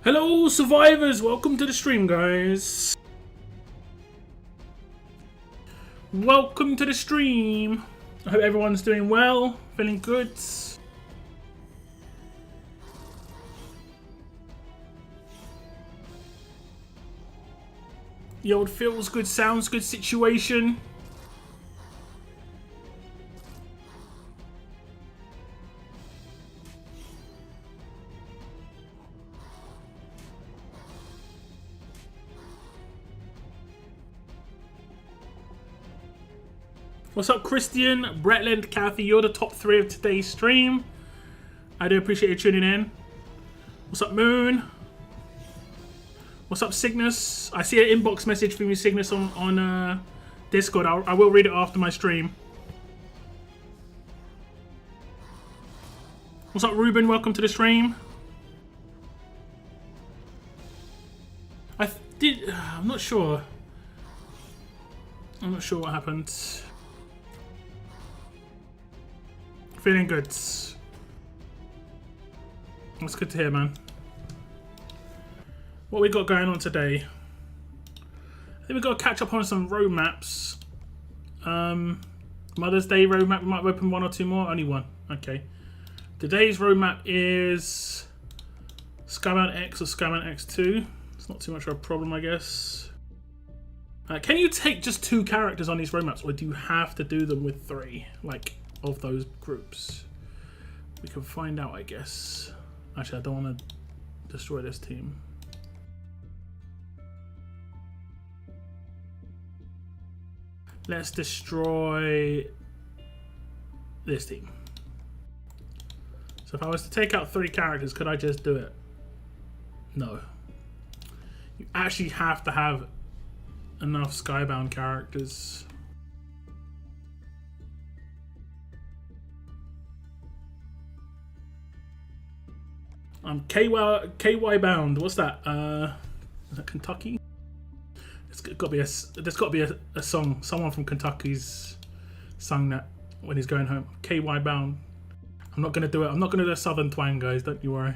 Hello survivors, welcome to the stream guys. Welcome to the stream. I hope everyone's doing well, feeling good. The old feels good, sounds good situation. What's up, Christian, Bretland, Kathy? You're the top 3 of today's stream. I do appreciate you tuning in. What's up, Moon? What's up, Cygnus? I see an inbox message from you, Cygnus, on Discord. I will read it after my stream. What's up, Ruben? Welcome to the stream. I'm not sure. I'm not sure what happened. Feeling good. That's good to hear, man. What we got going on today? I think we've got to catch up on some roadmaps. Mother's Day roadmap, we might open 1 or 2 more. Only 1. Okay. Today's roadmap is Skybound X or Skybound X2. It's not too much of a problem, I guess. Can you take just 2 characters on these roadmaps, or do you have to do them with 3? Like, of those groups? We can find out, I guess. Actually, I don't want to destroy this team. Let's destroy this team. So if I was to take out 3 characters, could I just do it? No. You actually have to have enough Skybound characters. KY bound. What's that? Is that Kentucky? There's got to be a song. Someone from Kentucky's sung that when he's going home. KY bound. I'm not gonna do it. I'm not gonna do a southern twang, guys. Don't you worry.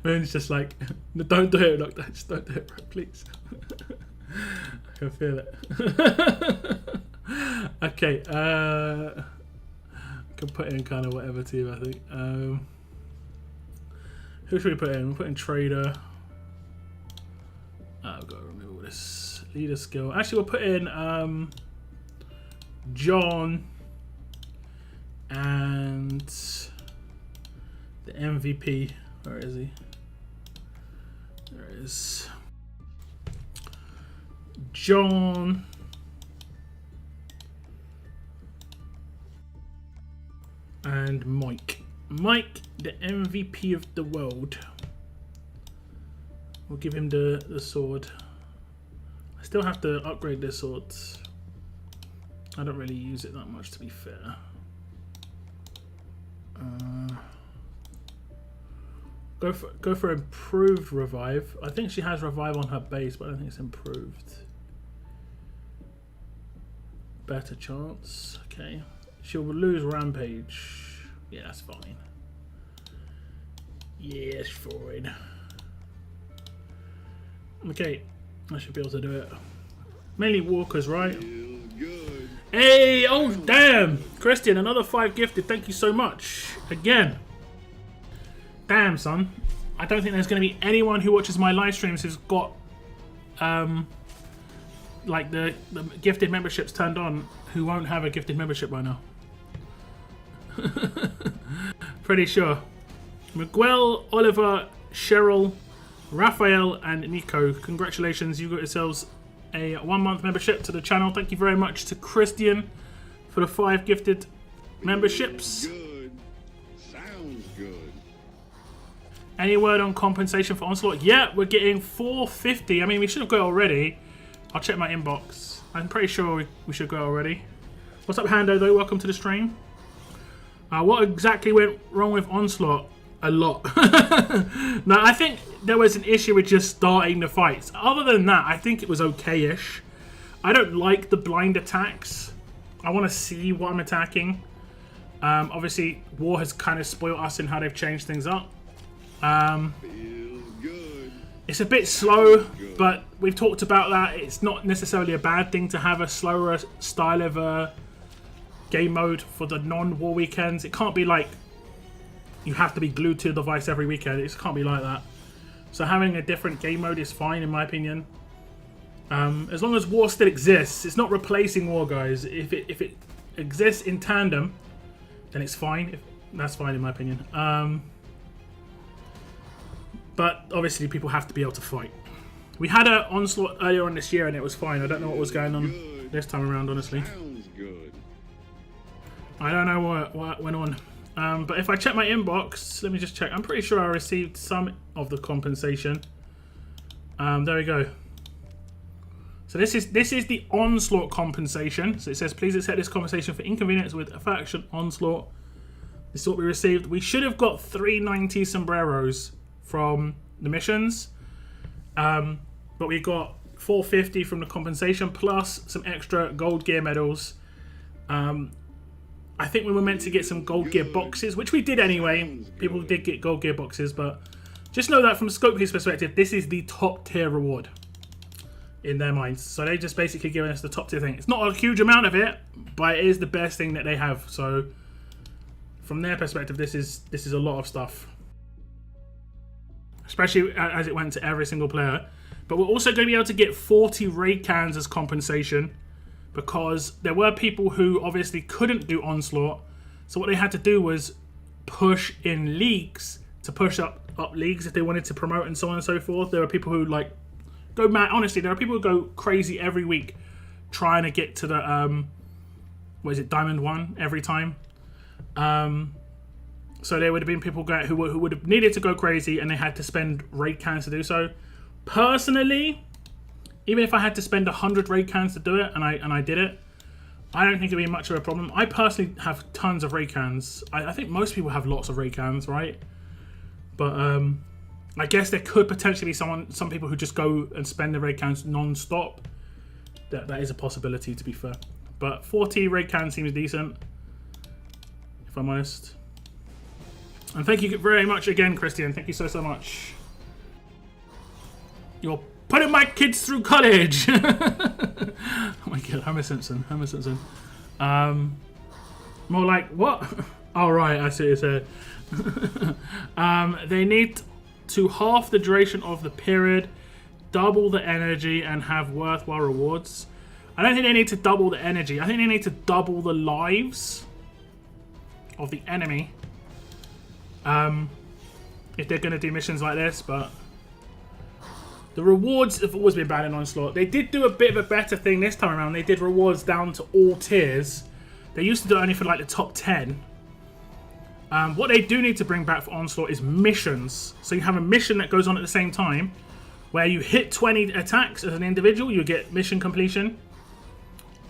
Moon's just like, don't do it. Look, just don't do it, bro, please. I can feel it. Okay. Can put in kind of whatever team, I think. Who should we put in? We'll put in Trader. I've got to remove all this. Leader skill. Actually, we'll put in John and the MVP. Where is he? There it is. John. And Mike. Mike, the MVP of the world. We'll give him the sword. I still have to upgrade this sword. I don't really use it that much, to be fair. Go for improved revive. I think she has revive on her base, but I don't think it's improved. Better chance. Okay. She'll lose rampage. Yeah, that's fine. Yeah, it's fine. Okay, I should be able to do it. Mainly walkers, right? Good. Hey, oh damn! Christian, another 5 gifted. Thank you so much. Again. Damn, son. I don't think there's going to be anyone who watches my live streams who's got like the gifted memberships turned on who won't have a gifted membership by now. Pretty sure. Miguel, Oliver, Cheryl, Raphael, and Nico, congratulations, you got yourselves a 1-month membership to the channel. Thank you very much to Christian for the 5 gifted memberships. Good. Sounds good. Any word on compensation for Onslaught? Yeah, we're getting 450. I mean, we should have got it already. I'll check my inbox. I'm pretty sure we should go already. What's up, Hando, though? Welcome to the stream. What exactly went wrong with Onslaught? A lot. No, I think there was an issue with just starting the fights. Other than that, I think it was okay-ish. I don't like the blind attacks. I want to see what I'm attacking. Obviously, War has kind of spoiled us in how they've changed things up. Feels good. It's a bit slow, but we've talked about that. It's not necessarily a bad thing to have a slower style of game mode for the non-war weekends. It can't be like you have to be glued to the device every weekend. It just can't be like that. So having a different game mode is fine, in my opinion. As long as war still exists, it's not replacing war, guys. If it exists in tandem, then it's fine. That's fine, in my opinion. But obviously, people have to be able to fight. We had an Onslaught earlier on this year, and it was fine. I don't know what was going on this time around, honestly. Sounds good. I don't know what went on. But if I check my inbox, let me just check. I'm pretty sure I received some of the compensation. There we go. So this is the Onslaught compensation. So it says, please accept this compensation for inconvenience with a faction Onslaught. This is what we received. We should have got 390 sombreros from the missions. But we got 450 from the compensation plus some extra gold gear medals. I think we were meant to get some gold gear boxes, which we did anyway. People did get gold gear boxes, but just know that from Scopely's perspective, this is the top tier reward in their minds. So they just basically giving us the top tier thing. It's not a huge amount of it, but it is the best thing that they have. So from their perspective, this is a lot of stuff, especially as it went to every single player. But we're also going to be able to get 40 raid cans as compensation, because there were people who obviously couldn't do Onslaught. So what they had to do was push in leagues to push up leagues if they wanted to promote and so on and so forth. There are people who like go mad. Honestly, there are people who go crazy every week trying to get to the what is it, Diamond 1 every time. So there would have been people who would have needed to go crazy, and they had to spend raid cans to do so. Personally, even if I had to spend 100 raid cans to do it, and I did it, I don't think it'd be much of a problem. I personally have tons of raid cans. I think most people have lots of raid cans, right? But I guess there could potentially be some people who just go and spend the raid cans non-stop. That is a possibility, to be fair. But 40 raid cans seems decent, if I'm honest. And thank you very much again, Christian. Thank you so much. You're putting my kids through college. Oh my god, Homer Simpson. More like, what? Oh right, I see what you said. They need to half the duration of the period, double the energy, and have worthwhile rewards. I don't think they need to double the energy. I think they need to double the lives of the enemy. If they're going to do missions like this, but the rewards have always been bad in Onslaught. They did do a bit of a better thing this time around. They did rewards down to all tiers. They used to do it only for like the top 10. What they do need to bring back for Onslaught is missions. So you have a mission that goes on at the same time, where you hit 20 attacks as an individual, you get mission completion.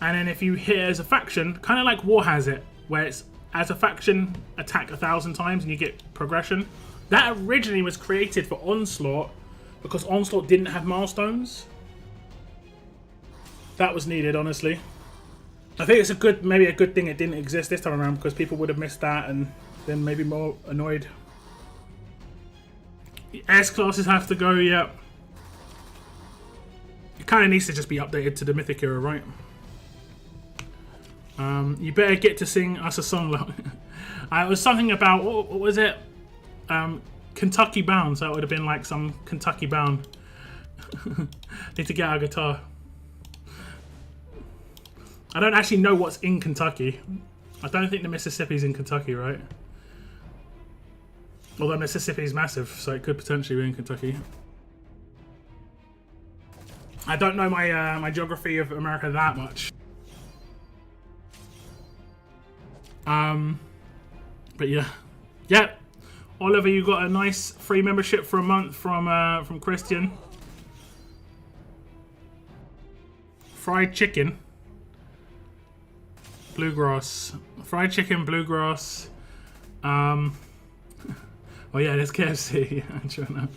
And then if you hit as a faction, kind of like War has it, where it's as a faction attack 1,000 times and you get progression. That originally was created for Onslaught because Onslaught didn't have milestones. That was needed, honestly. I think it's maybe a good thing it didn't exist this time around, because people would have missed that and then maybe more annoyed. The S classes have to go, yeah. It kind of needs to just be updated to the Mythic era, right? You better get to sing us a song. It was something about, what was it? Kentucky Bound, so it would have been like some Kentucky Bound. Need to get our guitar. I don't actually know what's in Kentucky. I don't think the Mississippi's in Kentucky, right? Although Mississippi's massive, so it could potentially be in Kentucky. I don't know my geography of America that much. But yeah. Oliver, you got a nice free membership for a month from Christian. Fried chicken, bluegrass, fried chicken, bluegrass. Oh yeah, there's KFC. Sure enough.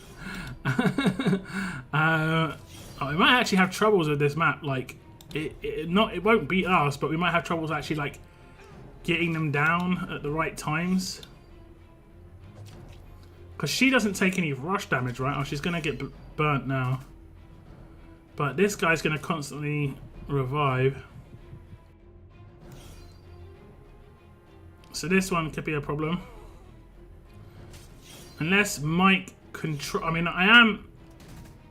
We might actually have troubles with this map. Like, it won't beat us, but we might have troubles actually like getting them down at the right times. Because she doesn't take any rush damage, right? Oh, she's going to get burnt now. But this guy's going to constantly revive. So this one could be a problem. Unless Mike control... I mean, I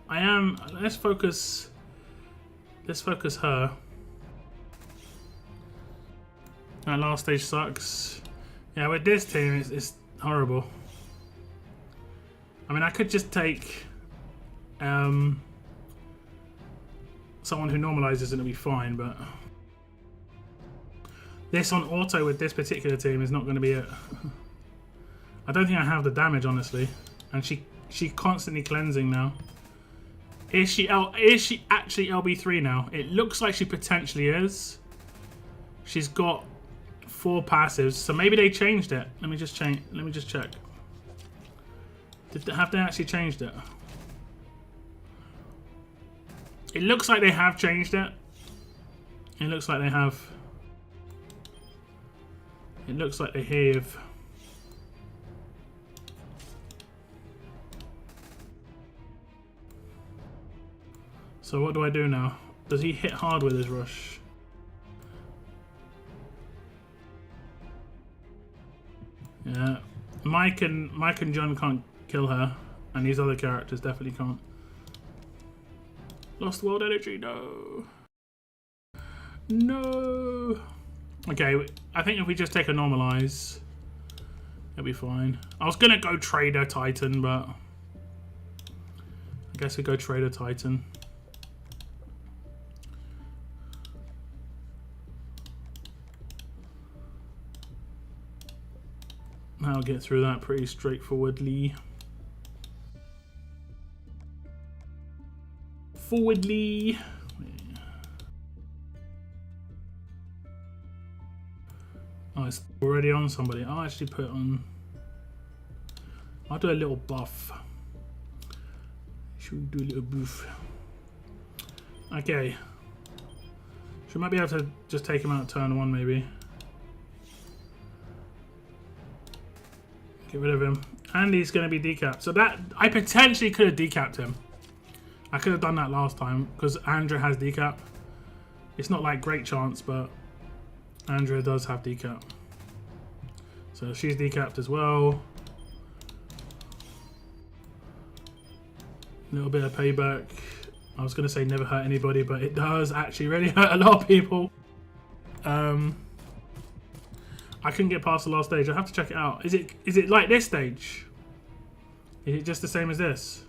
am... Let's focus her. That last stage sucks. Yeah, with this team, it's horrible. I mean, I could just take someone who normalizes and it'll be fine, but this on auto with this particular team is not going to be it. I don't think I have the damage, honestly, and she constantly cleansing now. Is she actually LB3 now? It looks like she potentially is. She's got 4 passives, so maybe they changed it. Let me just check. Have they actually changed it? It looks like they have changed it. It looks like they have. It looks like they have. So what do I do now? Does he hit hard with his rush? Yeah, Mike and John can't kill her, and these other characters definitely can't. Lost world energy, no. No. Okay, I think if we just take a normalize, it'll be fine. I was gonna go Trader Titan, but I guess we go Trader Titan. I'll get through that pretty straightforwardly. Oh, it's already on somebody. I'll actually put it on. I'll do a little buff. Should we do a little buff? Okay. So we might be able to just take him out turn 1, maybe. Get rid of him. And he's going to be decapped. So that, I potentially could have decapped him. I could have done that last time because Andrea has decap. It's not like great chance, but Andrea does have decap. So she's decapped as well. A little bit of payback. I was going to say never hurt anybody, but it does actually really hurt a lot of people. I couldn't get past the last stage. I have to check it out. Is it like this stage? Is it just the same as this?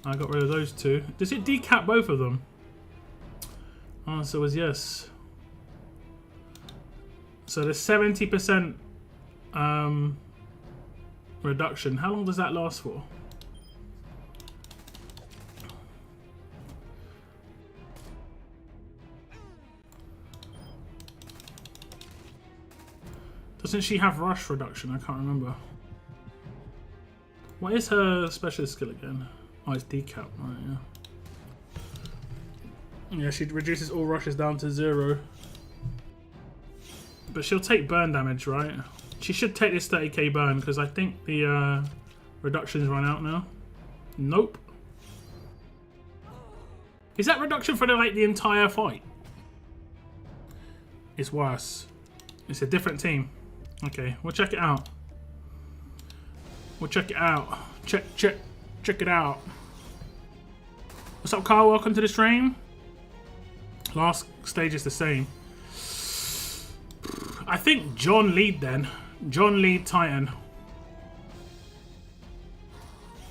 I got rid of those 2. Does it decap both of them? Answer was yes. So the 70% reduction. How long does that last for? Doesn't she have rush reduction? I can't remember. What is her specialist skill again? Oh, it's decap, right, yeah. Yeah, she reduces all rushes down to 0. But she'll take burn damage, right? She should take this 30k burn, because I think the reduction's run out now. Nope. Is that reduction for the entire fight? It's worse. It's a different team. Okay, we'll check it out. We'll check it out. Check it out. What's up, Carl? Welcome to the stream. Last stage is the same. I think John lead then. John lead Titan.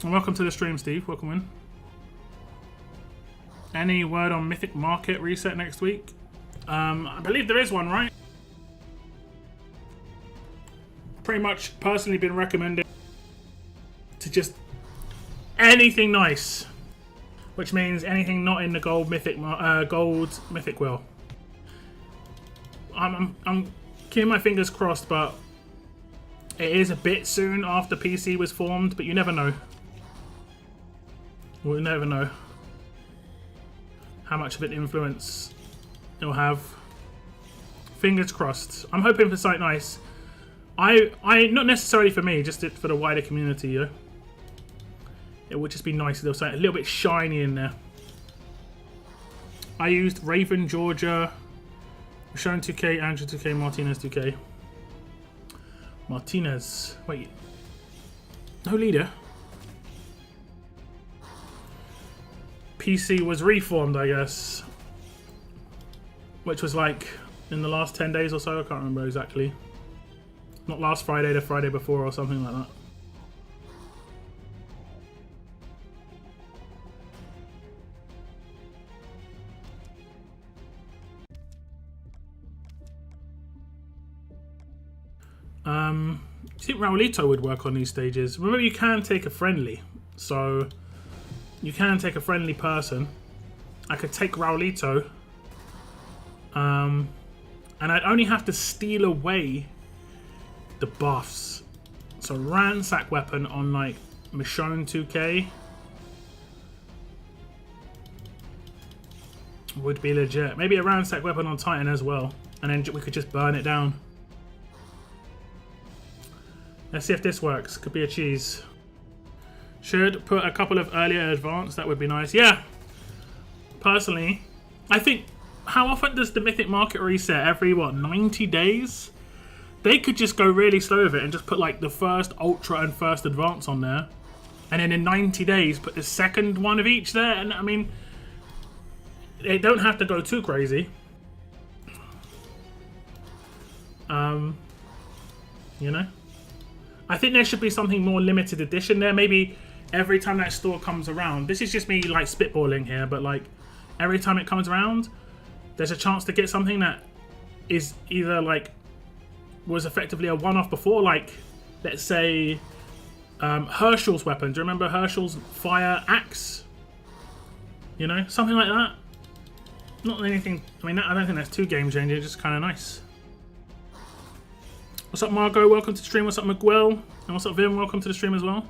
And welcome to the stream, Steve. Welcome in. Any word on Mythic Market reset next week? I believe there is one, right? Pretty much personally been recommended to just anything nice, which means anything not in the gold mythic wheel. I'm keeping my fingers crossed, but it is a bit soon after PC was formed, but you never know. We'll never know how much of an influence it'll have. Fingers crossed. I'm hoping for something nice. I not necessarily for me, just for the wider community, yeah. It would just be nice if there was something a little bit shiny in there. I used Raven, Georgia, Sharon 2K, Andrew 2K, Martinez 2K. Martinez. Wait. No leader. PC was reformed, I guess. Which was like in the last 10 days or so. I can't remember exactly. Not last Friday, the Friday before or something like that. Do you think Raulito would work on these stages? Remember, you can take a friendly. So, you can take a friendly person. I could take Raulito. And I'd only have to steal away the buffs. So, ransack weapon on, like, Michonne 2K would be legit. Maybe a ransack weapon on Titan as well. And then we could just burn it down. Let's see if this works. Could be a cheese. Should put a couple of earlier advance. That would be nice. Yeah. Personally, I think, how often does the Mythic market reset? Every, what, 90 days? They could just go really slow with it and just put, like, the first Ultra and first Advance on there. And then in 90 days, put the second one of each there. And, I mean, they don't have to go too crazy. You know? I think there should be something more limited edition there. Maybe every time that store comes around, this is just me like spitballing here, but like every time it comes around, there's a chance to get something that is either like was effectively a one-off before, like let's say Herschel's weapon. Do you remember Herschel's fire axe? You know, something like that. Not anything. I mean, I don't think that's too game changing. Just kind of nice. What's up, Margot? Welcome to the stream. What's up, Miguel? And what's up, Vim? Welcome to the stream as well.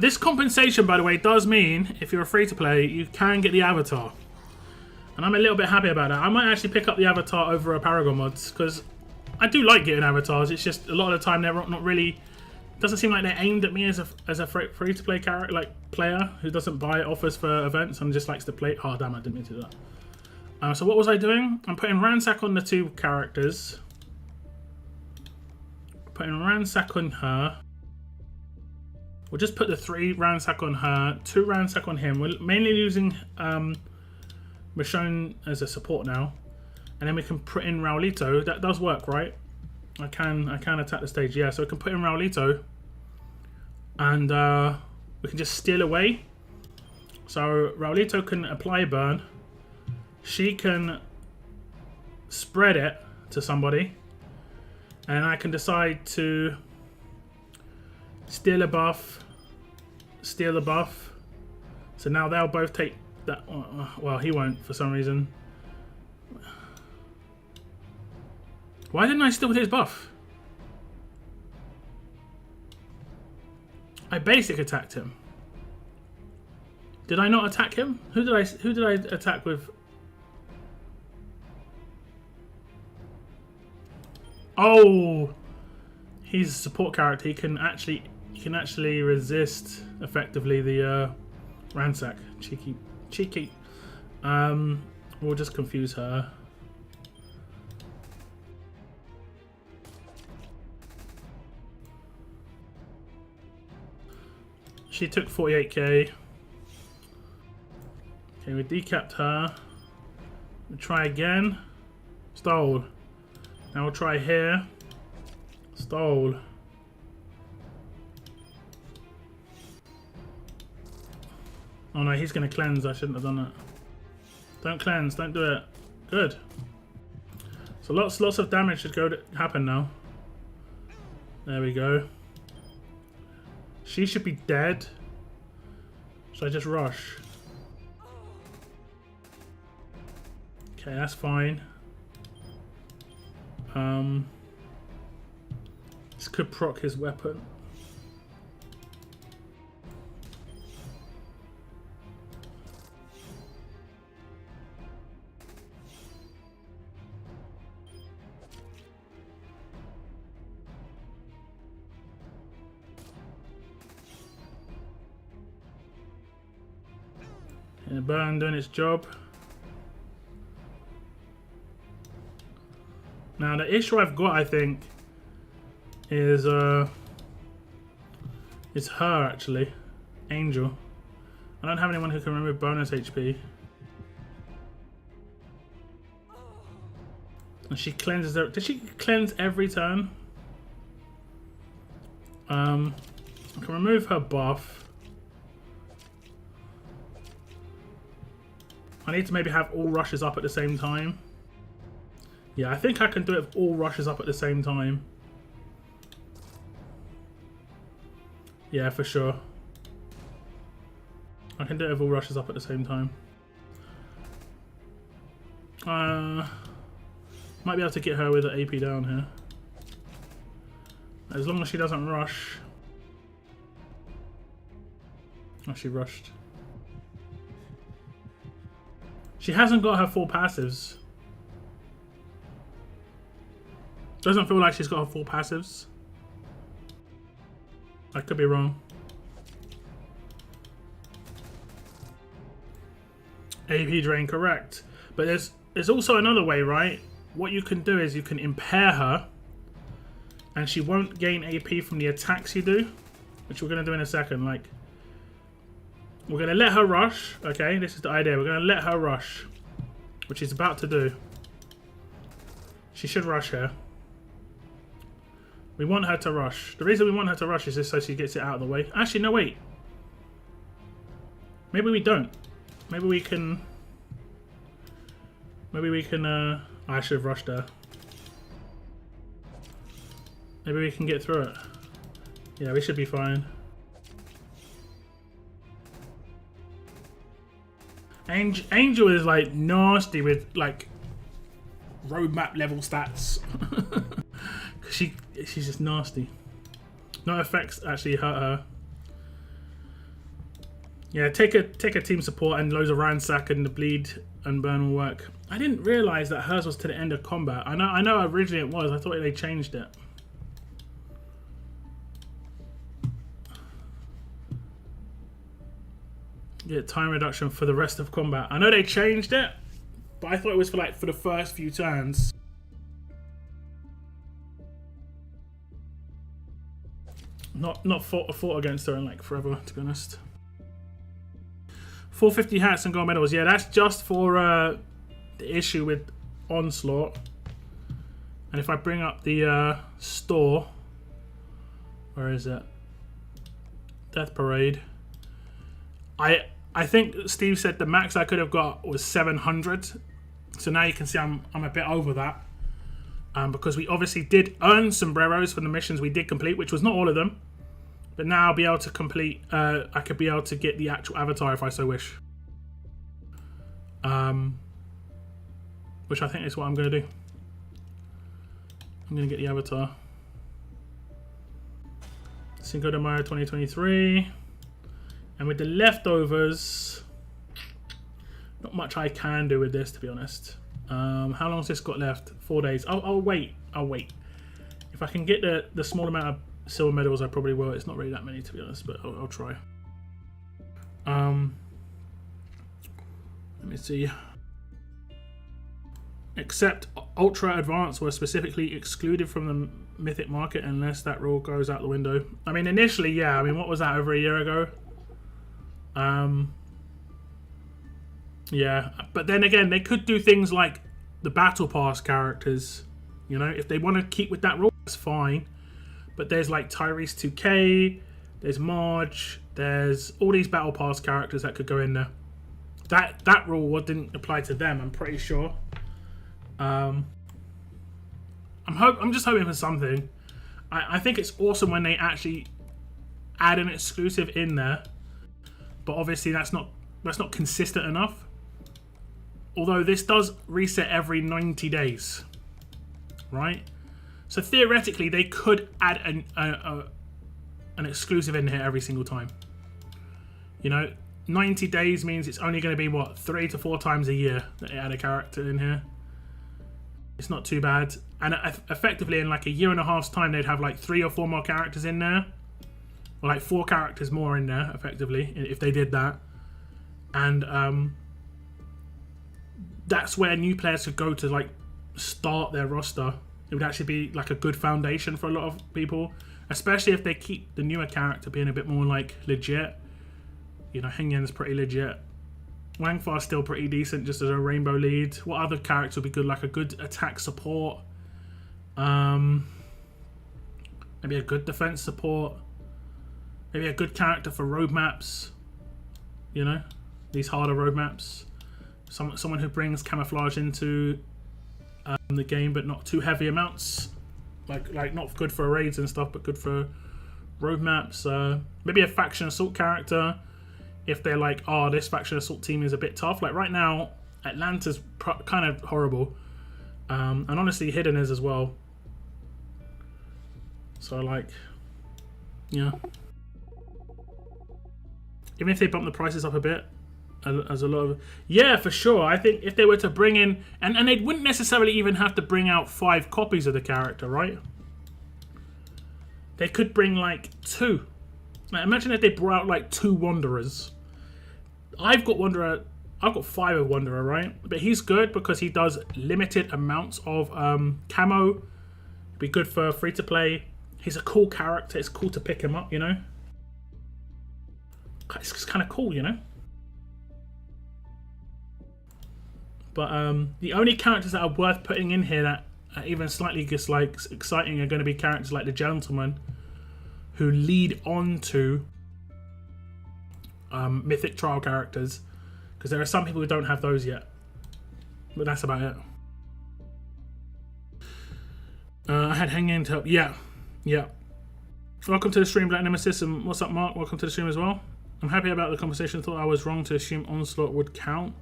This compensation, by the way, does mean if you're a free-to-play, you can get the avatar. And I'm a little bit happy about that. I might actually pick up the avatar over a Paragon mods, because I do like getting avatars. It's just a lot of the time they're not really... Doesn't seem like they're aimed at me as a free-to-play character, like player who doesn't buy offers for events and just likes to play... Oh, damn, I didn't mean to do that. So what was I doing? I'm putting Ransack on the two characters. Putting Ransack on her. We'll just put the 3 Ransack on her, 2 Ransack on him. We're mainly using Michonne as a support now. And then we can put in Raulito. That does work, right? I can attack the stage, yeah. So we can put in Raulito. And we can just steal away. So Raulito can apply burn. She can spread it to somebody, and I can decide to steal a buff, steal a buff. So now they'll both take that. Well, he won't for some reason. Why didn't I steal his buff? I basic attacked him. Did I not attack him? Who did I attack with? Oh, he's a support character. He can actually resist effectively the ransack. Cheeky. We'll just confuse her. She took 48k. Okay, we decapped her. We'll try again. Stole. Now we'll try here. Stole. Oh no, he's going to cleanse. I shouldn't have done that. Don't cleanse. Don't do it. Good. So lots of damage should happen now. There we go. She should be dead. Should I just rush? Okay, that's fine. This could proc his weapon. And the burn doing its job. Now the issue I've got, I think, is her actually, Angel. I don't have anyone who can remove bonus HP. And she cleanses her. Did she cleanse every turn? I can remove her buff. I need to maybe have all rushes up at the same time. Yeah, I think I can do it with all rushes up at the same time. Yeah, for sure. I can do it with all rushes up at the same time. Might be able to get her with the AP down here. As long as she doesn't rush. Oh, she rushed. She hasn't got her full passives. Doesn't feel like she's got her full passives. I could be wrong. AP drain, correct. But there's also another way, right? What you can do is you can impair her and she won't gain AP from the attacks you do, which we're going to do in a second. Like, we're going to let her rush. Okay, this is the idea. We're going to let her rush, which she's about to do. She should rush here. We want her to rush. The reason we want her to rush is just so she gets it out of the way. Actually, no, wait. Maybe we don't. Maybe we can... I should have rushed her. Maybe we can get through it. Yeah, we should be fine. Angel is like nasty with like roadmap level stats. She's just nasty. No effects actually hurt her. Yeah, take a team support and loads of ransack and the bleed and burn will work. I didn't realise that hers was to the end of combat. I know originally it was. I thought they changed it. Get time reduction for the rest of combat. I know they changed it, but I thought it was for the first few turns. Not fought against her in like forever, to be honest. 450 hats and gold medals. Yeah, that's just for the issue with Onslaught. And if I bring up the store, where is it? Death Parade. I think Steve said the max I could have got was 700. So now you can see I'm a bit over that. Because we obviously did earn sombreros from the missions we did complete, which was not all of them. But now I'll be able to complete, I could be able to get the actual avatar if I so wish. Which I think is what I'm going to do. I'm going to get the avatar. Cinco de Mayo 2023. And with the leftovers, not much I can do with this, to be honest. How long has this got left? 4 days. I'll wait. I'll wait. If I can get the small amount of silver medals, I probably will. It's not really that many, to be honest, but I'll try. Let me see. Except Ultra Advanced were specifically excluded from the Mythic market unless that rule goes out the window. I mean, initially, yeah. I mean, what was that, over a year ago? Yeah, but then again, they could do things like the Battle Pass characters. You know, if they want to keep with that rule, that's fine. But there's like Tyrese 2K, there's Marge, there's all these Battle Pass characters that could go in there. That rule didn't apply to them, I'm pretty sure. I'm just hoping for something. I think it's awesome when they actually add an exclusive in there, but obviously that's not consistent enough. Although this does reset every 90 days, right? So theoretically, they could add an exclusive in here every single time. You know, 90 days means it's only going to be, what, 3 to 4 times a year that they add a character in here. It's not too bad. And effectively, in like a year and a half's time, they'd have like 3 or 4 more characters in there. Or like 4 characters more in there, effectively, if they did that. and that's where new players could go to like start their roster. It would actually be like a good foundation for a lot of people, especially if they keep the newer character being a bit more like legit. You know, Hengyan's pretty legit. Wangfar's still pretty decent just as a rainbow lead. What other character would be good? Like a good attack support. Maybe a good defense support. Maybe a good character for roadmaps. You know, these harder roadmaps. Someone who brings camouflage into the game, but not too heavy amounts. Like not good for raids and stuff, but good for roadmaps. Maybe a faction assault character. If they're like, oh, this faction assault team is a bit tough. Like right now, Atlanta's kind of horrible. And honestly, Hidden is as well. So like, yeah. Even if they bump the prices up a bit, as a lot of... Yeah, for sure. I think if they were to bring in... And they wouldn't necessarily even have to bring out 5 copies of the character, right? They could bring like 2. Like, imagine if they brought out like 2 Wanderers. I've got 5 of Wanderer, right? But he's good because he does limited amounts of camo. It'd be good for free to play. He's a cool character. It's cool to pick him up, you know? It's just kind of cool, you know? But the only characters that are worth putting in here that are even slightly just like exciting are going to be characters like the Gentleman, who lead on to Mythic trial characters, because there are some people who don't have those yet. But that's about it. I had Hanging to help. Yeah. Welcome to the stream, Black Nemesis, and what's up, Mark? Welcome to the stream as well. I'm happy about the conversation. Thought I was wrong to assume Onslaught would count.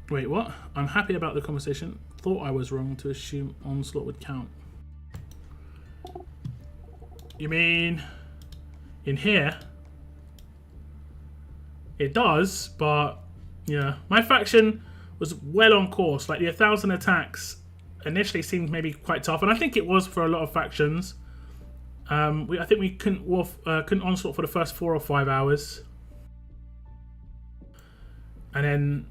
Wait, what? I'm happy about the conversation. Thought I was wrong to assume Onslaught would count. You mean in here? It does, but yeah. My faction was well on course. Like the 1,000 attacks initially seemed maybe quite tough, and I think it was for a lot of factions. I think we couldn't Onslaught for the first 4 or 5 hours. And then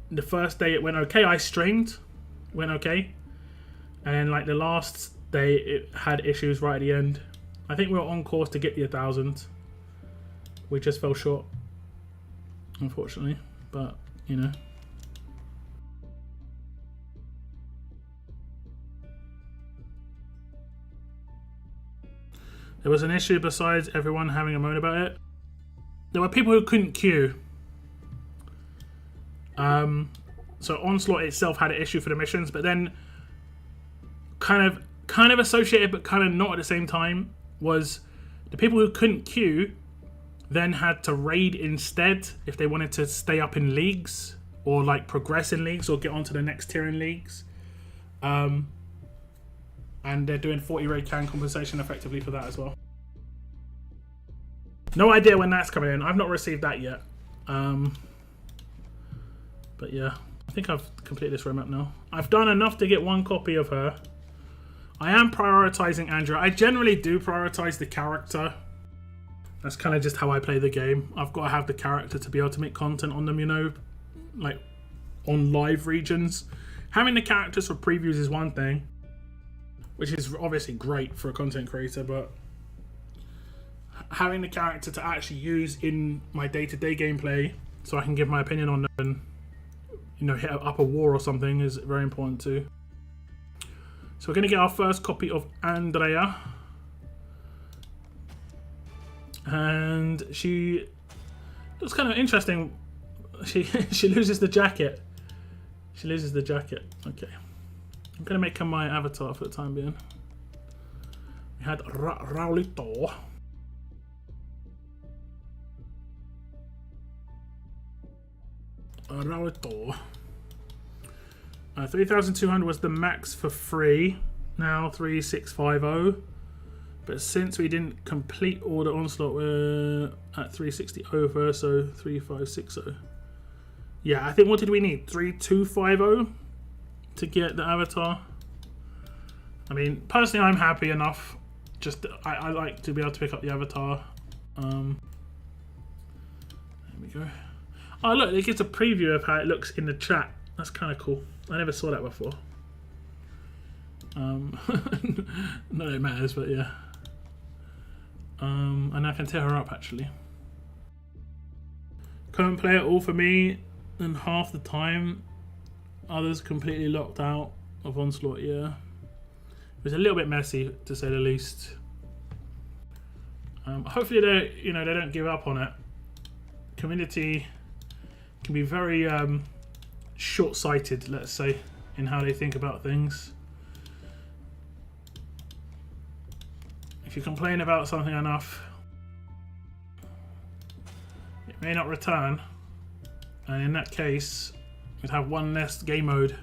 the first day it went okay. I streamed, went okay, and then like the last day it had issues right at the end. I think we were on course to get the 1,000. We just fell short, unfortunately. But you know, there was an issue besides everyone having a moan about it. There were people who couldn't queue. So Onslaught itself had an issue for the missions, but then kind of associated but kind of not at the same time was the people who couldn't queue then had to raid instead if they wanted to stay up in leagues or like progress in leagues or get onto the next tier in leagues. And they're doing 40 raid can compensation effectively for that as well. No idea when that's coming in. I've not received that yet. But yeah, I think I've completed this roadmap now. I've done enough to get 1 copy of her. I am prioritizing Andrea. I generally do prioritize the character. That's kind of just how I play the game. I've got to have the character to be able to make content on them, you know, like on live regions. Having the characters for previews is one thing, which is obviously great for a content creator, but having the character to actually use in my day-to-day gameplay so I can give my opinion on them and, you know, hit up a war or something is very important too. So we're going to get our first copy of Andrea. And she looks kind of interesting. She loses the jacket. She loses the jacket. Okay. I'm going to make her my avatar for the time being. We had Raulito. Raulito. 3,200 was the max for free. Now 3,650. But since we didn't complete all the Onslaught, we're at 360 over, so 3,560. Yeah, I think, what did we need? 3,250 to get the avatar. I mean, personally, I'm happy enough. Just I like to be able to pick up the avatar. we go. Oh look, it gives a preview of how it looks in the chat. That's kind of cool. I never saw that before. Not that it matters, but yeah. And I can tear her up actually. Couldn't play it all for me, and half the time others completely locked out of Onslaught. Yeah, it was a little bit messy to say the least. Hopefully they don't give up on it. Community can be very short-sighted, let's say, in how they think about things. If you complain about something enough, it may not return, and in that case we'd have one less game mode.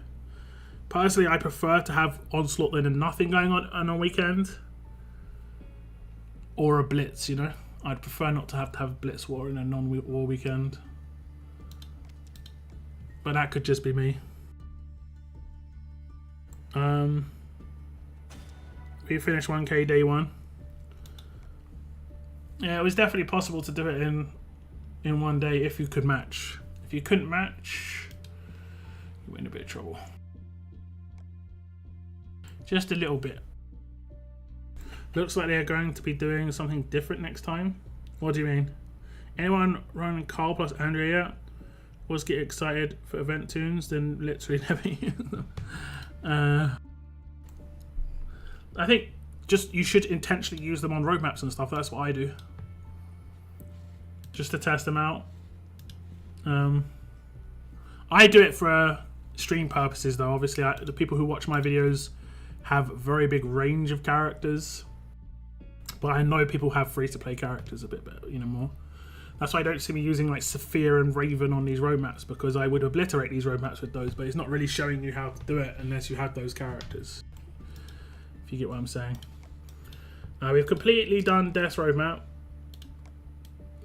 Personally, I prefer to have Onslaught than nothing going on a weekend or a Blitz. You know, I'd prefer not to have Blitz War in a non-war weekend, but that could just be me. We finished 1K day one. Yeah, it was definitely possible to do it in one day if you could match. If you couldn't match, you were in a bit of trouble. Just a little bit. Looks like they're going to be doing something different next time. What do you mean? Anyone run Carl plus Andrea yet? Was get excited for event tunes, then literally never use them. I think just you should intentionally use them on roadmaps and stuff. That's what I do, just to test them out. I do it for stream purposes, though. Obviously, the people who watch my videos have a very big range of characters, but I know people have free-to-play characters a bit better, more. That's why I don't see me using like Sophia and Raven on these roadmaps, because I would obliterate these roadmaps with those, but it's not really showing you how to do it unless you have those characters. If you get what I'm saying. We've completely done Death's roadmap.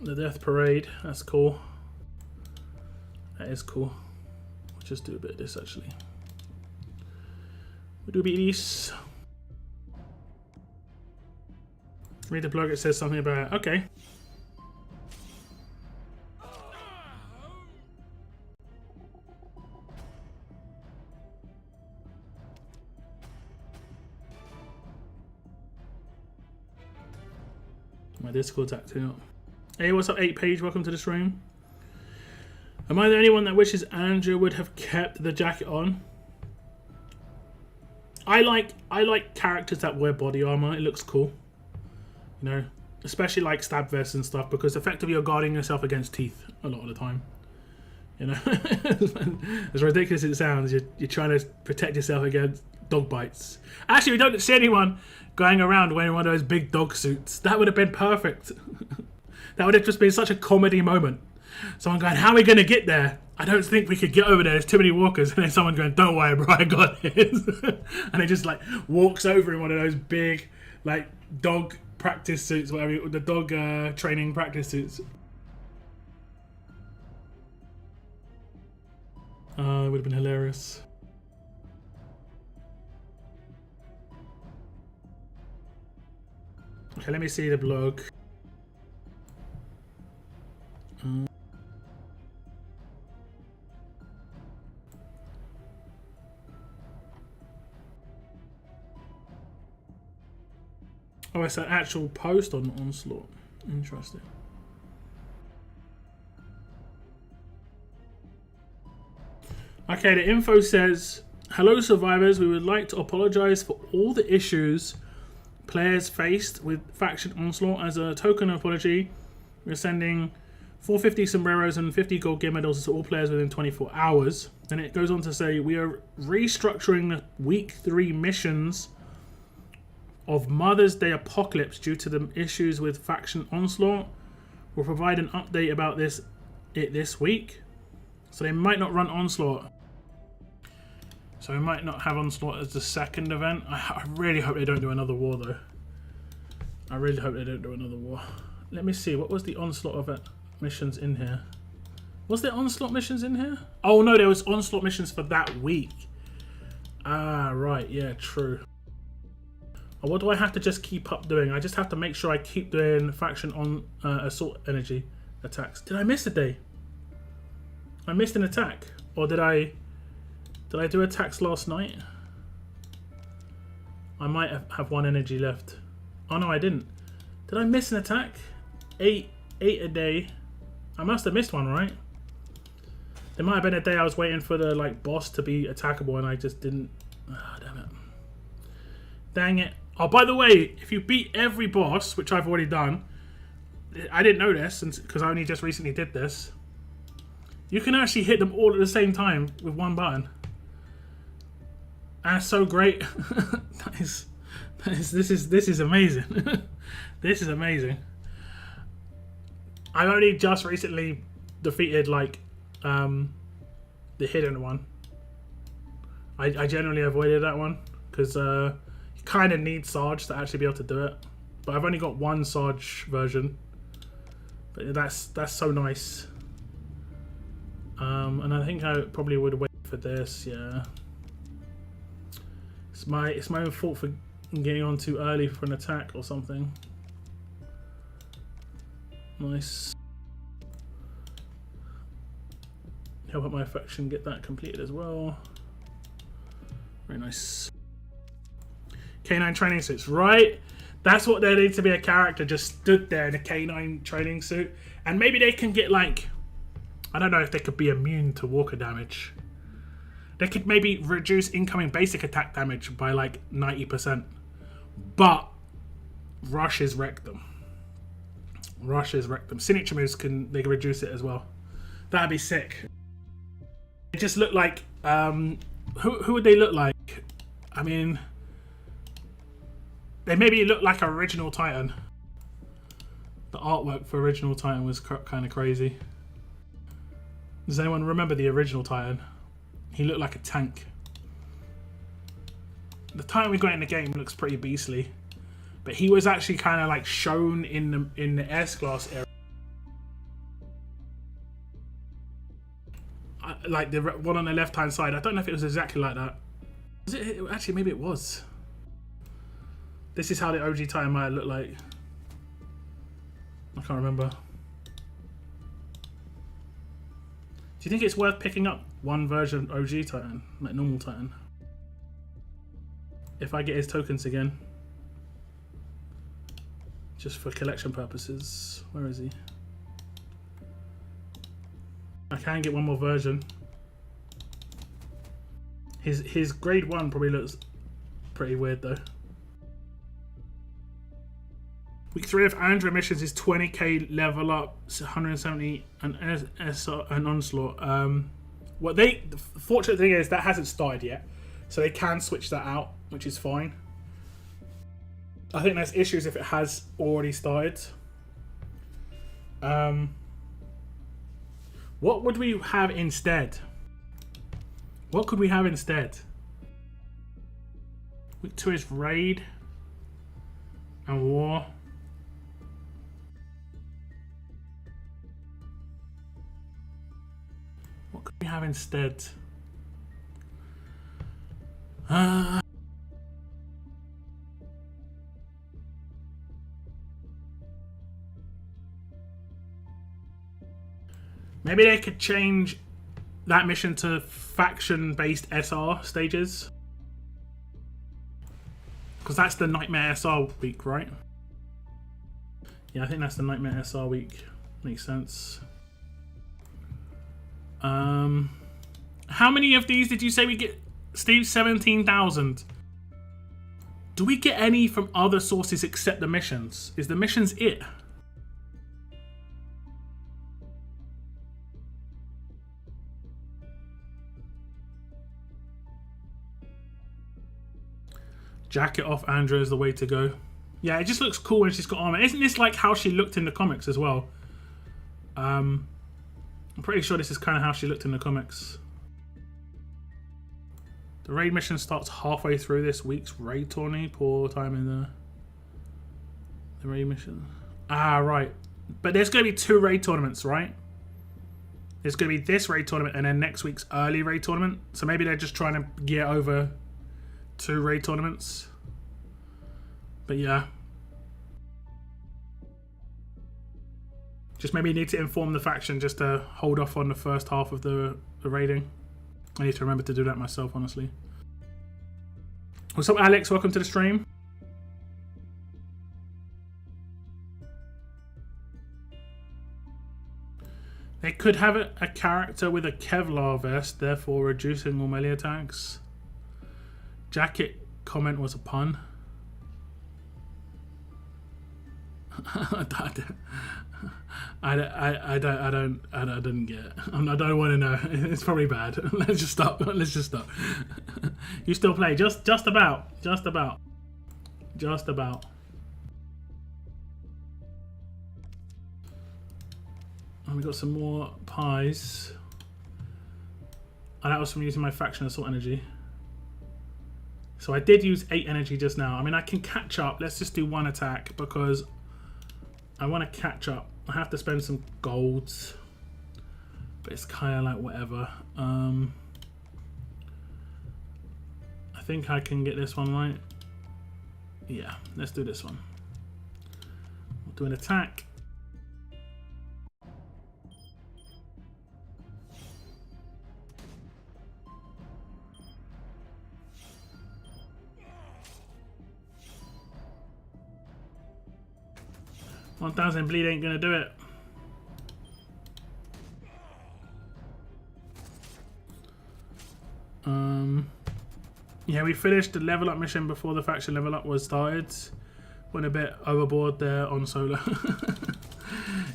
The Death Parade, that's cool. That is cool. We'll just do a bit of this actually. We'll do a bit of this. Read the blog, it says something about, okay. My Discord's acting up. Hey, what's up, 8 Page? Welcome to the stream. Am I the only one that wishes Andrew would have kept the jacket on? I like characters that wear body armor. It looks cool, especially like stab vests and stuff, because effectively you're guarding yourself against teeth a lot of the time. As ridiculous as it sounds, you're trying to protect yourself against dog bites. Actually, we don't see anyone going around wearing one of those big dog suits. That would have been perfect. That would have just been such a comedy moment. Someone going, how are we going to get there? I don't think we could get over there. There's too many walkers. And then someone going, don't worry, bro, I got this. And it just like walks over in one of those big like dog practice suits, whatever, the dog training practice suits. It would have been hilarious. Okay, let me see the blog. Oh, it's an actual post on Onslaught. Interesting. Okay, the info says, hello survivors, we would like to apologize for all the issues players faced with faction Onslaught. As a token of apology, we're sending 450 sombreros and 50 gold gear medals to all players within 24 hours. Then it goes on to say, we are restructuring the week 3 missions of Mother's Day Apocalypse due to the issues with faction Onslaught. We'll provide an update about this week. So they might not run Onslaught. So we might not have Onslaught as the second event. I really hope they don't do another war, though. I really hope they don't do another war. Let me see. What was the Onslaught event missions in here? Was there Onslaught missions in here? Oh, no, there was Onslaught missions for that week. Ah, right. Yeah, true. Or what do I have to just keep up doing? I just have to make sure I keep doing faction on assault energy attacks. Did I miss a day? I missed an attack. Or did I do attacks last night? I might have 1 energy left. Oh no, I didn't. Did I miss an attack? 8 a day. I must have missed one, right? There might have been a day I was waiting for the like boss to be attackable and I just didn't. Ah, damn it. Dang it. Oh, by the way, if you beat every boss, which I've already done, I didn't know this because I only just recently did this. You can actually hit them all at the same time with one button. That's so great. This is amazing. This is amazing. I only just recently defeated like the hidden one. I generally avoided that one because you kind of need Sarge to actually be able to do it. But I've only got one Sarge version. But that's so nice. And I think I probably would wait for this. Yeah. It's my own fault for getting on too early for an attack or something. Nice. Help out my affection, get that completed as well. Very nice. K9 training suits, right? That's what there needs to be, a character just stood there in a K9 training suit. And maybe they can get like, I don't know if they could be immune to walker damage. They could maybe reduce incoming basic attack damage by like 90%. But rushes wreck them. Rushes wreck them. Signature moves can reduce it as well. That'd be sick. They just look like who would they look like? I mean, they maybe look like original Titan. The artwork for original Titan was kind of crazy. Does anyone remember the original Titan? He looked like a tank. The Titan we got in the game looks pretty beastly, but he was actually kind of like shown in the S-Class era. Like the one on the left-hand side. I don't know if it was exactly like that. Was it? Actually, maybe it was. This is how the OG Titan might look like. I can't remember. Do you think it's worth picking up one version of OG Titan, like normal Titan? If I get his tokens again. Just for collection purposes. Where is he? I can get one more version. His grade 1 probably looks pretty weird though. Week 3 of Android missions is 20k level up, 170 and Onslaught. The fortunate thing is that hasn't started yet, so they can switch that out, which is fine. I think there's issues if it has already started. What would we have instead? What could we have instead? Week 2 is Raid and War. What could we have instead? Maybe they could change that mission to faction-based SR stages. Because that's the Nightmare SR week, right? Yeah, I think that's the Nightmare SR week. Makes sense. How many of these did you say we get, Steve? 17,000. Do we get any from other sources except the missions? Is the missions it? Jacket off Andrea is the way to go. Yeah, it just looks cool when she's got armor. Isn't this like how she looked in the comics as well? I'm pretty sure this is kind of how she looked in the comics. The raid mission starts halfway through this week's raid tourney. Poor time in the raid mission. Ah, right. But there's going to be 2 raid tournaments, right? There's going to be this raid tournament and then next week's early raid tournament. So maybe they're just trying to get over 2 raid tournaments. But yeah. Just maybe need to inform the faction just to hold off on the first half of the raiding. I need to remember to do that myself, honestly. What's up, Alex? Welcome to the stream. They could have a character with a Kevlar vest, therefore reducing all melee attacks. Jacket comment was a pun. I didn't get it. I don't want to know. It's probably bad. Let's just stop. Let's just stop. You still play? Just about. And we got some more pies. And that was from using my faction assault energy. So I did use 8 energy just now. I mean, I can catch up. Let's just do 1 attack because I want to catch up. I have to spend some golds, but it's kind of like whatever. I think I can get this one right. Yeah, let's do this one. We'll do an attack. $1,000 bleed ain't gonna do it. Yeah, we finished the level up mission before the faction level up was started. Went a bit overboard there on solo.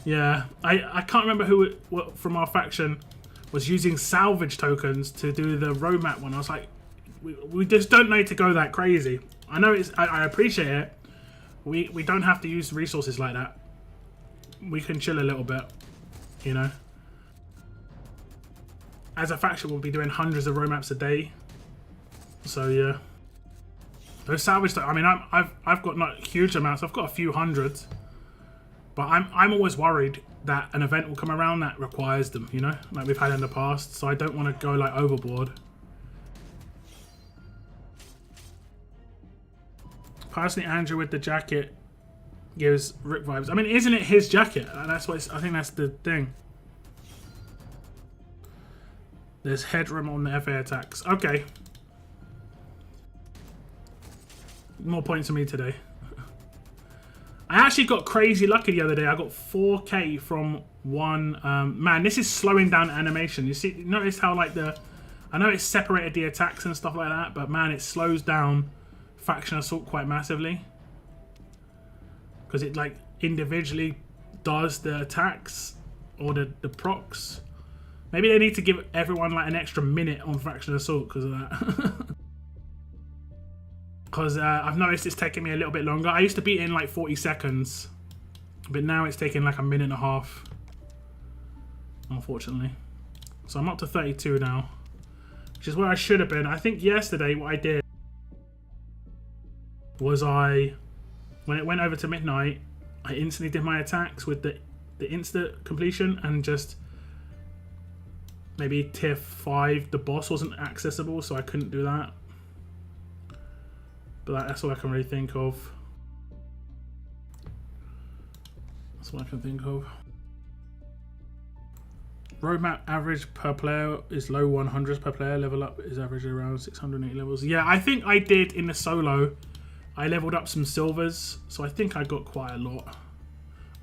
Yeah, I can't remember what from our faction was using salvage tokens to do the roadmap one. I was like, we just don't need to go that crazy. I know I appreciate it. We don't have to use resources like that. We can chill a little bit, you know. As a faction, we'll be doing hundreds of roadmaps a day. So yeah, those salvage. I mean, I've got not huge amounts. I've got a few hundreds, but I'm always worried that an event will come around that requires them. You know, like we've had in the past. So I don't want to go like overboard. Personally, Andrew with the jacket gives Rick vibes. I mean, isn't it his jacket? That's what I think. That's the thing. There's headroom on the FA attacks. Okay. More points for me today. I actually got crazy lucky the other day. I got 4k from one. Man, this is slowing down animation. You see, notice how like I know it's separated the attacks and stuff like that, but man, it slows down faction assault quite massively because it like individually does the attacks or the procs. Maybe they need to give everyone like an extra minute on faction assault because of that. Because I've noticed it's taking me a little bit longer. I used to beat it in like 40 seconds, but now it's taking like a minute and a half, unfortunately. So I'm up to 32 now, which is where I should have been. I think yesterday what I did was when it went over to midnight, I instantly did my attacks with the instant completion and just maybe tier 5 the boss wasn't accessible, so I couldn't do that. But that's all I can really think of. That's what I can think of. Roadmap average per player is low 100s per player. Level up is average around 680 levels. Yeah, I think I did in the solo. I leveled up some silvers, so I think I got quite a lot.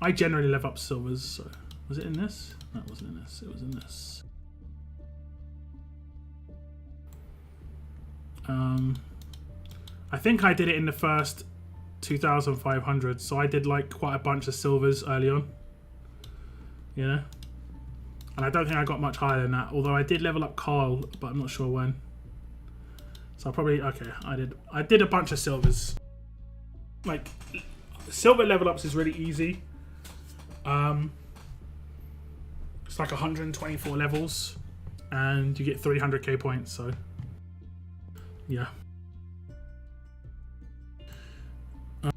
I generally level up silvers. So was it in this? No, it wasn't in this. It was in this. I think I did it in the first 2,500, so I did like quite a bunch of silvers early on, you know. And I don't think I got much higher than that, although I did level up Carl, but I'm not sure when. So I probably I did a bunch of silvers. Like silver level ups is really easy. It's like 124 levels, and you get 300k points. So yeah.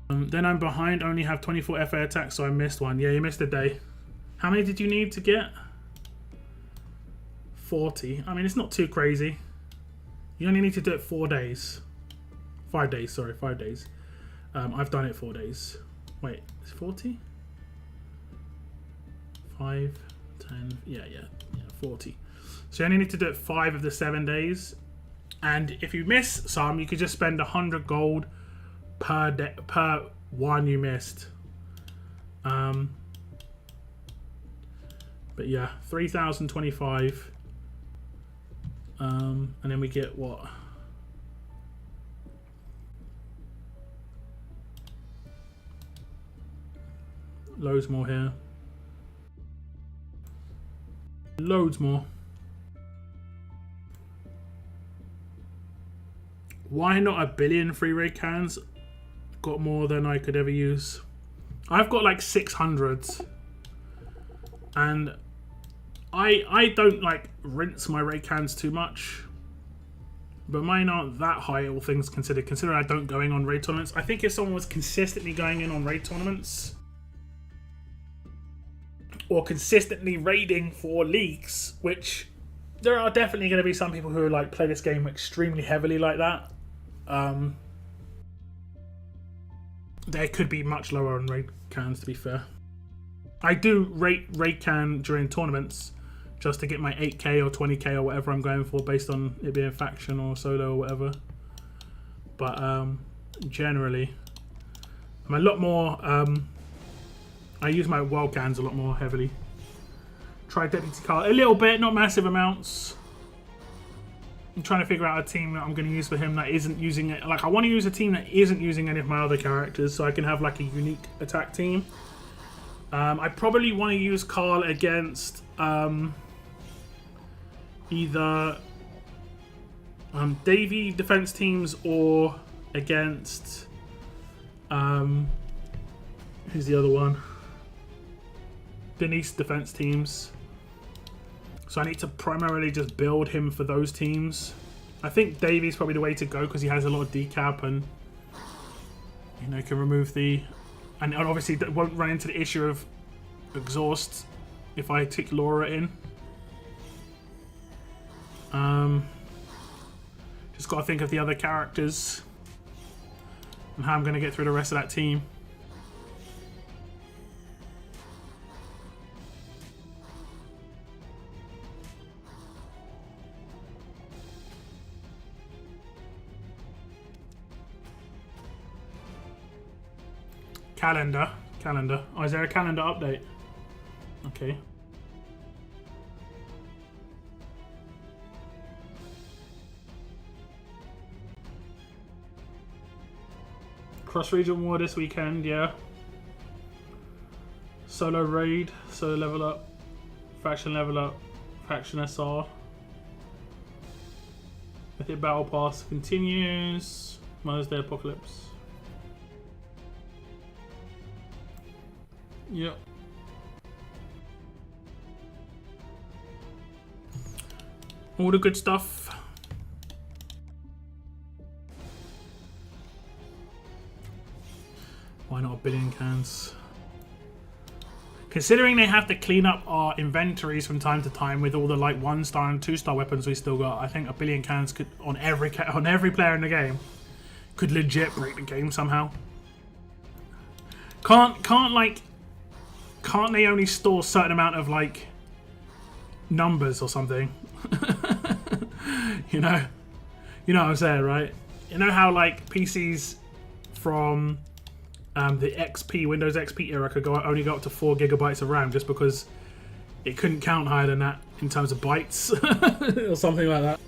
Then I'm behind, only have 24 FA attacks, so I missed one. Yeah, you missed a day. How many did you need to get? 40. I mean, it's not too crazy. You only need to do it 4 days. 5 days, sorry, 5 days. I've done it 4 days. Wait, is it 40? 5, 10, yeah, 40. So you only need to do it 5 of the 7 days. And if you miss some, you could just spend 100 gold per day, per one you missed. But yeah, 3,025. And then we get what? Loads more here. Loads more. Why not a billion free raid cans? Got more than I could ever use. I've got like 600s. And I don't like rinse my raid cans too much. But mine aren't that high, all things considered. Considering I don't go in on raid tournaments. I think if someone was consistently going in on raid tournaments, or consistently raiding for leagues, which there are definitely going to be some people who like play this game extremely heavily like that. They could be much lower on raid cans, to be fair. I do rate raid can during tournaments just to get my 8k or 20k or whatever I'm going for based on it being faction or solo or whatever. But generally, I'm a lot more... I use my world cans a lot more heavily. Try Deputy Carl a little bit, not massive amounts. I'm trying to figure out a team that I'm going to use for him that isn't using it. Like, I want to use a team that isn't using any of my other characters so I can have like a unique attack team. I probably want to use Carl against either Davy defense teams or against who's the other one? Denise defense teams. So I need to primarily just build him for those teams. I think Davy's probably the way to go because he has a lot of decap and, you know, can remove the... And obviously won't run into the issue of exhaust if I tick Laura in. Just got to think of the other characters and how I'm going to get through the rest of that team. Calendar. Oh, is there a calendar update? Okay. Cross-region war this weekend, yeah. Solo raid, solo level up, faction level up, faction SR. Mythic battle pass continues. Mother's Day apocalypse. Yep. All the good stuff. Why not a billion cans? Considering they have to clean up our inventories from time to time with all the like 1-star and 2-star weapons we still got, I think a billion cans could on every player in the game could legit break the game somehow. Can't they only store a certain amount of like numbers or something? you know what I'm saying, right? You know how like PCs from the XP Windows XP era could only go up to 4 gigabytes of RAM just because it couldn't count higher than that in terms of bytes or something like that.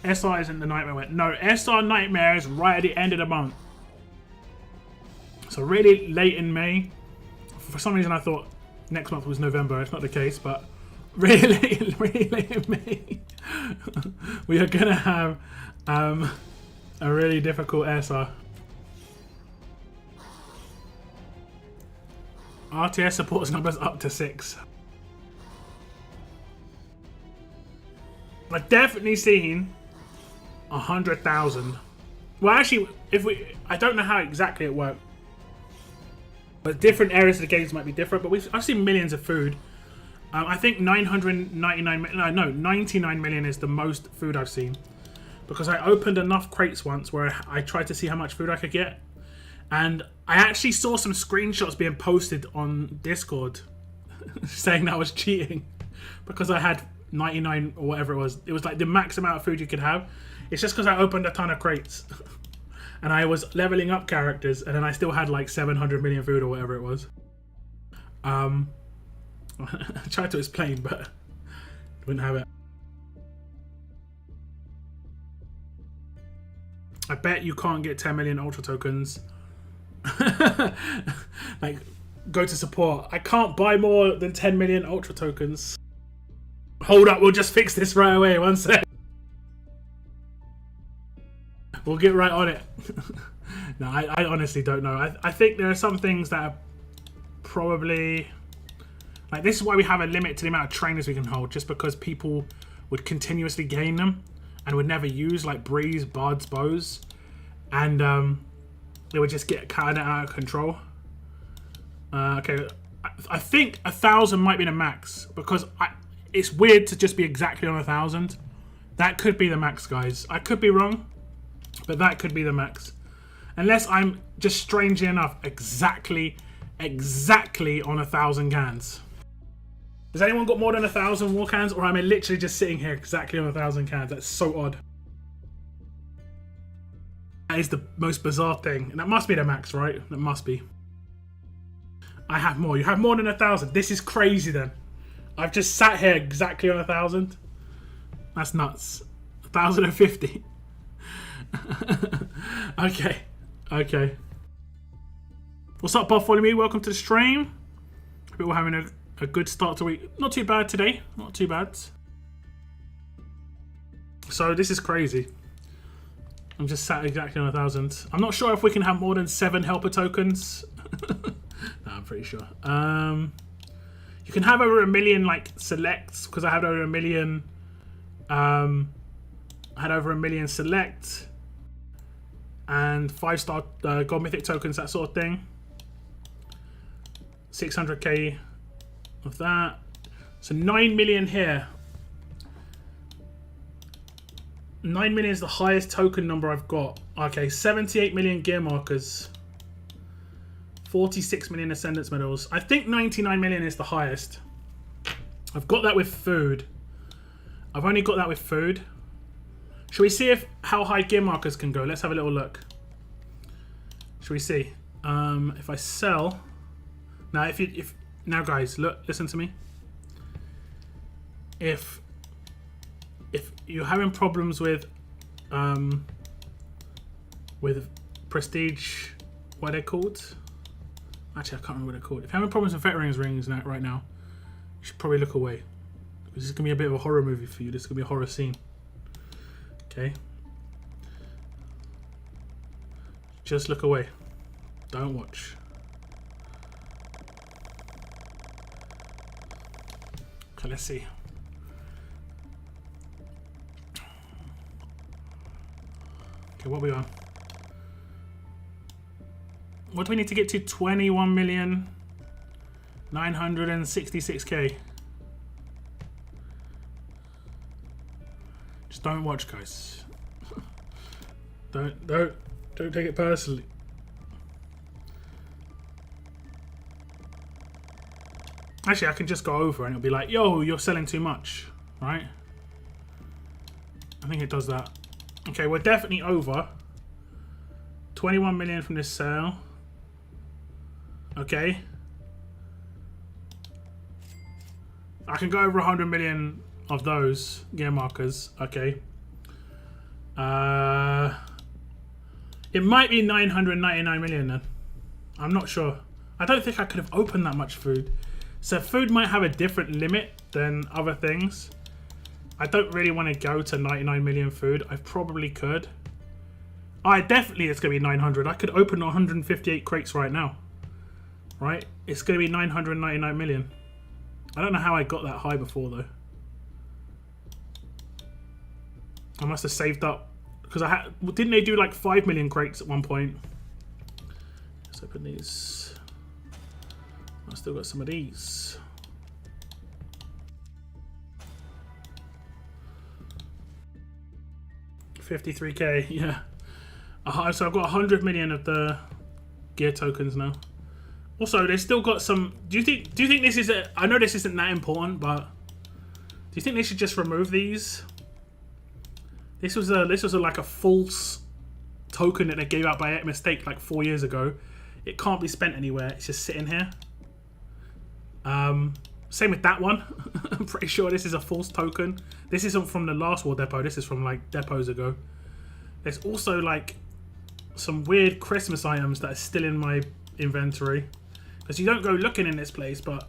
SR isn't the nightmare one. No, SR nightmare is right at the end of the month. So really late in May. For some reason I thought next month was November. It's not the case, but really late in May. We are going to have a really difficult SR. RTS supports numbers up to 6. I've definitely seen 100,000. Well, actually, I don't know how exactly it worked, but different areas of the games might be different. But I've seen millions of food. I think 999 million, no, 99 million is the most food I've seen. Because I opened enough crates once where I tried to see how much food I could get. And I actually saw some screenshots being posted on Discord saying that I was cheating. Because I had 99 or whatever it was. It was like the max amount of food you could have. It's just because I opened a ton of crates. And I was leveling up characters. And then I still had like 700 million food or whatever it was. I tried to explain, but wouldn't have it. I bet you can't get 10 million ultra tokens. Like, go to support. I can't buy more than 10 million ultra tokens. Hold up, we'll just fix this right away. One sec. We'll get right on it. No, I honestly don't know. I think there are some things that are probably... Like, this is why we have a limit to the amount of trainers we can hold. Just because people would continuously gain them. And would never use like breeze, bards, bows, and they would just get kind of out of control. Okay, I think 1,000 might be the max because it's weird to just be exactly on 1,000. That could be the max, guys. I could be wrong, but that could be the max, unless I'm just strangely enough exactly on 1,000 cans. Has anyone got more than 1,000 war cans, or am I literally just sitting here exactly on 1,000 cans? That's so odd. That is the most bizarre thing. And that must be the max, right? That must be. I have more. You have more than 1,000. This is crazy then. I've just sat here exactly on 1,000. That's nuts. 1,050. Okay. Okay. What's up, Buff? Follow me. Welcome to the stream. Hope we're having a good start to week. Not too bad today. Not too bad. So this is crazy. I'm just sat exactly on 1,000. I'm not sure if we can have more than 7 helper tokens. No, I'm pretty sure. You can have over 1 million like selects because I had over 1 million. I had over 1 million select and 5-star gold mythic tokens, that sort of thing. 600k. Of that. So 9 million here. 9 million is the highest token number I've got. Okay, 78 million gear markers. 46 million ascendance medals. I think 99 million is the highest. I've got that with food. I've only got that with food. Should we see how high gear markers can go? Let's have a little look. Should we see? If I sell. Now now guys, look, listen to me. If you're having problems with prestige, what are they called? Actually, I can't remember what they're called. If you're having problems with veterans rings right now, you should probably look away. This is gonna be a bit of a horror movie for you. This is gonna be a horror scene. Okay. Just look away. Don't watch. Okay, let's see. Okay, what are we on? What do we need to get to? 21,966k. Just don't watch, guys. Don't take it personally. Actually, I can just go over and it'll be like, yo, you're selling too much, right? I think it does that. Okay, we're definitely over. 21 million from this sale. Okay. I can go over 100 million of those gear markers. Okay. It might be 999 million then. I'm not sure. I don't think I could have opened that much food. So food might have a different limit than other things. I don't really want to go to 99 million food. I probably could. Definitely it's going to be 900. I could open 158 crates right now. Right? It's going to be 999 million. I don't know how I got that high before though. I must have saved up. Because didn't they do like 5 million crates at one point? Let's open these. I've still got some of these. 53k, yeah. So I've got 100 million of the gear tokens now. Also, they've still got some. Do you think this is a? I know this isn't that important, but do you think they should just remove these? This was like a false token that they gave out by mistake like 4 years ago. It can't be spent anywhere. It's just sitting here. Same with that one. I'm pretty sure this is a false token. This isn't from the last war depot. This is from like depots ago. There's also like some weird Christmas items that are still in my inventory. Because you don't go looking in this place, but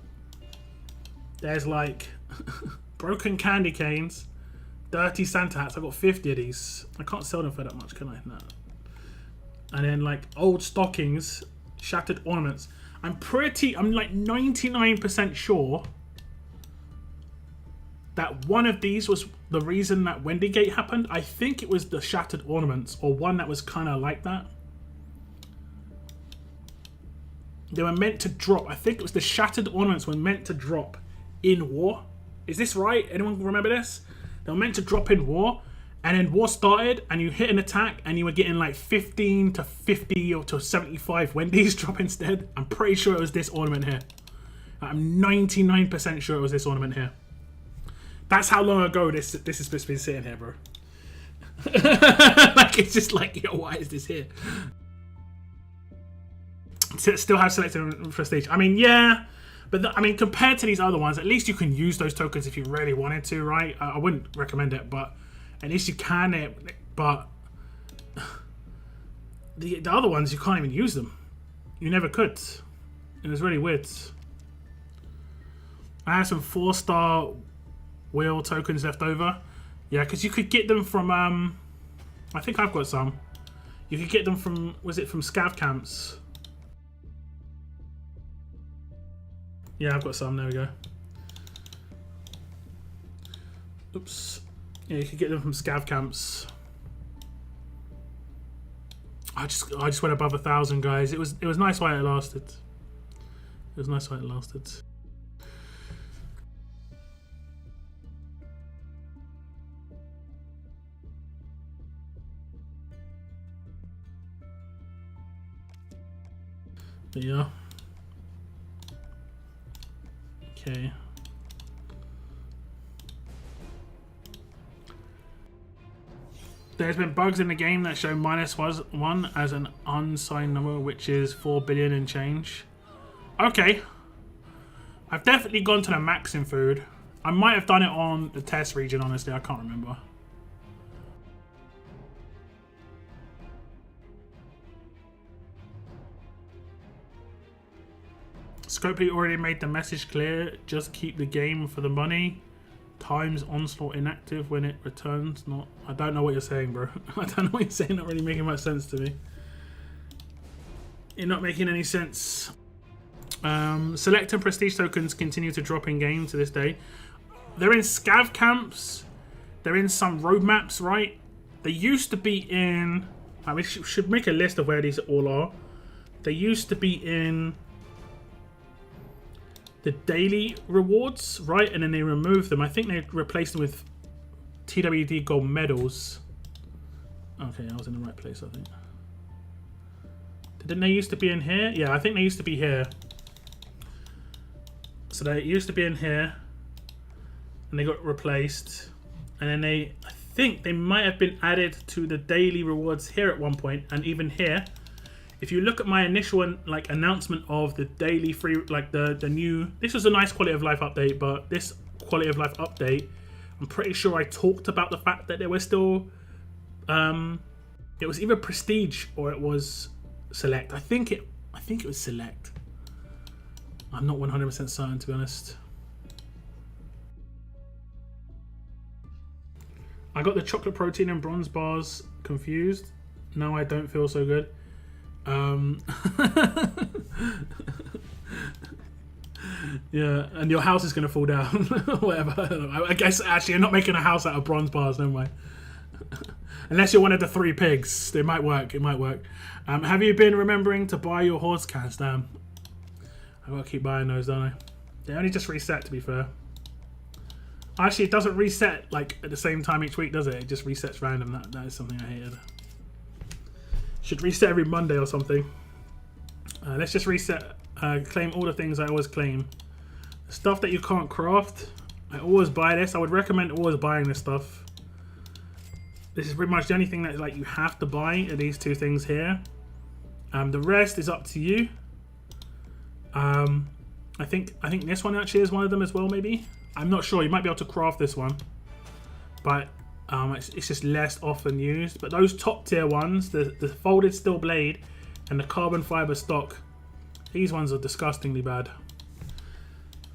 there's like broken candy canes, dirty Santa hats. I got 50 of these. I can't sell them for that much, can I? No. And then like old stockings, shattered ornaments. I'm like 99% sure that one of these was the reason that Wendygate happened. I think it was the shattered ornaments, or one that was kind of like that. They were meant to drop. I think it was the shattered ornaments were meant to drop in war. Is this right? Anyone remember this? They were meant to drop in war, and then war started, and you hit an attack, and you were getting like 15 to 50 or to 75 Wendy's drop instead. I'm pretty sure it was this ornament here. I'm 99% sure it was this ornament here. That's how long ago this is supposed to be sitting here, bro. Like, it's just like, yo, why is this here? Still have selected prestige. I mean, yeah, but I mean, compared to these other ones, at least you can use those tokens if you really wanted to, right? I wouldn't recommend it, but at least you can. But the other ones, you can't even use them. You never could. It was really weird. I have some 4-star wheel tokens left over. Yeah, because you could get them from, I think I've got some. You could get them from, was it from scav camps? Yeah, I've got some, there we go. Oops. Yeah, you could get them from scav camps. I just went above 1,000, guys. It was nice while it lasted. It was nice while it lasted. But yeah. Okay. There's been bugs in the game that show -1 as an unsigned number, which is 4 billion and change. Okay. I've definitely gone to the max in food. I might have done it on the test region, honestly. I can't remember. Scopely already made the message clear. Just keep the game for the money. Times Onslaught inactive when it returns. Not. I don't know what you're saying, bro. I don't know what you're saying. Not really making much sense to me. You're not making any sense. Select and prestige tokens continue to drop in game to this day. They're in scav camps. They're in some roadmaps, right? They used to be in. We should make a list of where these all are. They used to be in the daily rewards, right? And then they removed them. I think they replaced them with TWD gold medals. Okay, I was in the right place, I think. Didn't they used to be in here? Yeah, I think they used to be here. So they used to be in here, and they got replaced. And then I think they might have been added to the daily rewards here at one point, and even here. If you look at my initial announcement of the daily free, the new, this was a nice quality of life update, but this quality of life update, I'm pretty sure I talked about the fact that there were still, it was either prestige or it was select. I think it was select. I'm not 100% certain, to be honest. I got the chocolate protein and bronze bars confused. No, I don't feel so good. Yeah, and your house is going to fall down. Whatever. I guess actually you're not making a house out of bronze bars, never mind. Unless you're one of the 3 pigs. It might work. It might work. Have you been remembering to buy your horse cans? Damn. I've got to keep buying those, don't I? They only just reset, to be fair. Actually, it doesn't reset like at the same time each week, does it? It just resets random. That is something I hated. Should reset every Monday or something. Let's just reset. Claim all the things I always claim. Stuff that you can't craft. I always buy this. I would recommend always buying this stuff. This is pretty much the only thing that like you have to buy are these two things here. The rest is up to you. I think this one actually is one of them as well. Maybe I'm not sure. You might be able to craft this one, but it's just less often used. But those top tier ones, the folded steel blade and the carbon fiber stock, these ones are disgustingly bad.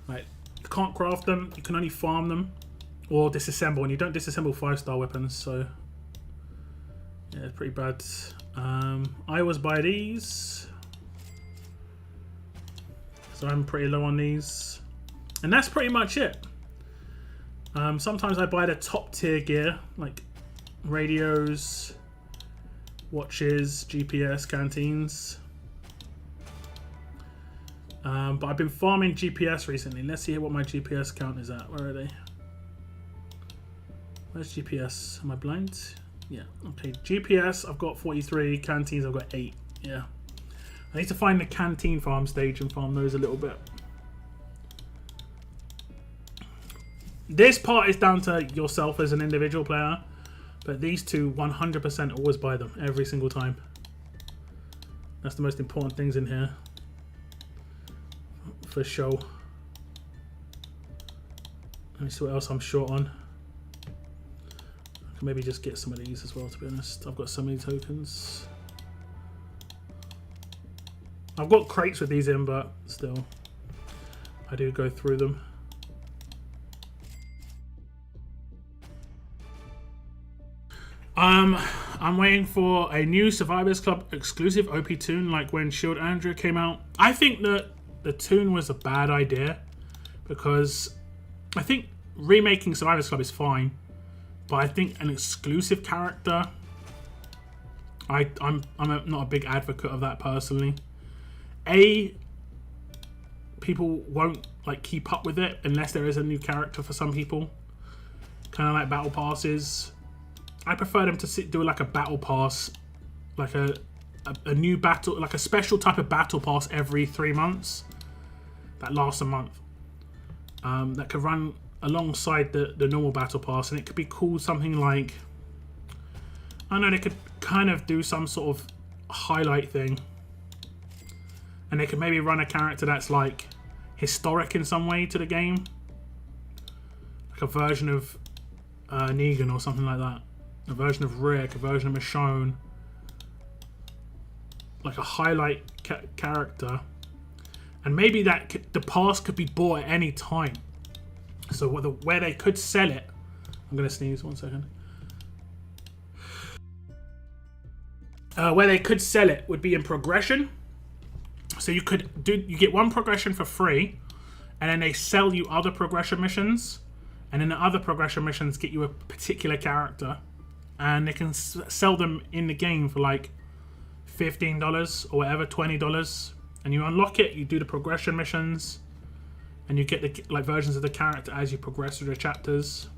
Right, you can't craft them. You can only farm them or disassemble, and you don't disassemble 5-star weapons. So yeah, it's pretty bad. I always buy these. So I'm pretty low on these. And that's pretty much it. Sometimes I buy the top tier gear, like radios, watches, GPS, canteens. But I've been farming GPS recently. Let's see what my GPS count is at. Where are they? Where's GPS? Am I blind? Yeah, okay. GPS, I've got 43. Canteens, I've got 8. Yeah. I need to find the canteen farm stage and farm those a little bit. This part is down to yourself as an individual player, but these two 100% always buy them every single time. That's the most important things in here. For sure. Let me see what else I'm short on. I can maybe just get some of these as well, to be honest. I've got so many tokens. I've got crates with these in, but still, I do go through them. I'm waiting for a new Survivors Club exclusive OP tune, like when Shield Andrew came out. I think that the tune was a bad idea because I think remaking Survivors Club is fine, but I think an exclusive character, I'm not a big advocate of that personally. People won't like keep up with it unless there is a new character for some people. Kind of like battle passes. I prefer them to do like a battle pass, like a new battle, like a special type of battle pass every 3 months that lasts a month. That could run alongside the normal battle pass, and it could be called something like, I don't know, they could kind of do some sort of highlight thing. And they could maybe run a character that's like historic in some way to the game. Like a version of Negan or something like that. A version of Rick, a version of Michonne. Like a highlight character. And maybe the pass could be bought at any time. So where they could sell it. I'm going to sneeze 1 second. Where they could sell it would be in progression. So you get one progression for free, and then they sell you other progression missions, and then the other progression missions get you a particular character, and they can sell them in the game for like $15 or whatever, $20, and you unlock it. You do the progression missions, and you get the like versions of the character as you progress through the chapters.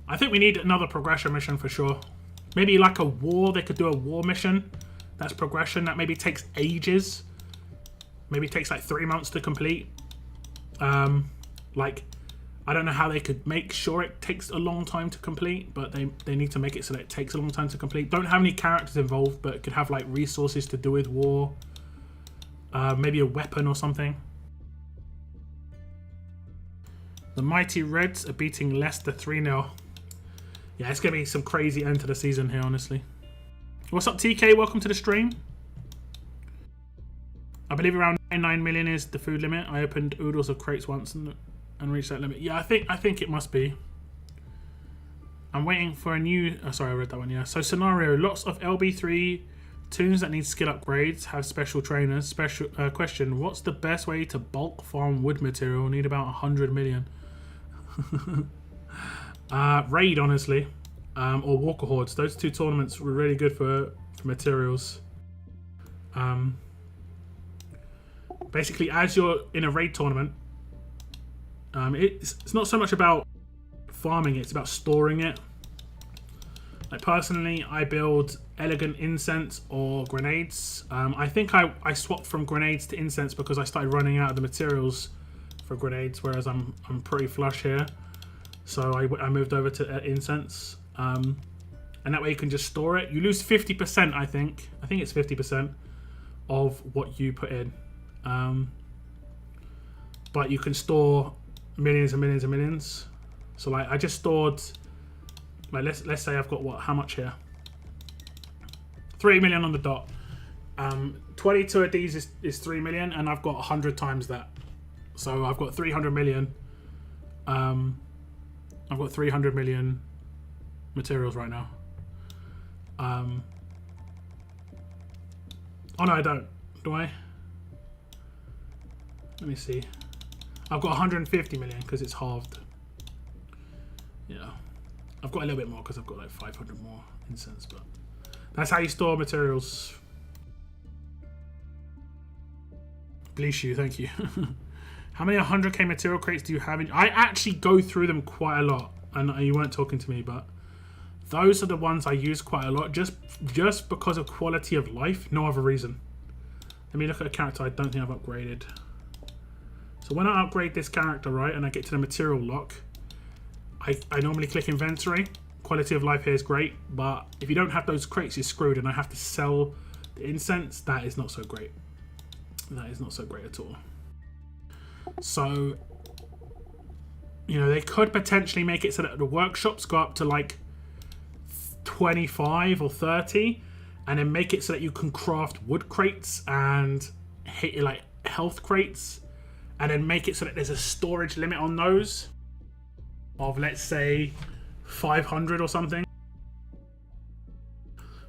I think we need another progression mission for sure. Maybe like a war. They could do a war mission. That's progression. That maybe takes ages. Maybe it takes like 3 months to complete. Like, I don't know how they could make sure it takes a long time to complete, but they need to make it so that it takes a long time to complete. Don't have any characters involved, but it could have like resources to do with war. Maybe a weapon or something. The Mighty Reds are beating Leicester 3-0. Yeah, it's going to be some crazy end to the season here, honestly. What's up, TK? Welcome to the stream. I believe around 99 million is the food limit. I opened oodles of crates once and reached that limit. Yeah, I think it must be. I'm waiting for a new... Oh, sorry, I read that one, yeah. So, scenario. Lots of LB3 tunes that need skill upgrades have special trainers. Special question. What's the best way to bulk farm wood material? Need about 100 million. Raid, honestly. Or Walker Hordes. Those two tournaments were really good for materials. Basically, as you're in a raid tournament, It's not so much about farming it, it's about storing it. Like personally, I build elegant incense or grenades. I think I swapped from grenades to incense because I started running out of the materials for grenades, whereas I'm pretty flush here. So I moved over to incense. And that way you can just store it. You lose 50%, I think. I think it's 50% of what you put in. But you can store millions and millions and millions. So like I just stored, like let's say I've got what, how much here? 3 million on the dot. 22 of these is 3 million, and I've got 100 times that. So I've got 300 million. I've got 300 million materials right now. Oh no, I don't. Do I? Let me see. I've got 150 million because it's halved. Yeah. I've got a little bit more because I've got like 500 more incense, but that's how you store materials. Bleach you, thank you. How many 100k material crates do you have in? I actually go through them quite a lot, and you weren't talking to me, but those are the ones I use quite a lot, just because of quality of life, no other reason. Let me look at a character I don't think I've upgraded. So when I upgrade this character, right, and I get to the material lock, I normally click inventory. Quality of life here is great, but if you don't have those crates, you're screwed, and I have to sell the incense. That is not so great. That is not so great at all. So, you know, they could potentially make it so that the workshops go up to like 25 or 30, and then make it so that you can craft wood crates and hit like health crates, and then make it so that there's a storage limit on those of, let's say, 500 or something.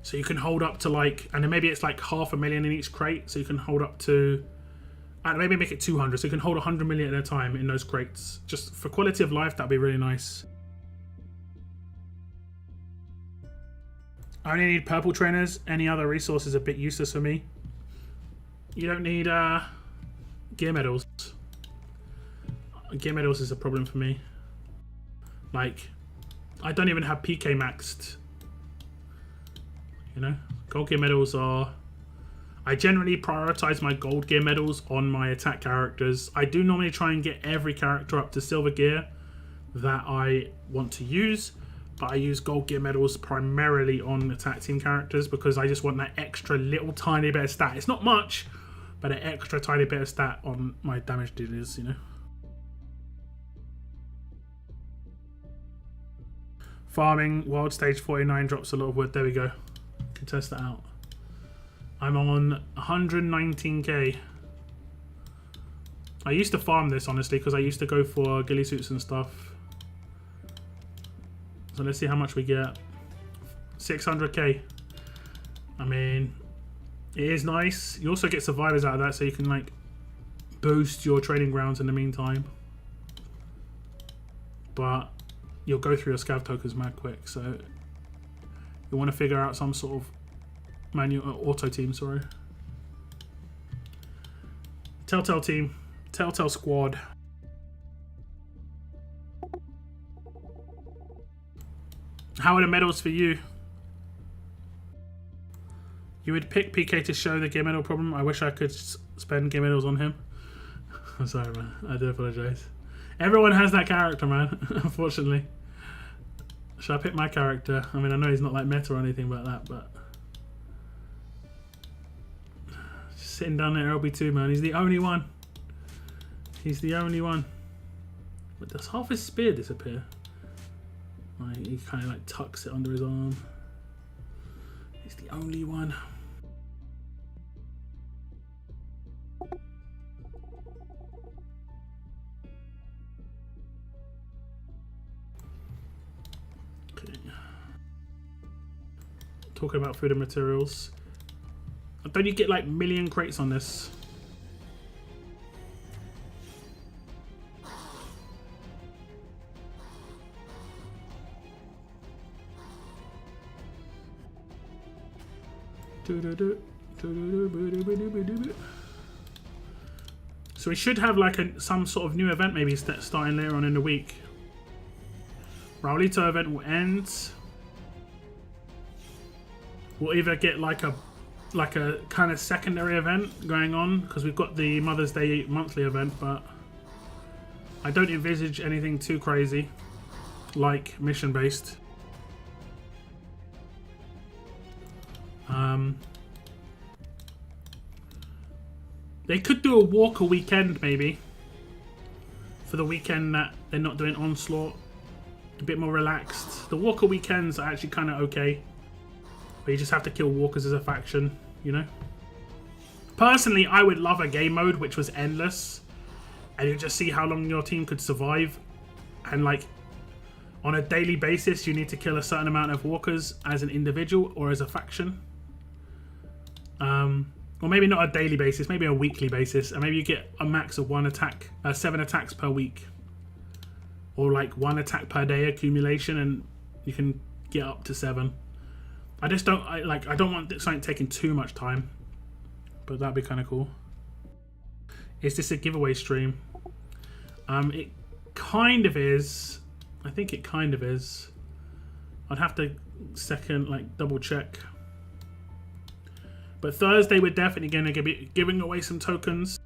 So you can hold up to like, and then maybe it's like 500,000 in each crate, so you can hold up to, and maybe make it 200, so you can hold 100 million at a time in those crates. Just for quality of life, that'd be really nice. I only need purple trainers. Any other resource is a bit useless for me. You don't need gear medals. Gear medals is a problem for me. Like, I don't even have PK maxed. You know, gold gear medals are... I generally prioritize my gold gear medals on my attack characters. I do normally try and get every character up to silver gear that I want to use, but I use gold gear medals primarily on attack team characters because I just want that extra little tiny bit of stat. It's not much, but an extra tiny bit of stat on my damage dealers, you know. Farming, wild stage 49 drops a lot of wood. There we go. Can test that out. I'm on 119k. I used to farm this, honestly, because I used to go for ghillie suits and stuff. So let's see how much we get. 600k. I mean, it is nice. You also get survivors out of that, so you can like boost your training grounds in the meantime. But you'll go through your scav tokens mad quick, so you want to figure out some sort of manual auto team, sorry. Telltale team, Telltale squad. How are the medals for you? You would pick PK to show the gear medal problem. I wish I could spend gear medals on him. I'm sorry, man. I do apologize. Everyone has that character, man. Unfortunately. Should I pick my character? I mean, I know he's not like meta or anything like that, but just sitting down there, LB2, man. He's the only one. He's the only one. But does half his spear disappear? Like, he kind of like tucks it under his arm. He's the only one. Talking about food and materials. Don't you get like million crates on this? So we should have like some sort of new event maybe starting later on in the week. Raulito event will end. We'll either get like a kind of secondary event going on because we've got the Mother's Day monthly event, but I don't envisage anything too crazy like mission based. They could do a Walker weekend maybe for the weekend that they're not doing Onslaught. A bit more relaxed. The Walker weekends are actually kind of okay, but you just have to kill Walkers as a faction, you know. Personally, I would love a game mode which was endless, and you just see how long your team could survive, and like on a daily basis you need to kill a certain amount of Walkers as an individual or as a faction. Or maybe not a daily basis, maybe a weekly basis, and maybe you get a max of 7 attacks per week, or like 1 attack per day accumulation, and you can get up to 7. I just don't I don't want something taking too much time, but that'd be kind of cool. Is this a giveaway stream? It kind of is. I think it kind of is. I'd have to double check. But Thursday we're definitely going to be giving away some tokens.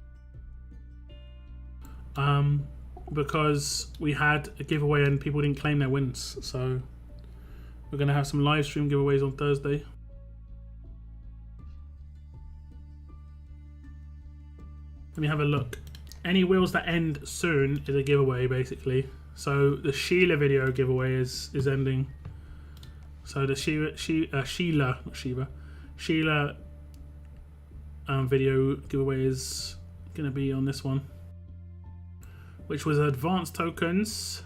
Because we had a giveaway and people didn't claim their wins. So we're going to have some live stream giveaways on Thursday. Let me have a look. Any wheels that end soon is a giveaway basically. So the Sheila video giveaway is ending. So the Sheila video giveaway is going to be on this one, which was advanced tokens,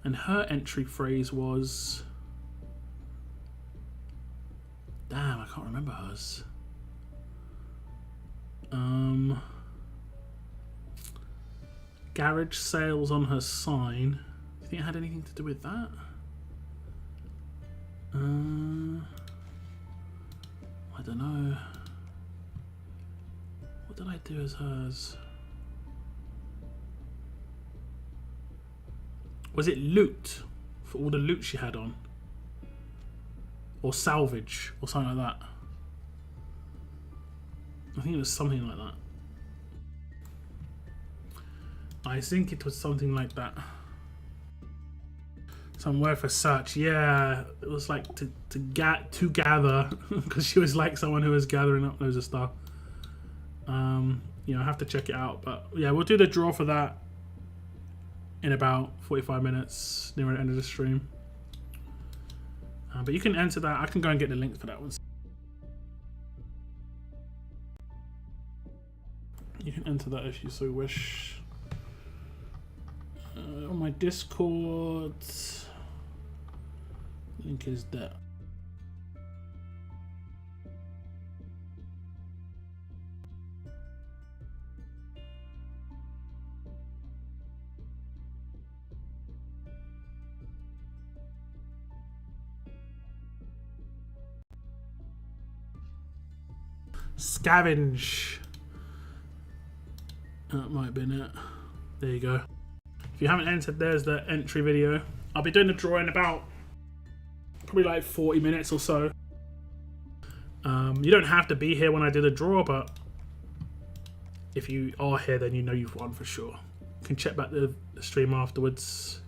and her entry phrase was, damn, I can't remember hers. Garage sales on her sign. Do you think it had anything to do with that? I don't know. What did I do as hers? Was it loot? For all the loot she had on? Or salvage? Or something like that? I think it was something like that. I think it was something like that. Some word for search. Yeah, it was like to gather, because she was like someone who was gathering up loads of stuff. You know, I have to check it out, but yeah, we'll do the draw for that in about 45 minutes near the end of the stream. But you can enter that. I can go and get the link for that one. You can enter that if you so wish. On my Discord, link is there. Scavenge. That might have been it. There you go. If you haven't entered, there's the entry video. I'll be doing the draw in about probably like 40 minutes or so. You don't have to be here when I do the draw, but if you are here, then you know you've won for sure. You can check back the stream afterwards.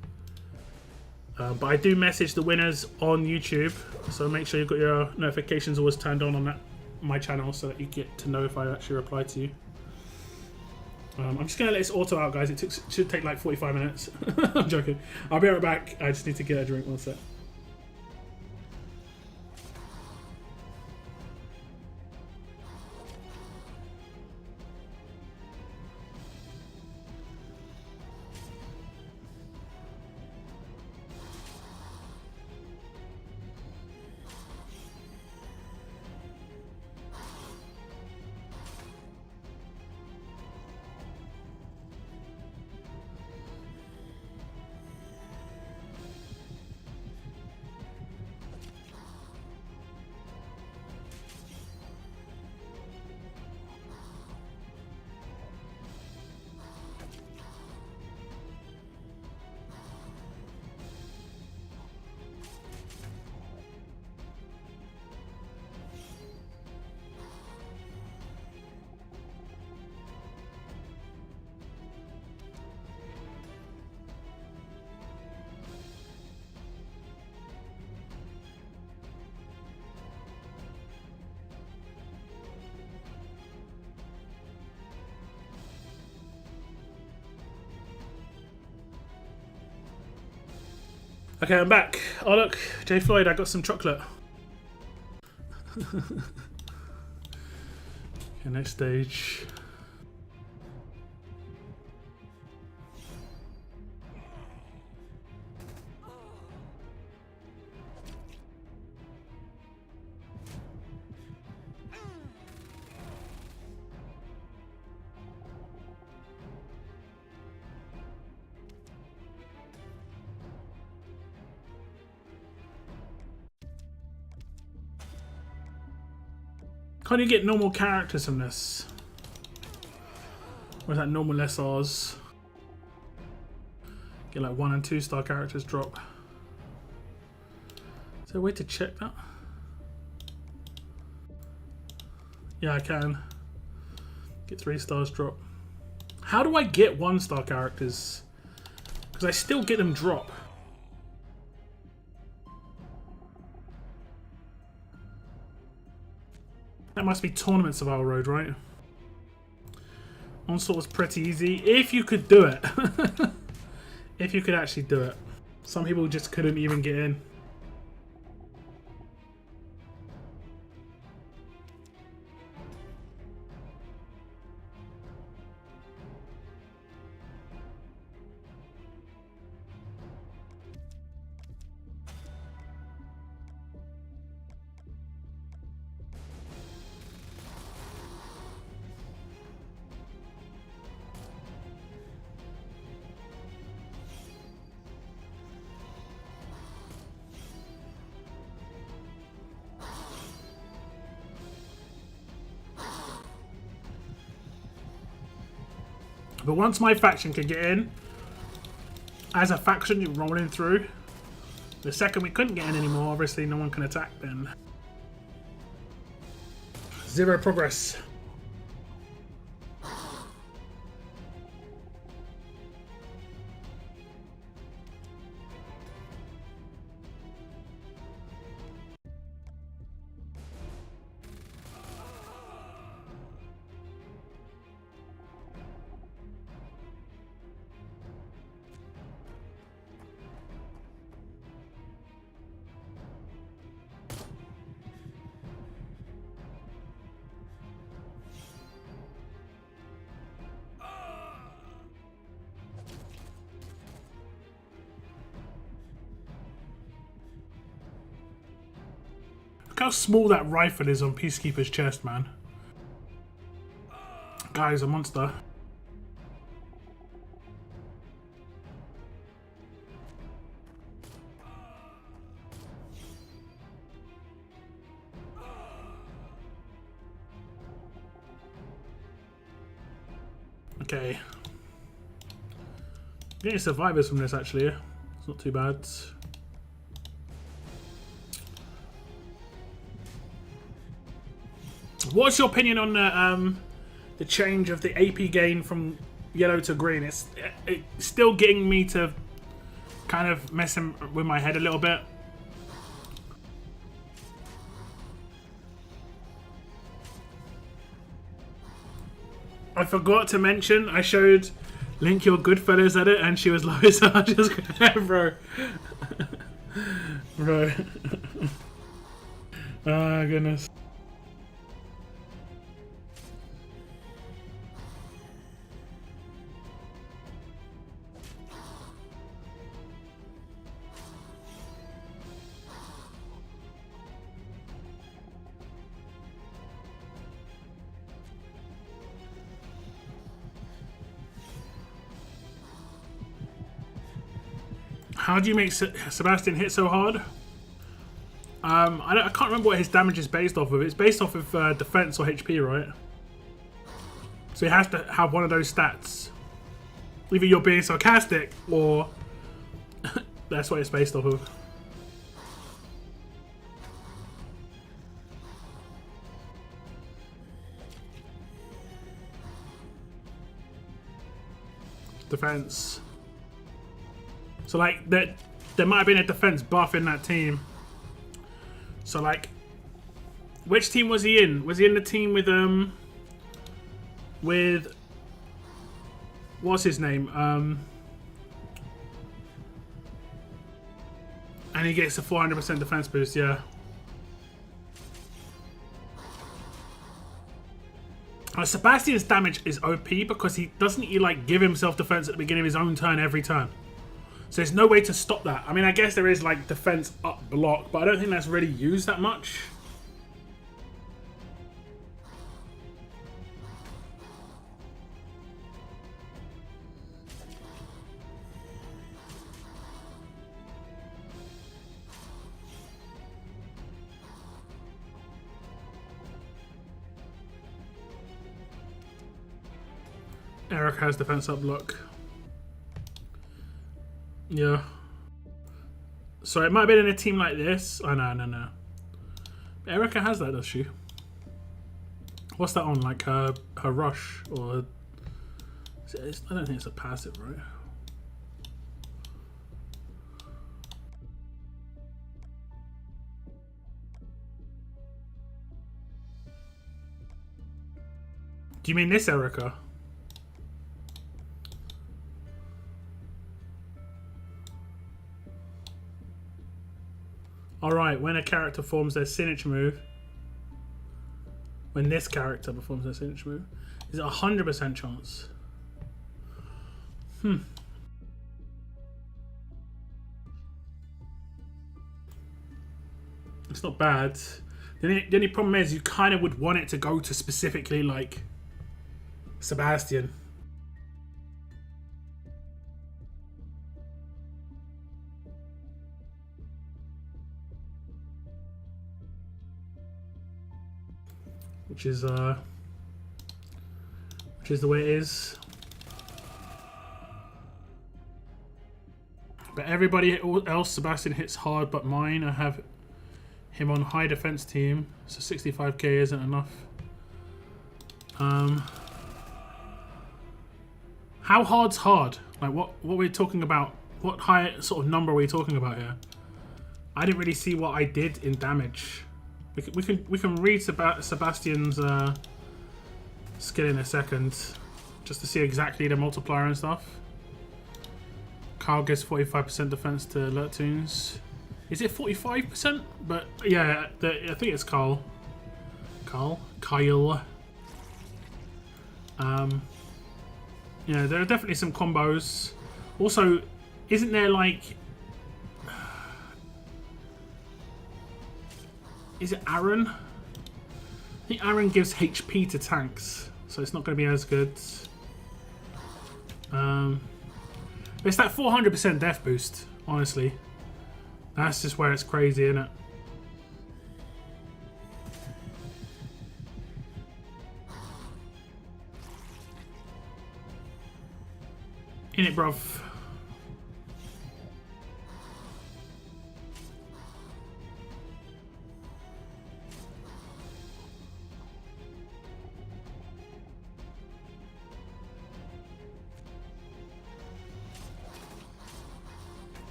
But I do message the winners on YouTube, so make sure you've got your notifications always turned on that my channel so that you get to know if I actually reply to you. I'm just going to let this auto out, guys. It should take like 45 minutes. I'm joking. I'll be right back. I just need to get a drink. One sec. Okay, I'm back. Oh look, Jay Floyd, I got some chocolate. Okay, next stage. Can't you get normal characters from this? Or is that normal SRs? Get like 1 and 2 star characters drop. Is there a way to check that? Yeah, I can. Get 3 stars drop. How do I get 1 star characters? Because I still get them drop. That must be Tournament Survival Road, right? Onslaught was pretty easy. If you could do it. If you could actually do it. Some people just couldn't even get in. But once my faction can get in, as a faction, you're rolling through. The second we couldn't get in anymore, obviously no one can attack then. 0 progress. Look how small that rifle is on Peacekeeper's chest, man. Guy's a monster. Okay. Getting survivors from this actually. It's not too bad. What's your opinion on the change of the AP gain from yellow to green? It's still getting me to kind of messing with my head a little bit. I forgot to mention, I showed Link your Goodfellas at it and she was low, so I just bro. Bro. Oh goodness. How do you make Sebastian hit so hard? I can't remember what his damage is based off of. It's based off of defense or HP, right? So he has to have one of those stats. Either you're being sarcastic or that's what it's based off of. Defense. So like there might have been a defense buff in that team. So like, which team was he in? Was he in the team with what's his name? And he gets a 400% defense boost, yeah. Sebastian's damage is OP because he doesn't like give himself defense at the beginning of his own turn every turn. So there's no way to stop that. I mean, I guess there is like defense up block, but I don't think that's really used that much. Eric has defense up block. Yeah. So it might have been in a team like this. Oh, no. Erica has that, does she? What's that on? Like her rush? Or I don't think it's a passive, right? Do you mean this Erica? Alright, when a character performs their signature move, when this character performs their signature move, is it a 100% chance? It's not bad. The only problem is you kind of would want it to go to specifically like Sebastian. Which is the way it is. But everybody else, Sebastian hits hard, but mine, I have him on high defense team, so 65k isn't enough. How hard's hard? Like what we're talking about? What high sort of number are we talking about here? I didn't really see what I did in damage. We can read Sebastian's skill in a second, just to see exactly the multiplier and stuff. Carl gives 45% defense to alert tunes. Is it 45%? But yeah, I think it's Kyle. Yeah, there are definitely some combos. Also, isn't there like... Is it Aaron? I think Aaron gives HP to tanks, so it's not going to be as good. It's that 400% death boost, honestly. That's just where it's crazy, isn't it? In it, bruv.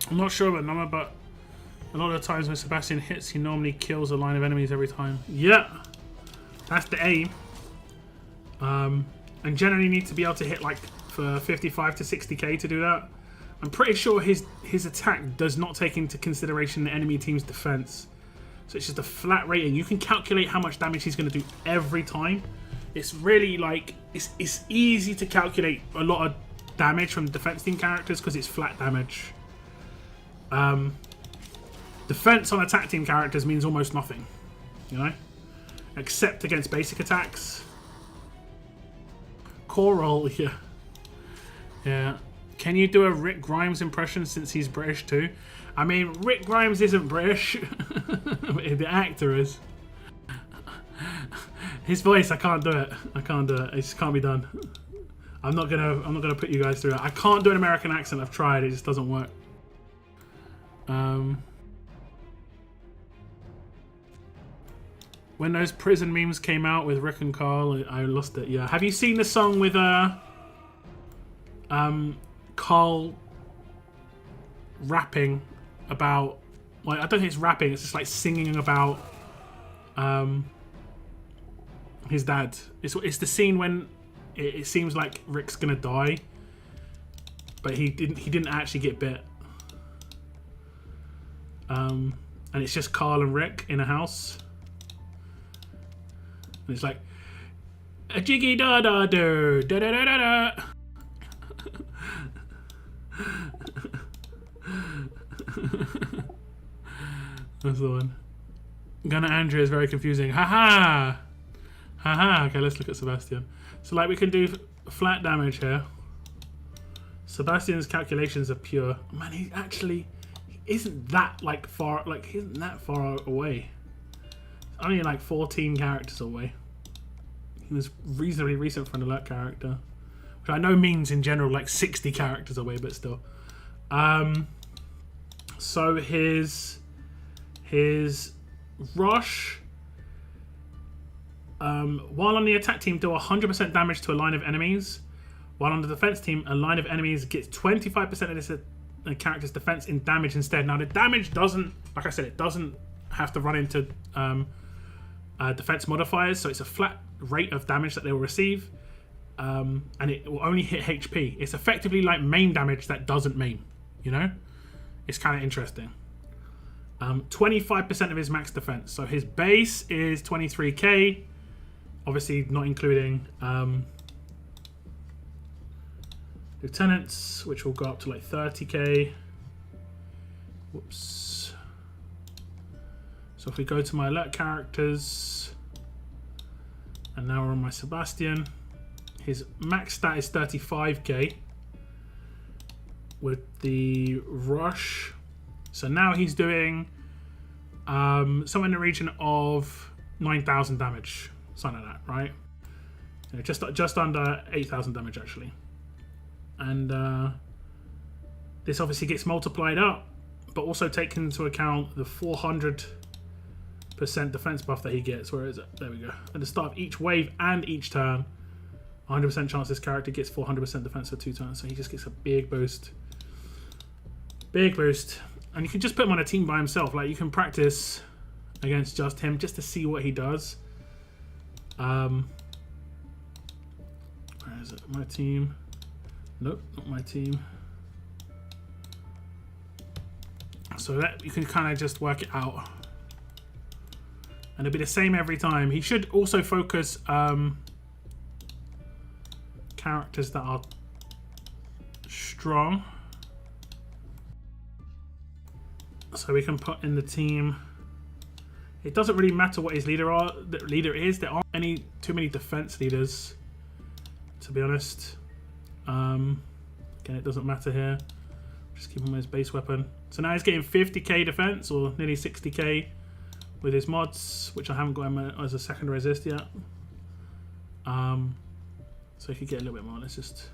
I'm not sure about the number, but a lot of the times when Sebastian hits, he normally kills a line of enemies every time. Yeah, that's the aim. And generally need to be able to hit like for 55 to 60k to do that. I'm pretty sure his attack does not take into consideration the enemy team's defense. So it's just a flat rating. You can calculate how much damage he's going to do every time. It's really like, it's easy to calculate a lot of damage from defense team characters because it's flat damage. Defense on attack team characters means almost nothing, you know, except against basic attacks. Core roll, yeah. Can you do a Rick Grimes impression since he's British too? I mean, Rick Grimes isn't British. The actor is. His voice, I can't do it. It just can't be done. I'm not gonna put you guys through it. I can't do an American accent. I've tried. It just doesn't work. When those prison memes came out with Rick and Carl, I lost it. Yeah. Have you seen the song with Carl rapping about? Like, I don't think it's rapping. It's just like singing about His dad. It's the scene when it seems like Rick's gonna die, but he didn't actually get bit. And it's just Carl and Rick in a house, and it's like a jiggy da da do da da da da da. That's the one. Gunnar Andrea is very confusing. Haha! Haha! Okay, let's look at Sebastian. So, like, we can do flat damage here. Sebastian's calculations are pure. Man, he isn't that, like, far, like, he isn't that far away. Only, like, 14 characters away. He was reasonably recent for an alert character. Which I know means, in general, like, 60 characters away, but still. So, his rush, while on the attack team, do 100% damage to a line of enemies, while on the defense team, a line of enemies gets 25% of this character's defense in damage instead. Now, the damage doesn't, like I said, it doesn't have to run into defense modifiers, so it's a flat rate of damage that they will receive, and it will only hit HP. It's effectively like main damage that doesn't maim, you know? It's kind of interesting. 25% of his max defense. So his base is 23k. Obviously not including lieutenants, which will go up to like 30k. Whoops. So if we go to my alert characters, and now we're on my Sebastian, his max stat is 35k with the rush. So now he's doing somewhere in the region of 9,000 damage, something like that, right? You know, just under 8,000 damage actually. And this obviously gets multiplied up, but also taken into account the 400% defense buff that he gets. Where is it? There we go. At the start of each wave and each turn, 100% chance this character gets 400% defense for 2 turns. So he just gets a big boost. Big boost. And you can just put him on a team by himself. Like, you can practice against just him just to see what he does. Where is it? My team. Nope, not my team. So that you can kind of just work it out. And it'll be the same every time. He should also focus characters that are strong. So we can put in the team. It doesn't really matter what his leader is. There aren't too many defense leaders, to be honest. Again, it doesn't matter here. Just keep him his base weapon. So now he's getting 50k defense, or nearly 60k, with his mods, which I haven't got him as a second resist yet. So he could get a little bit more. Let's just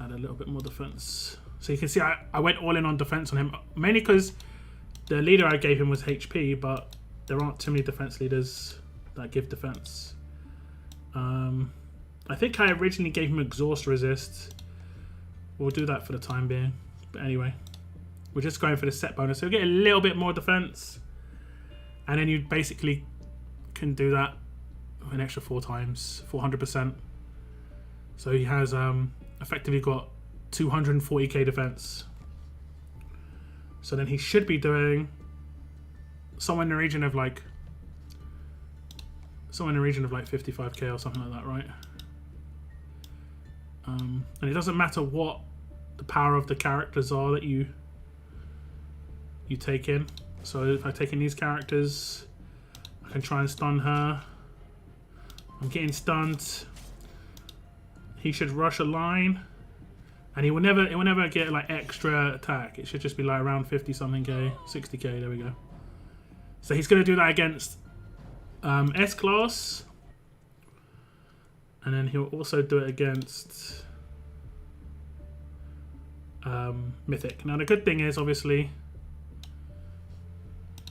add a little bit more defense. So you can see I went all in on defense on him, mainly because the leader I gave him was HP, but there aren't too many defense leaders that give defense. I think I originally gave him exhaust resist. We'll do that for the time being. But anyway, we're just going for the set bonus. So you'll get a little bit more defense, and then you basically can do that an extra 4 times, 400%. So he has effectively got 240k defense. So then he should be doing somewhere in the region of like 55k or something like that, right? And it doesn't matter what the power of the characters are that you take in. So if I take in these characters, I can try and stun her. I'm getting stunned. He should rush a line. And it will never get like extra attack. It should just be like around 50 something k, 60k. There we go. So he's going to do that against S class, and then he'll also do it against Mythic. Now the good thing is, obviously,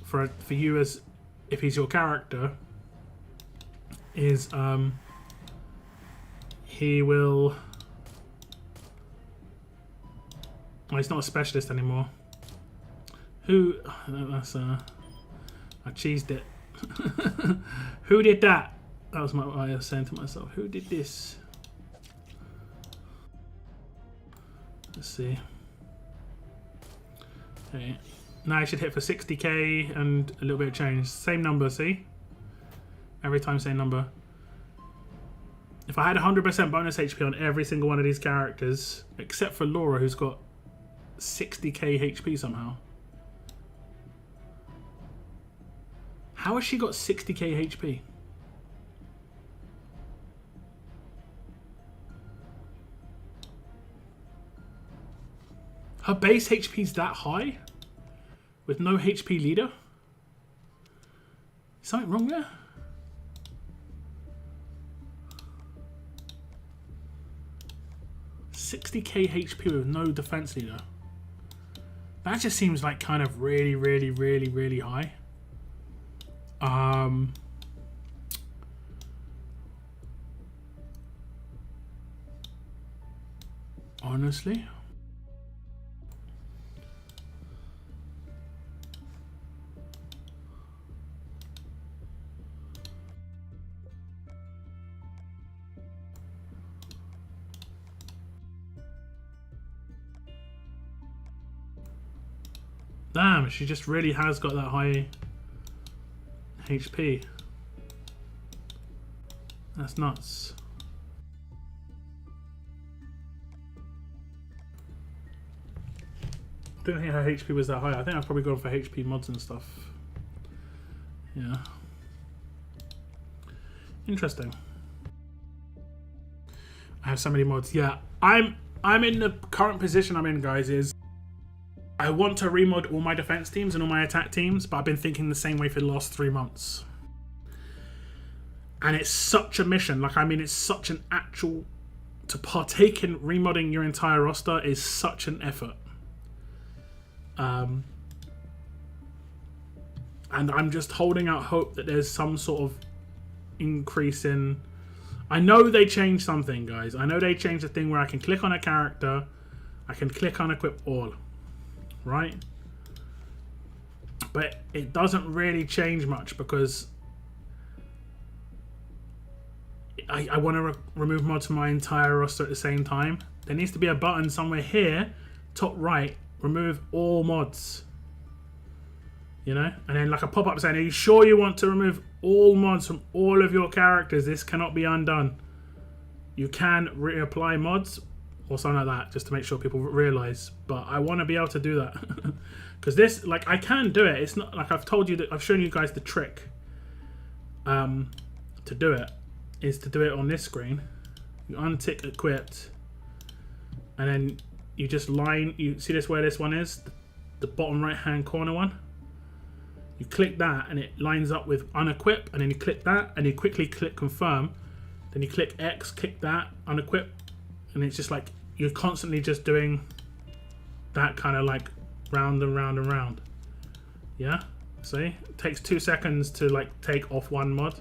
for you as if he's your character, is he will. Oh, he's not a specialist anymore. I cheesed it. Who did that? That was what I was saying to myself. Who did this? Let's see. Okay. Now I should hit for 60k and a little bit of change. Same number, see? Every time, same number. If I had 100% bonus HP on every single one of these characters, except for Laura, who's got 60k HP somehow. How has she got 60k HP? Her base HP is that high? With no HP leader? Is something wrong there? $60k HP with no defense leader. That just seems like kind of really, really, really, really high. Honestly. Damn, she just really has got that high HP. That's nuts. I don't think her HP was that high. I think I've probably gone for HP mods and stuff. Yeah. Interesting. I have so many mods. Yeah, I'm in the current position I'm in, guys, is I want to remod all my defense teams and all my attack teams, but I've been thinking the same way for the last 3 months. And it's such a mission. Like, I mean, it's such an actual... To partake in remodding your entire roster is such an effort. And I'm just holding out hope that there's some sort of increase in... I know they changed something, guys. I know they changed the thing where I can click on a character, I can click on equip all. Right? But it doesn't really change much because I want to remove mods from my entire roster at the same time. There needs to be a button somewhere here, top right, remove all mods. You know? And then like a pop-up saying, are you sure you want to remove all mods from all of your characters? This cannot be undone. You can reapply mods or something like that, just to make sure people realize. But I want to be able to do that because this, like, I can do it. It's not like I've told you that I've shown you guys the trick to do it is to do it on this screen. You untick equipped, and then you just line. You see this where this one is, the bottom right hand corner one. You click that, and it lines up with unequip, and then you click that, and you quickly click confirm. Then you click X, click that, unequip, and it's just like you're constantly just doing that kind of like round and round and round. Yeah, see, it takes 2 seconds to like take off one mod.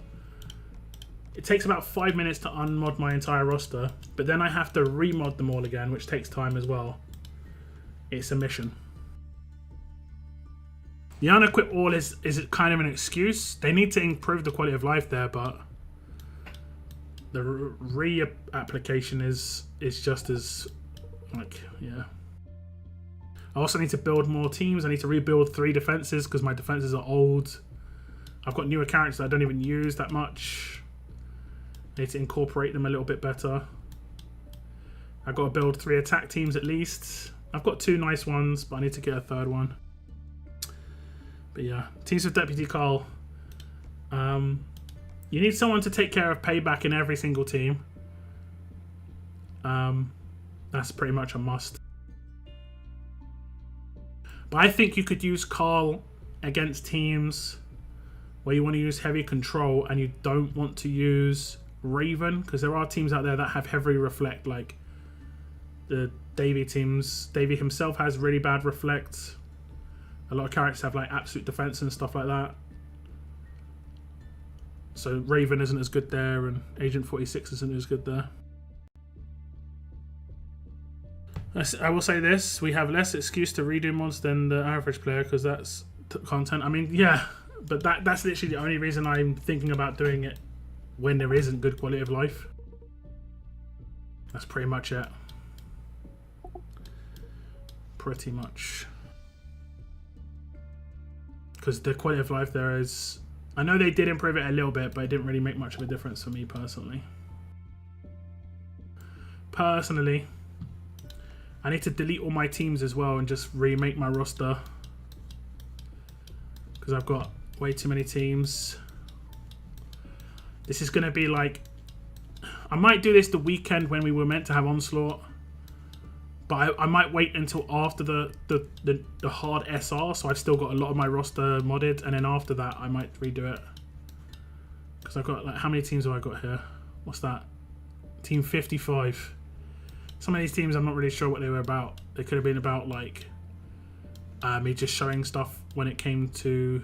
It takes about 5 minutes to unmod my entire roster, but then I have to remod them all again, which takes time as well. It's a mission. The unequip all is kind of an excuse. They need to improve the quality of life there, but the re-application is just as, like, yeah. I also need to build more teams. I need to rebuild 3 defenses because my defenses are old. I've got newer characters that I don't even use that much. I need to incorporate them a little bit better. I've got to build 3 attack teams at least. I've got 2 nice ones, but I need to get a 3rd one. But yeah, teams with Deputy Carl. You need someone to take care of payback in every single team. That's pretty much a must. But I think you could use Carl against teams where you want to use heavy control and you don't want to use Raven, because there are teams out there that have heavy reflect, like the Davey teams. Davey himself has really bad reflect. A lot of characters have like absolute defense and stuff like that. So Raven isn't as good there, and Agent 46 isn't as good there. I will say this, we have less excuse to redo mods than the average player, because that's content. I mean, yeah, But that's literally the only reason I'm thinking about doing it when there isn't good quality of life. That's pretty much it. Pretty much. Because the quality of life there is... I know they did improve it a little bit, but it didn't really make much of a difference for me personally. Personally, I need to delete all my teams as well and just remake my roster. Because I've got way too many teams. This is going to be like... I might do this the weekend when we were meant to have Onslaught. But I might wait until after the hard SR, so I've still got a lot of my roster modded, and then after that I might redo it. Because I've got, like, how many teams have I got here? What's that? Team 55. Some of these teams I'm not really sure what they were about. They could have been about, like, me just showing stuff when it came to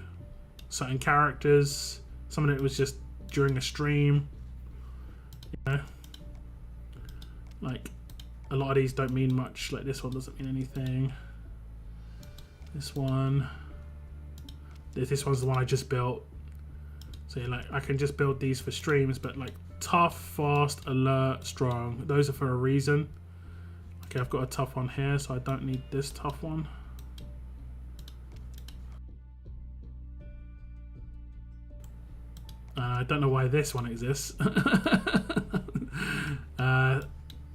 certain characters. Some of it was just during a stream. You know? Like... A lot of these don't mean much. Like this one doesn't mean anything. This one. This one's the one I just built. So yeah, like I can just build these for streams, but like tough, fast, alert, strong. Those are for a reason. Okay, I've got a tough one here, so I don't need this tough one. I don't know why this one exists.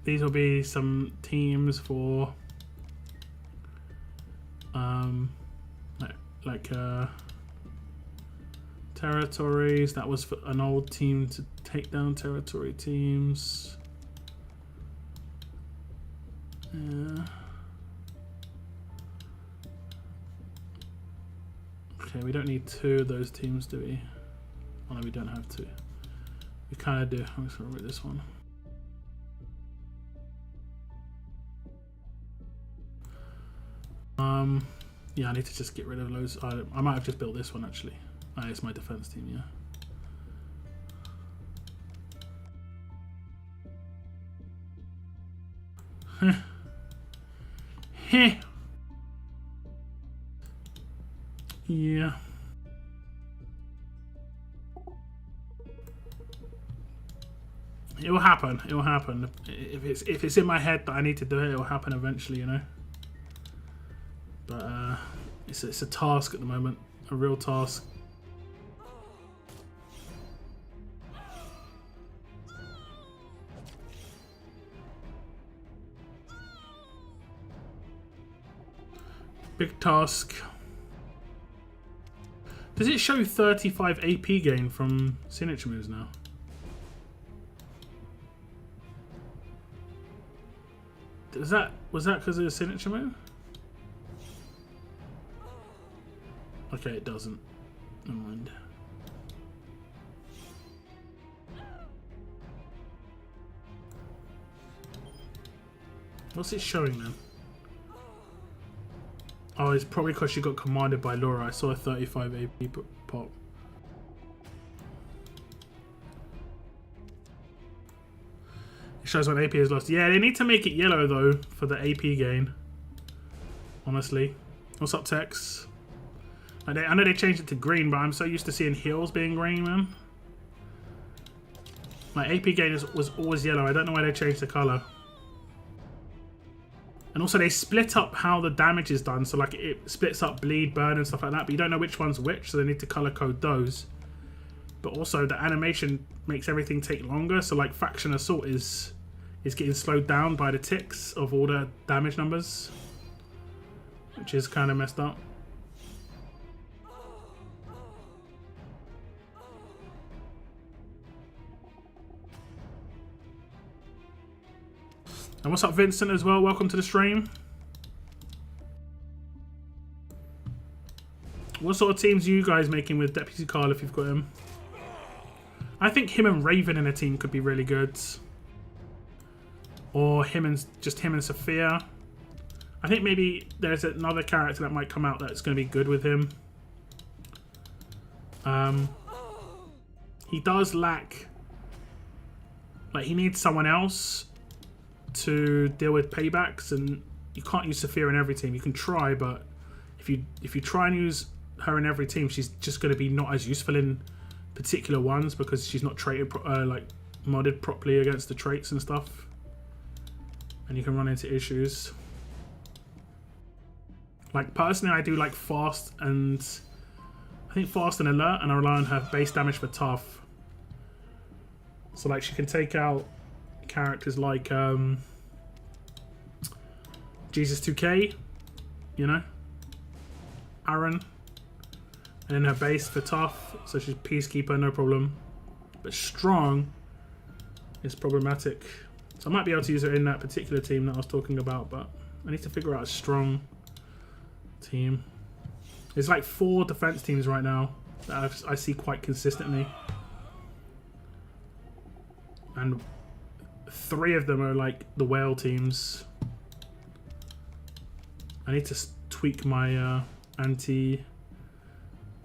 These will be some teams for territories. That was for an old team to take down territory teams. Yeah. Okay, we don't need two of those teams, do we? Oh no, we don't have to. We kind of do. I'm just going to read this one. Yeah, I need to just get rid of those. I might have just built this one actually. It's my defense team, yeah. Yeah. It will happen. It will happen. If it's in my head that I need to do it, it will happen eventually, you know. But it's a task at the moment, a real task. Big task. Does it show 35 AP gain from signature moves now? Was that because of the signature move? Okay, it doesn't. Never mind. What's it showing then? Oh, it's probably because she got commanded by Laura. I saw a 35 AP pop. It shows when AP is lost. Yeah, they need to make it yellow though for the AP gain. Honestly. What's up, Tex? I know they changed it to green, but I'm so used to seeing heals being green, man. My AP gain was always yellow. I don't know why they changed the color. And also they split up how the damage is done. So like it splits up bleed, burn and stuff like that. But you don't know which one's which. So they need to color code those. But also the animation makes everything take longer. So like Faction Assault is getting slowed down by the ticks of all the damage numbers. Which is kind of messed up. And what's up, Vincent, as well? Welcome to the stream. What sort of teams are you guys making with Deputy Carl if you've got him? I think him and Raven in a team could be really good. Or just him and Sophia. I think maybe there's another character that might come out that's going to be good with him. He does lack... Like, he needs someone else to deal with paybacks, and you can't use Sophia in every team. You can try, but if you try and use her in every team, she's just going to be not as useful in particular ones because she's not traded like modded properly against the traits and stuff, and you can run into issues. Like personally, I do like fast and I think fast and alert, and I rely on her base damage for tough. So like she can take out characters like Jesus 2K, you know, Aaron, and then her base for tough, so she's peacekeeper, no problem. But strong is problematic. So I might be able to use her in that particular team that I was talking about, but I need to figure out a strong team. There's like 4 defense teams right now that I see quite consistently, and 3 of them are like the whale teams. I need to tweak my anti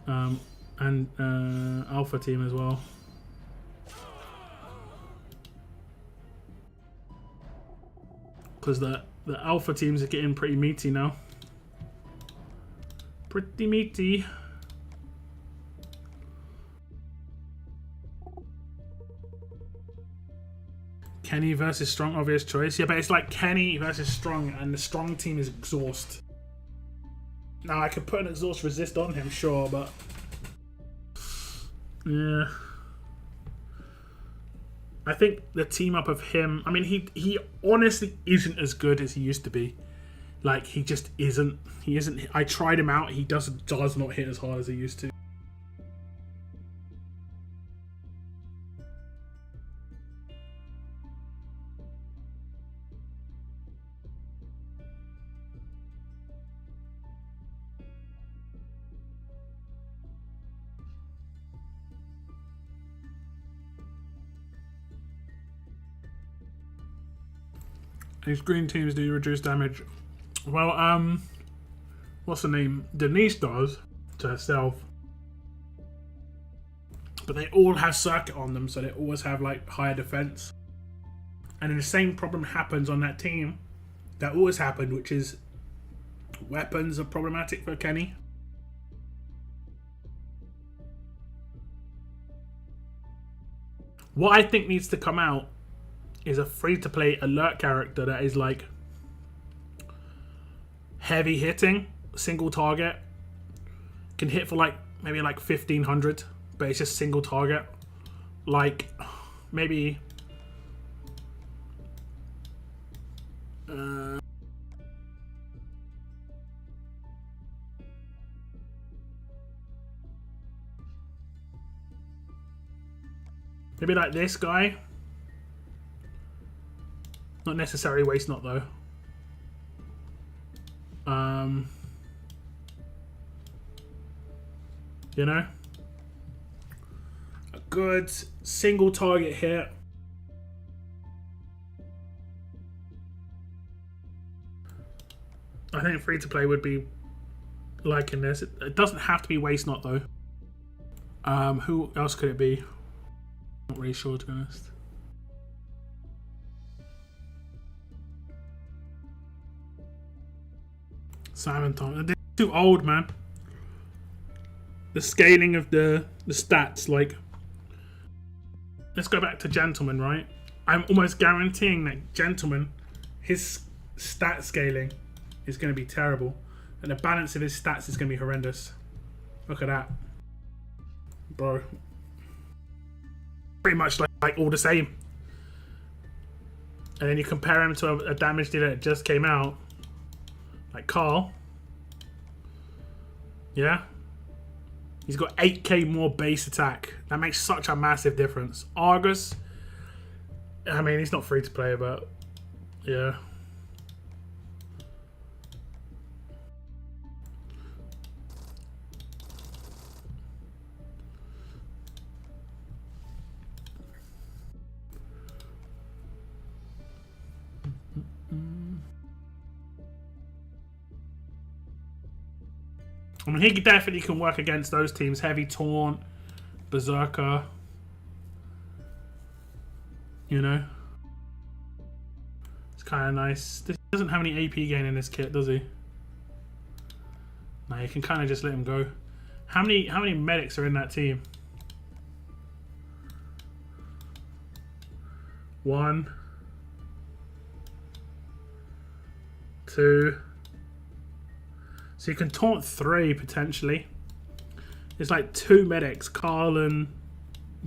and alpha team as well. Because the alpha teams are getting pretty meaty now. Pretty meaty. Kenny versus Strong, obvious choice. Yeah, but it's like Kenny versus Strong, and the Strong team is Exhaust. Now, I could put an Exhaust resist on him, sure, but... yeah. I think the team up of him... I mean, he honestly isn't as good as he used to be. Like, he just isn't. He isn't... I tried him out. He does not hit as hard as he used to. These green teams do reduce damage. Well, what's the name? Denise does to herself. But they all have circuit on them, so they always have like higher defense. And then the same problem happens on that team that always happened, which is weapons are problematic for Kenny. What I think needs to come out is a free-to-play alert character that is like heavy hitting, single target, can hit for like maybe like 1500, but it's just single target. Like maybe maybe like this guy. Not necessarily waste not though. You know? A good single target hit. I think free to play would be liking this. It doesn't have to be waste not though. Who else could it be? Not really sure, to be honest. Simon Thomas. They're too old, man. The scaling of the stats, like... Let's go back to Gentleman, right? I'm almost guaranteeing that Gentleman, his stat scaling is going to be terrible. And the balance of his stats is going to be horrendous. Look at that. Bro. Pretty much like all the same. And then you compare him to a damage dealer that just came out. Like Carl. Yeah. He's got 8k more base attack. That makes such a massive difference. Argus. I mean, he's not free to play, but yeah. I mean, he definitely can work against those teams. Heavy Taunt, Berserker. You know? It's kind of nice. He doesn't have any AP gain in this kit, does he? No, you can kind of just let him go. How many medics are in that team? 1, 2. So you can taunt 3 potentially. It's like 2 medics. Carl and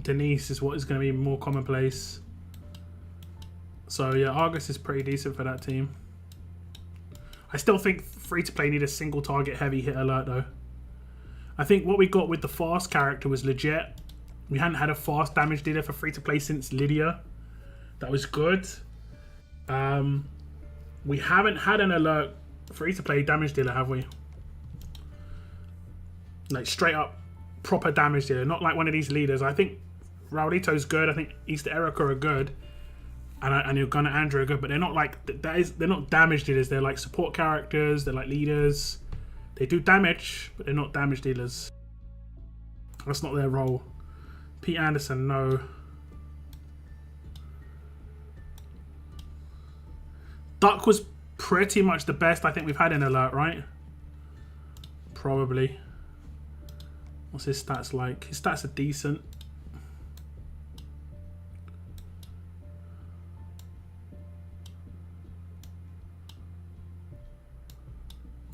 Denise is what is going to be more commonplace. So yeah, Argus is pretty decent for that team. I still think free-to-play need a single target heavy hit alert though. I think what we got with the fast character was legit. We hadn't had a fast damage dealer for free-to-play since Lydia. That was good. We haven't had an alert free-to-play damage dealer, have we? Like straight up proper damage dealer, not like one of these leaders. I think Raulito's good. I think Easter Erica are good. And you're gonna Andrew are good, but they're not like they're not damage dealers. They're like support characters. They're like leaders. They do damage, but they're not damage dealers. That's not their role. Pete Anderson, no. Duck was pretty much the best I think we've had in alert, right? Probably. What's his stats like? His stats are decent.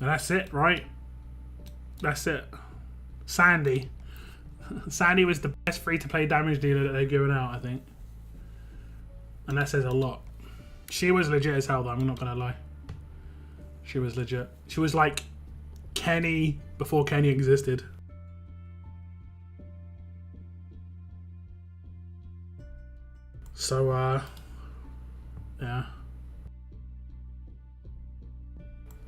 And that's it, right? That's it. Sandy. Sandy was the best free-to-play damage dealer that they've given out, I think. And that says a lot. She was legit as hell, though. I'm not going to lie. She was legit. She was like Kenny before Kenny existed. So, yeah.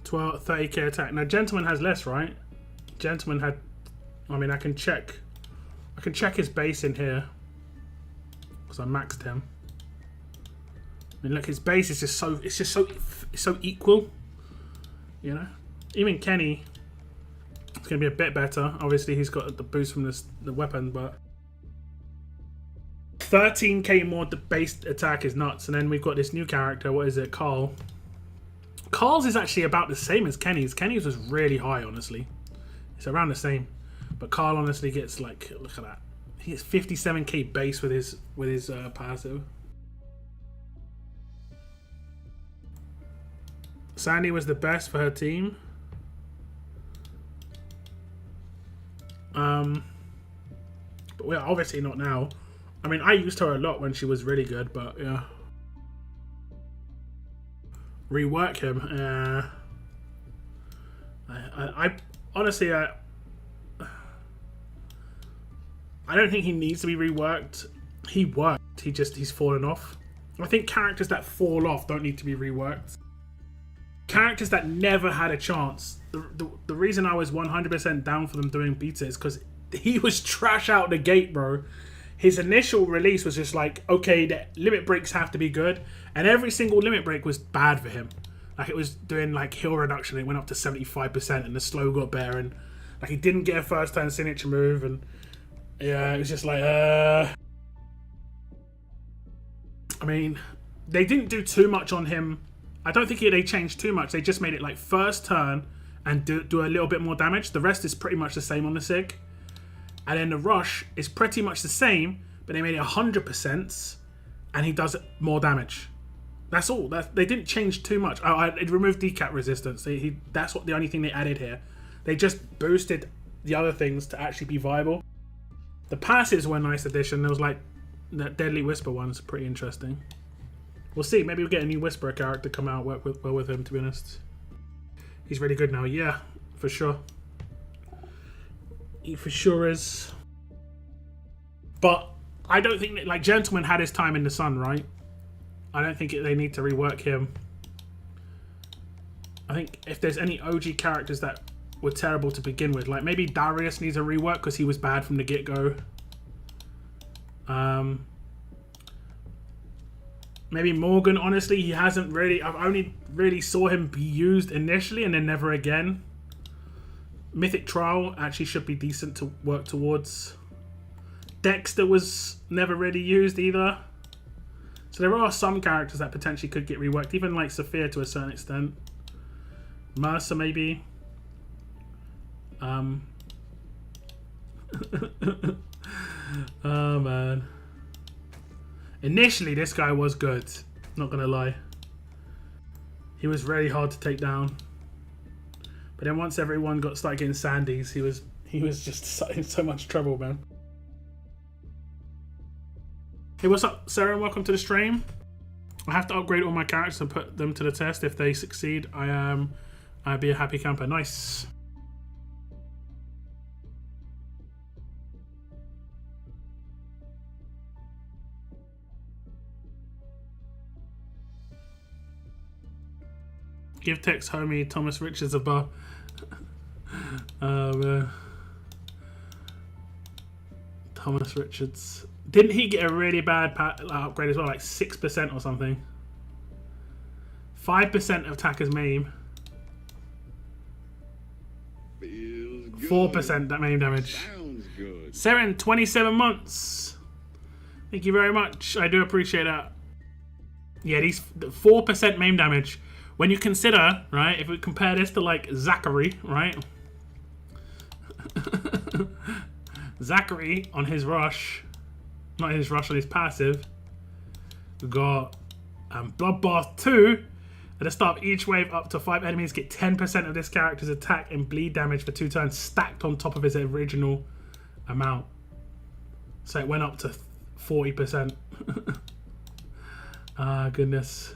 30k attack. Now, Gentleman has less, right? Gentleman had... I mean, I can check his base in here. Because I maxed him. I mean, look, his base is just so... It's so equal. You know? Even Kenny... It's going to be a bit better. Obviously, he's got the boost from the weapon, but... 13k more base attack is nuts. And then we've got this new character. What is it? Carl. Carl's is actually about the same as Kenny's. Kenny's was really high, honestly. It's around the same. But Carl honestly gets like, look at that. He gets 57k base with his passive. Sandy was the best for her team. But we're obviously not now. I mean, I used her a lot when she was really good, but yeah. Rework him. I honestly, I don't think he needs to be reworked. He worked. He's fallen off. I think characters that fall off don't need to be reworked. Characters that never had a chance. The reason I was 100% down for them doing beta is because he was trash out the gate, bro. His initial release was just like, okay, the limit breaks have to be good. And every single limit break was bad for him. Like, it was doing, like, heal reduction. It went up to 75%, and the slow got better. And, like, he didn't get a first-turn signature move. And, yeah, it was just like, I mean, they didn't do too much on him. I don't think they changed too much. They just made it, like, first turn and do a little bit more damage. The rest is pretty much the same on the SIG. And then the rush is pretty much the same, but they made it 100%, and he does more damage. That's all. They didn't change too much. It removed decap resistance. That's the only thing they added here. They just boosted the other things to actually be viable. The passives were a nice addition. There was like that Deadly Whisper one's pretty interesting. We'll see. Maybe we'll get a new Whisperer character come out, work well with him, to be honest. He's really good now. Yeah, for sure. He for sure is. But I don't think that, like, Gentleman had his time in the sun, right? I don't think they need to rework him. I think if there's any OG characters that were terrible to begin with, like maybe Darius needs a rework because he was bad from the get-go. Maybe Morgan, honestly, he hasn't really... I've only really saw him be used initially and then never again. Mythic Trial actually should be decent to work towards. Dexter was never really used either. So there are some characters that potentially could get reworked, even like Sophia to a certain extent. Mercer maybe. Oh man. Initially this guy was good, not gonna lie. He was very hard to take down. But then once everyone started getting Sandys, he was just in so much trouble, man. Hey, what's up, Sarah? Welcome to the stream. I have to upgrade all my characters and put them to the test. If they succeed, I'd be a happy camper. Nice. Give text homie Thomas Richards a bar. Thomas Richards. Didn't he get a really bad upgrade as well? Like 6% or something. 5% of attackers maim. 4% that maim damage. Sounds good. Seren, 27 months. Thank you very much. I do appreciate that. Yeah, these 4% maim damage. When you consider, right, if we compare this to like Zachary, right? Zachary on his rush, not his rush, on his passive, we got Bloodbath 2. At the start of each wave, up to 5 enemies get 10% of this character's attack and bleed damage for 2 turns, stacked on top of his original amount. So it went up to 40%. Ah, goodness.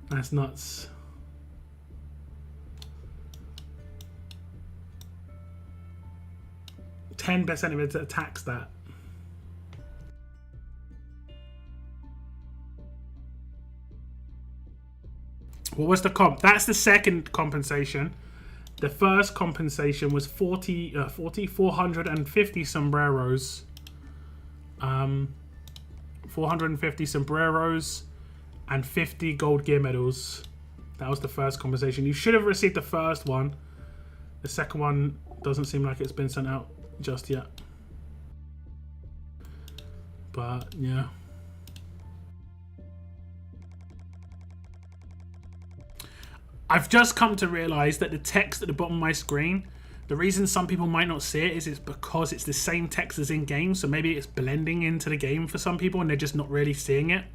That's nuts. %10 of it attacks that. What was the comp? That's the second compensation. The first compensation was 450 sombreros. 450 sombreros and 50 gold gear medals. That was the first compensation. You should have received the first one. The second one doesn't seem like it's been sent out just yet. But yeah. I've just come to realize that the text at the bottom of my screen, the reason some people might not see it is it's because it's the same text as in game. So maybe it's blending into the game for some people and they're just not really seeing it.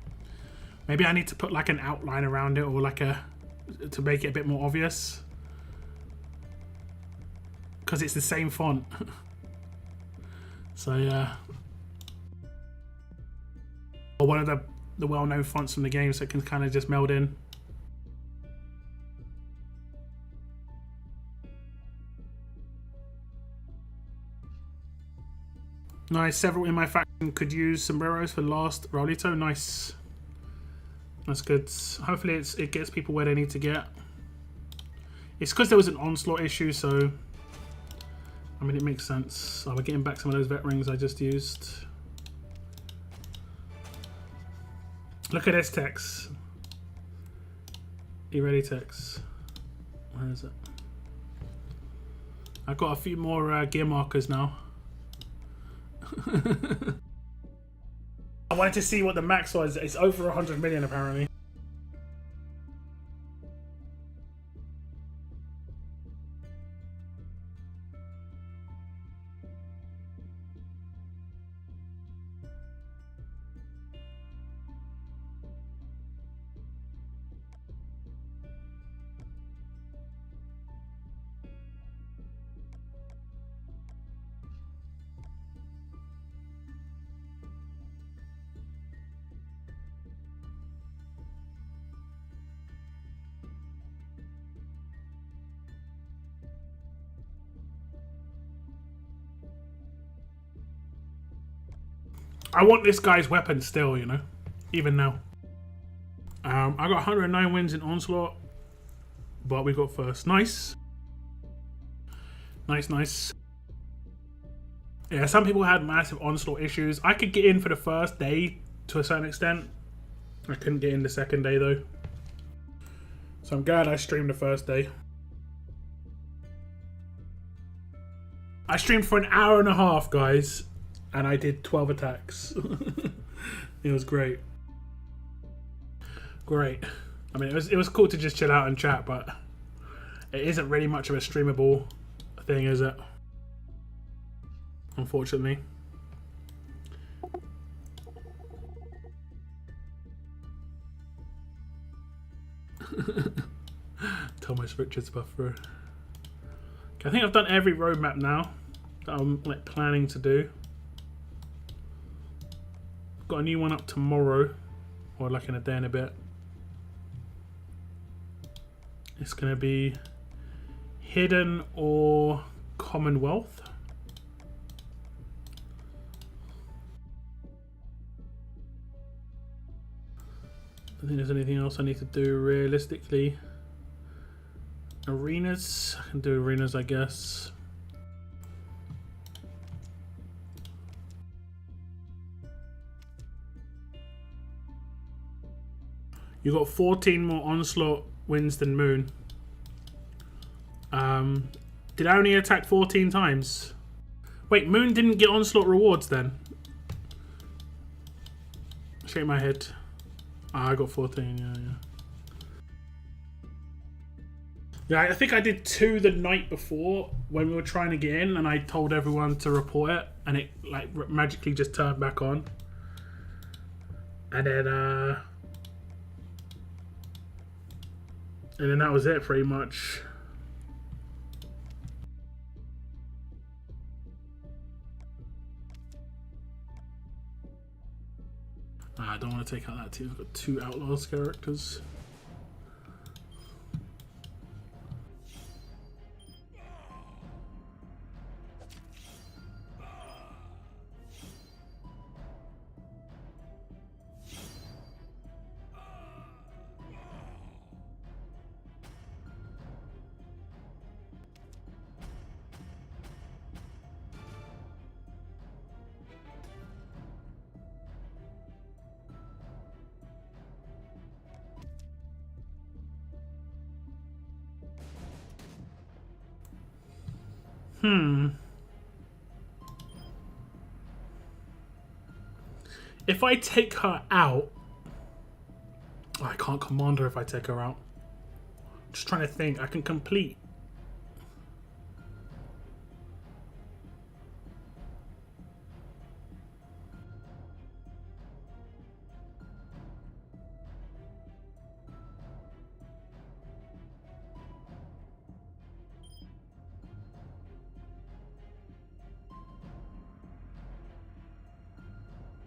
Maybe I need to put like an outline around it or like to make it a bit more obvious. Because it's the same font. So yeah. Or one of the well-known fonts from the game, so it can kind of just meld in. Nice. Several in my faction could use sombreros for last Rolito. Nice. That's good. Hopefully it gets people where they need to get. It's because there was an Onslaught issue, so I mean it makes sense. We're getting back some of those vet rings I just used. Look at this text. You ready, text? Where is it? I've got a few more gear markers now. I wanted to see what the max was. It's over 100 million apparently. I want this guy's weapon still, you know, even now. I got 109 wins in Onslaught, but we got first. Nice. Nice, nice. Yeah, some people had massive Onslaught issues. I could get in for the first day to a certain extent. I couldn't get in the second day though. So I'm glad I streamed the first day. I streamed for an hour and a half, guys. And I did 12 attacks. It was great. Great. I mean, it was cool to just chill out and chat, but it isn't really much of a streamable thing, is it? unfortunately. Thomas Richards buffer. Okay, I think I've done every roadmap now that I'm like planning to do. Got a new one up tomorrow, or like in a day and a bit. It's gonna be Hidden or Commonwealth. I don't think there's anything else I need to do realistically. Arenas, I can do arenas, I guess. You got 14 more Onslaught wins than Moon. Did I only attack 14 times? Wait, Moon didn't get Onslaught rewards then? Shake my head. Ah, I got 14, yeah. Yeah, I think I did 2 the night before when we were trying to get in, and I told everyone to report it, and it like magically just turned back on. And then that was it pretty much. I don't want to take out that team. I've got 2 Outlaws characters. If I take her out... Oh, I can't command her if I take her out. Just trying to think. I can complete.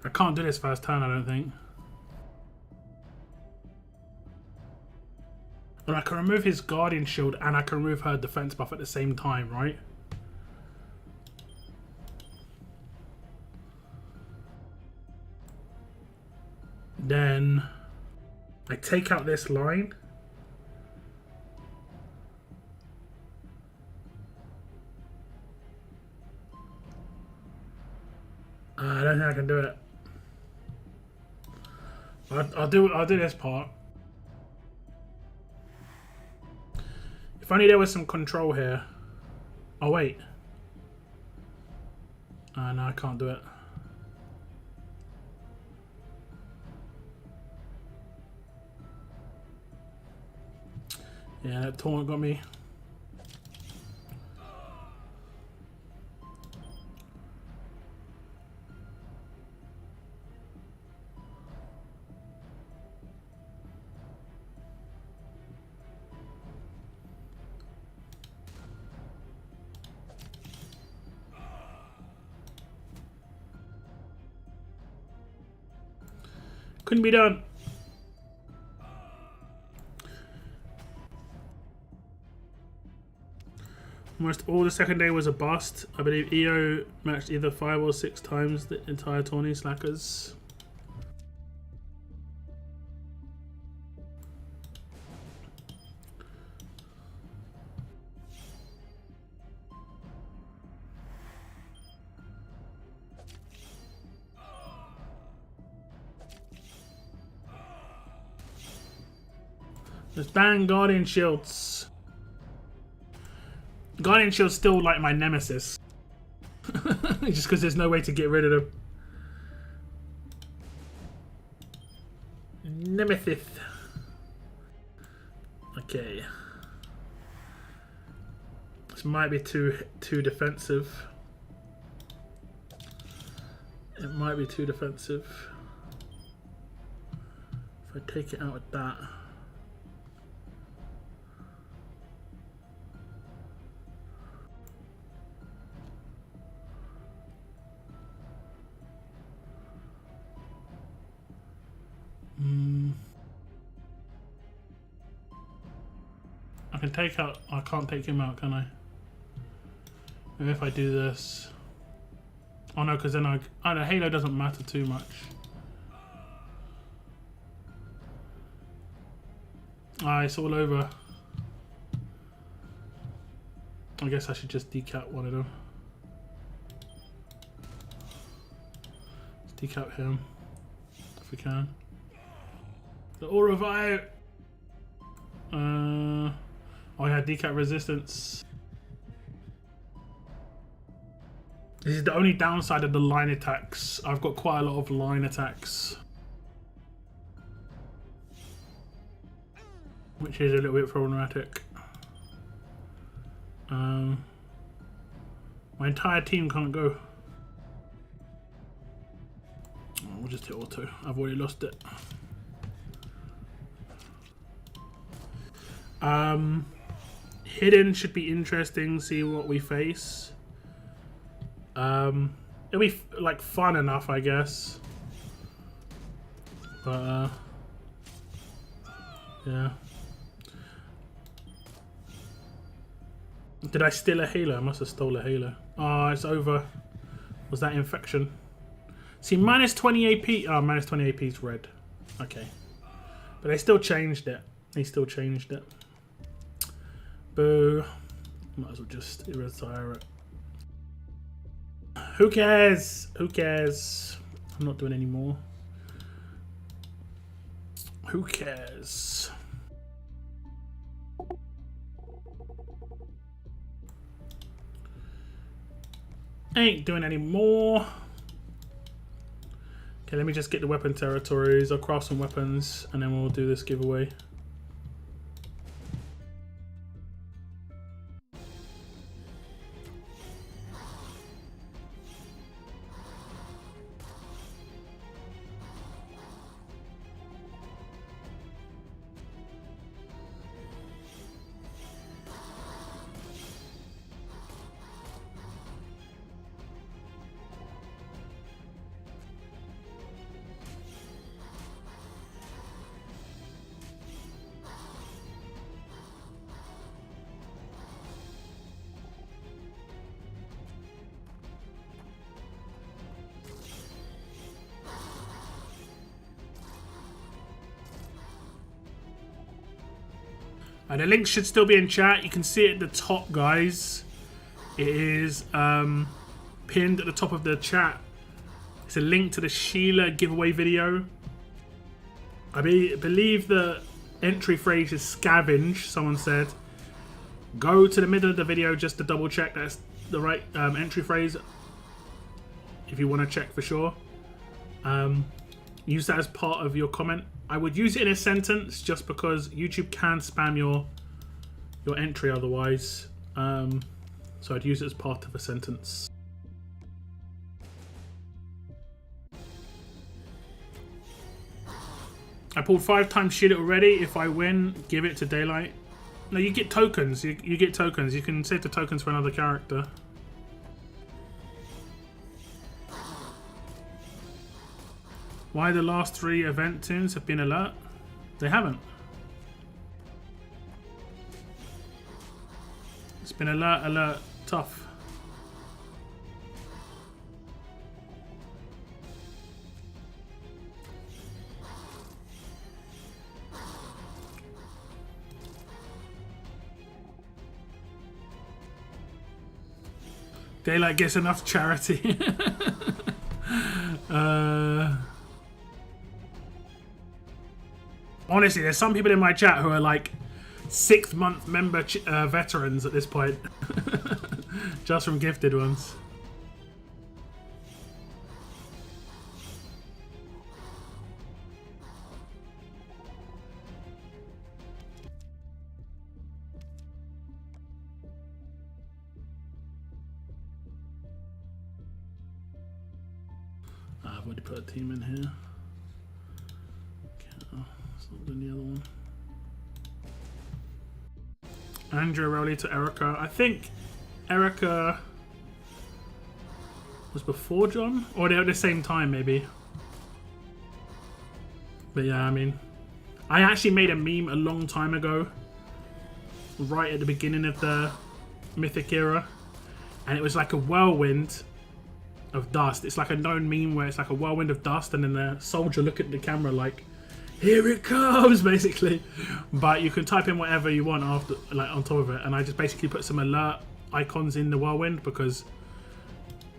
I can't do this first turn, I don't think. But I can remove his Guardian Shield and I can remove her defense buff at the same time, right? Then I take out this line. I don't think I can do it. I'll do this part. If only there was some control here. Oh wait. No, I can't do it. Yeah, that taunt got me. Couldn't be done. Almost all the second day was a bust. I believe EO matched either 5 or 6 times the entire tourney. Slackers. Just ban Guardian Shields. Guardian Shield's still like my nemesis. Just because there's no way to get rid of them. Nemesis. Okay. This might be too defensive. It might be too defensive. If I take it out with that. I can take out, I can't take him out, can I? Maybe if I do this. Oh no, because then the Halo doesn't matter too much. Ah, it's all over. I guess I should just decap one of them. Let's decap him if we can. The aura revive. Oh yeah, decap resistance. This is the only downside of the line attacks. I've got quite a lot of line attacks, which is a little bit problematic. My entire team can't go. Oh, we'll just hit auto. I've already lost it. Hidden should be interesting. See what we face. It'll be like fun enough, I guess. But yeah. Did I steal a Halo? I must have stole a Halo. Oh, it's over. Was that infection? See, minus 20 AP. Oh, minus 20 AP is red. Okay. But they still changed it. They still changed it. Boo. Might as well just retire it. Who cares? Who cares? I'm not doing any more. Who cares? Ain't doing any more. Okay, let me just get the weapon territories. I'll craft some weapons and then we'll do this giveaway. The link should still be in chat. You can see it at the top, guys. It is pinned at the top of the chat. It's a link to the Sheila giveaway video. I believe the entry phrase is scavenge, someone said. Go to the middle of the video just to double check that's the right entry phrase. If you want to check for sure. Use that as part of your comment. I would use it in a sentence just because YouTube can spam your entry otherwise. So I'd use it as part of a sentence. I pulled 5 times shield already. If I win, give it to Daylight. No, you get tokens. You get tokens. You can save the tokens for another character. Why the last 3 event tunes have been alert? They haven't. It's been alert, alert, tough. Daylight gets enough charity. Honestly, there's some people in my chat who are like 6th month member veterans at this point. Just from gifted ones. I've already put a team in here. Okay, it's not doing the other one. Andrew Rowley to Erica. I think Erica was before John, or they were at the same time maybe. But yeah, I mean, I actually made a meme a long time ago, right at the beginning of the Mythic era, and it was like a whirlwind of dust. It's like a known meme where it's like a whirlwind of dust, and then the soldier look at the camera like, "Here it comes," basically. But you can type in whatever you want after, like on top of it, and I just basically put some alert icons in the whirlwind because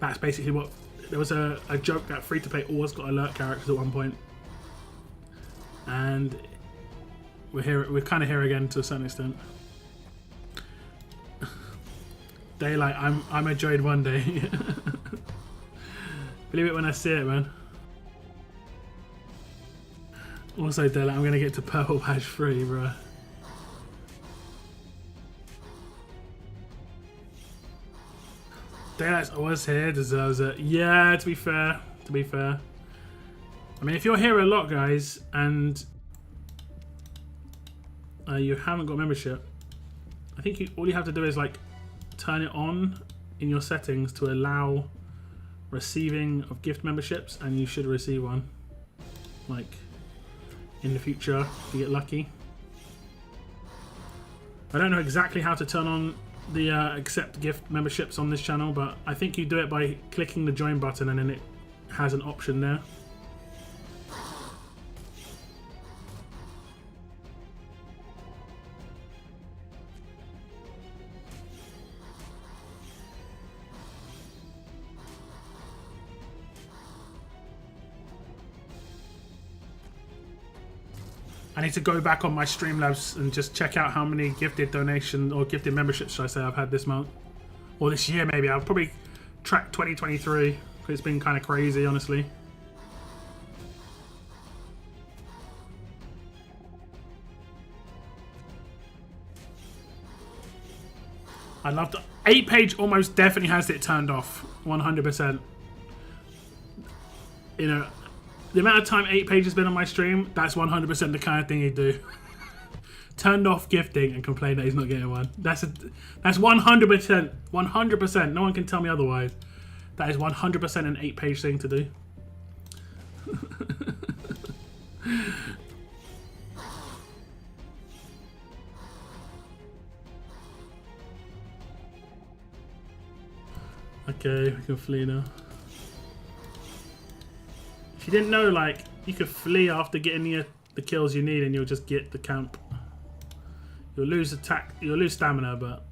that's basically what. There was a joke that free to play always got alert characters at one point, and we're here. We're kind of here again to a certain extent. Daylight, I'm a Joid one day. Believe it when I see it, man. Also, Daylight, I'm gonna get to Purple Patch 3, bro. Daylight's always here, deserves it. Yeah, to be fair. To be fair. I mean, if you're here a lot, guys, and you haven't got membership, I think all you have to do is like turn it on in your settings to allow receiving of gift memberships, and you should receive one. Like in the future, if you get lucky. I don't know exactly how to turn on the accept gift memberships on this channel, but I think you do it by clicking the join button, and then it has an option there. I need to go back on my Streamlabs and just check out how many gifted donation or gifted memberships, should I say, I've had this month. Or this year, maybe. I'll probably track 2023, because it's been kind of crazy, honestly. I love the 8-page almost definitely has it turned off. 100%. You know, the amount of time 8-page has been on my stream, that's 100% the kind of thing he'd do. Turned off gifting and complain that he's not getting one. That's 100%. 100%. No one can tell me otherwise. That is 100% an 8-page thing to do. Okay, we can flee now. If you didn't know, like, you could flee after getting the kills you need and you'll just get the camp. You'll lose attack, you'll lose stamina, but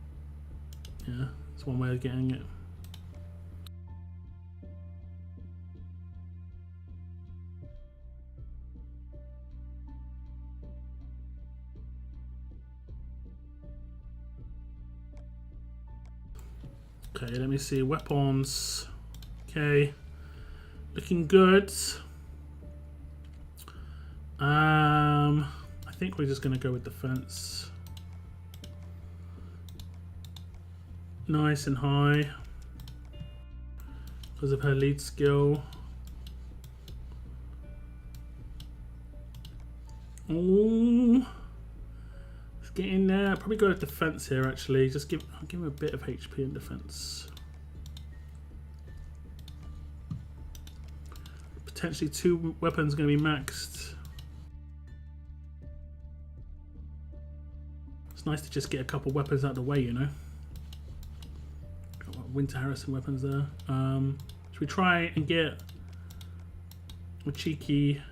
yeah, it's one way of getting it. Okay, let me see, weapons. Okay. Looking good. I think we're just gonna go with defense. Nice and high because of her lead skill. Oh, let's get in there. I'll probably go with defense here. Actually, I'll give him a bit of HP in defense. Potentially 2 weapons going to be maxed. It's nice to just get a couple weapons out of the way, you know. Got Winter Harrison weapons there. Should we try and get a cheeky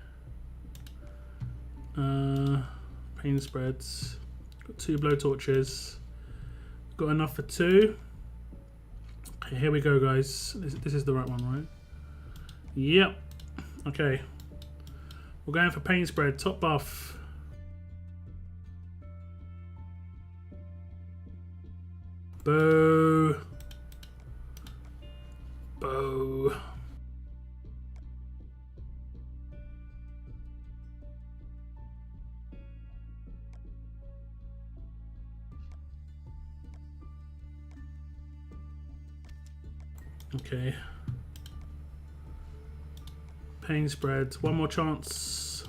pain spreads? Got 2 blowtorches. Got enough for 2. Okay, here we go, guys. This is the right one, right? Yep. Okay, we're going for pain spread, top buff. Boo. Boo. Okay. Pain spreads. One more chance.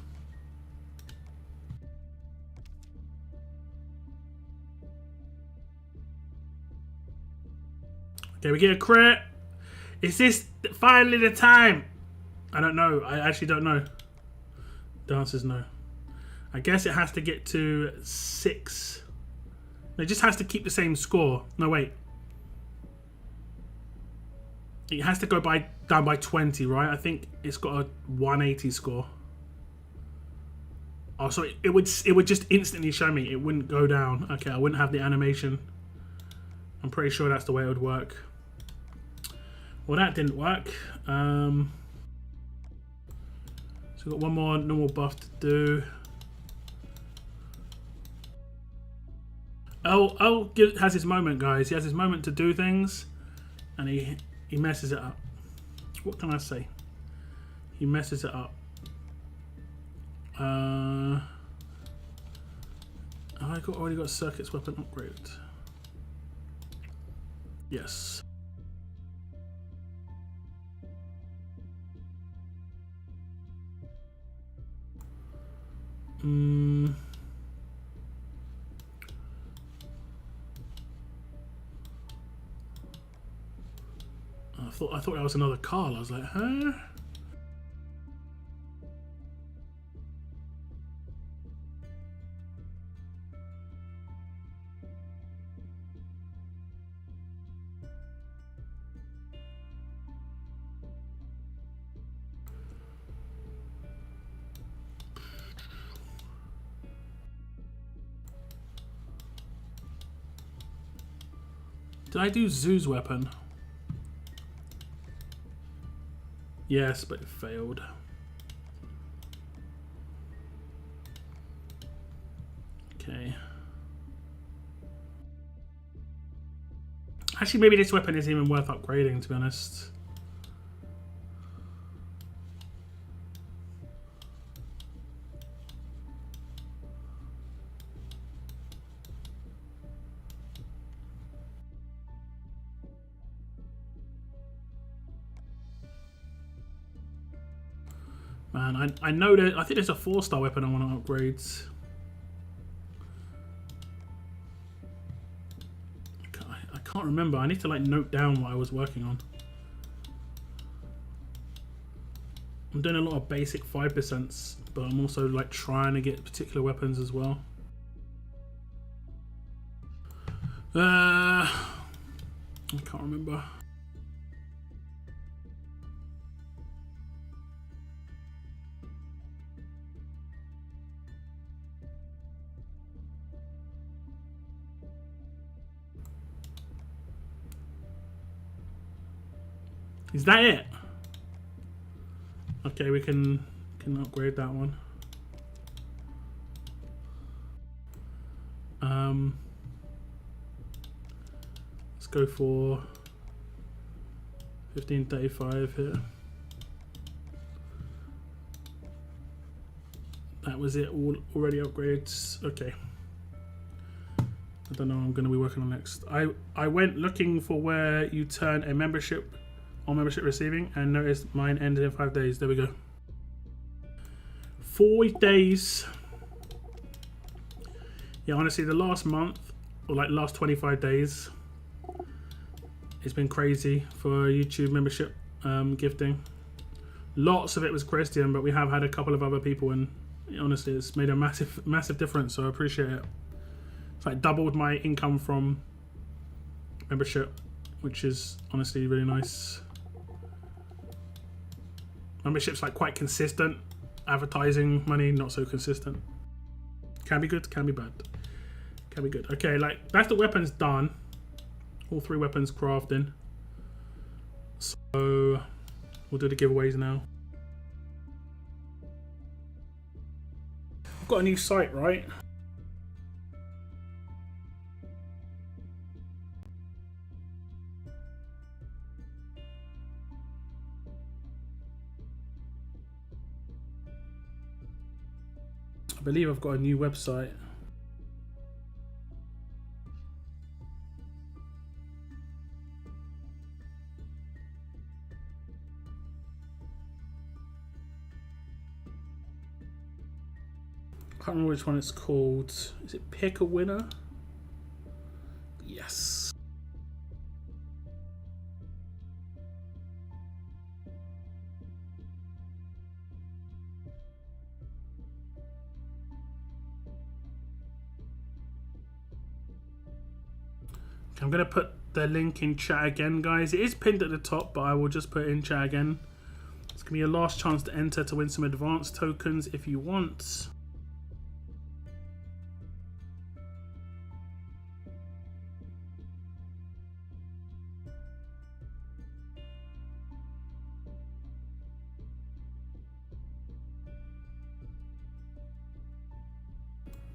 Okay, we get a crit. Is this finally the time? I don't know. I actually don't know. The answer's no. I guess it has to get to 6. It just has to keep the same score. No, wait. It has to go down by 20, right? I think it's got a 180 score. Oh, so it would just instantly show me. It wouldn't go down. Okay, I wouldn't have the animation. I'm pretty sure that's the way it would work. Well, that didn't work. So we've got one more normal buff to do. Oh, has his moment, guys. He has his moment to do things, and he messes it up. What can I say? He messes it up. I already got Circuit's weapon upgrade. Yes. I thought that was another Carl. I was like, huh? Did I do Zoo's weapon? Yes, but it failed. Okay. Actually, maybe this weapon isn't even worth upgrading, to be honest. Man, I know that I think there's a 4-star weapon I want to upgrade. I can't remember. I need to like note down what I was working on. I'm doing a lot of basic 5%, but I'm also like trying to get particular weapons as well. I can't remember. Is that it? Okay, we can upgrade that one. Let's go for 1535 here. That was it, all already upgrades. Okay. I don't know what I'm going to be working on next. I went looking for where you turn a membership on membership receiving and noticed mine ended in 5 days. There we go. 4 days. Yeah, honestly, the last month, or like last 25 days, it's been crazy for YouTube membership gifting. Lots of it was Christian, but we have had a couple of other people, and honestly, it's made a massive difference, so I appreciate it. It's like doubled my income from membership, which is honestly really nice. Membership's like quite consistent. Advertising money, not so consistent. Can be good, can be bad. Can be good. Okay, like that's the weapons done. All 3 weapons crafting. So we'll do the giveaways now. I've got a new site, right? I believe I've got a new website. can't remember which one it's called. Is it Pick a Winner? Yes. I'm going to put the link in chat again, guys. It is pinned at the top, but I will just put it in chat again. It's going to be your last chance to enter to win some advanced tokens if you want.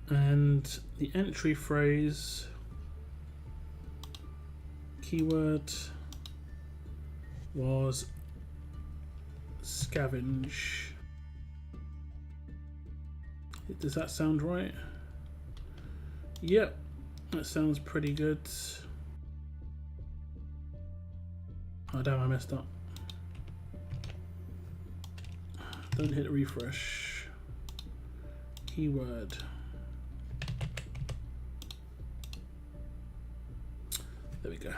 And the entry phrase, keyword, was scavenge. Does that sound right? Yep, that sounds pretty good. Oh damn, I messed up. Don't hit refresh. Keyword. There we go.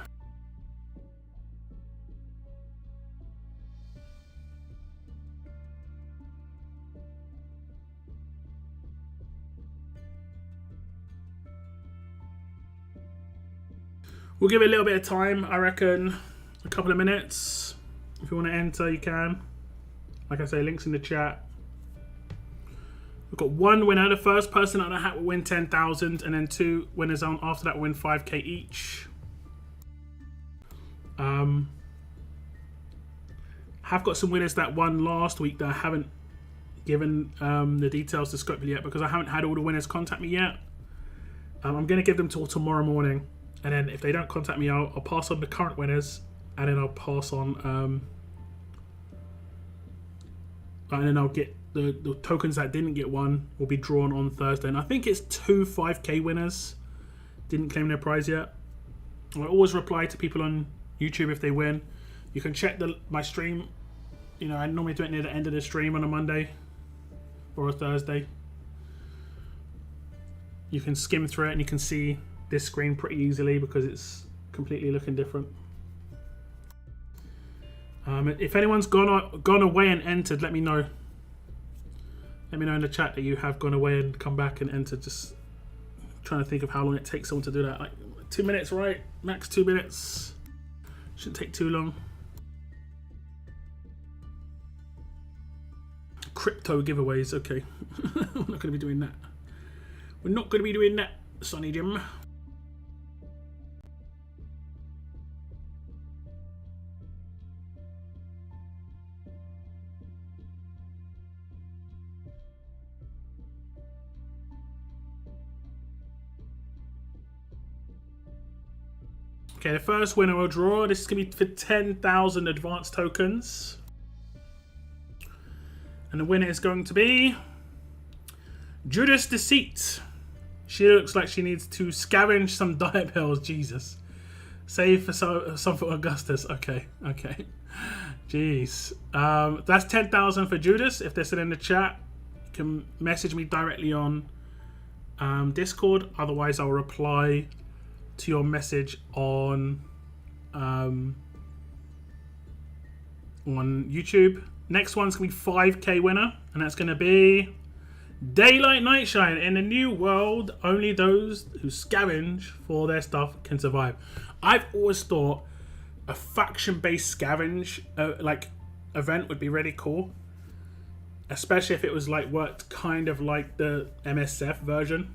We'll give it a little bit of time, I reckon, a couple of minutes. If you want to enter, you can. Like I say, links in the chat. We've got one winner. The first person out of the hat will win 10,000, and then 2 winners on after that will win 5k each. Have got some winners that won last week that I haven't given the details to Scopely yet because I haven't had all the winners contact me yet. I'm going to give them till tomorrow morning, and then if they don't contact me, I'll pass on the current winners, and then I'll pass on and then I'll get the tokens that didn't get one will be drawn on Thursday, and I think it's 2 5k winners didn't claim their prize yet. I always reply to people on YouTube if they win. You can check my stream. You know, I normally do it near the end of the stream on a Monday or a Thursday. You can skim through it and you can see this screen pretty easily because it's completely looking different. If anyone's gone away and entered, let me know. Let me know in the chat that you have gone away and come back and entered. Just trying to think of how long it takes someone to do that. Like 2 minutes, right? Max 2 minutes. Shouldn't take too long. Crypto giveaways, okay. We're not going to be doing that. We're not going to be doing that, Sonny Jim. Okay, the first winner we'll draw. This is going to be for 10,000 advanced tokens. And the winner is going to be Judas Deceit. She looks like she needs to scavenge some diet pills. Jesus. Save for some for Augustus. Okay, okay. Jeez. That's 10,000 for Judas. If they're still in the chat, you can message me directly on Discord. Otherwise, I'll reply to your message on YouTube. Next one's gonna be 5k winner, and that's gonna be Daylight Nightshine. In the new world, only those who scavenge for their stuff can survive. I've always thought a faction-based scavenge like event would be really cool, especially if it was like worked kind of like the MSF version.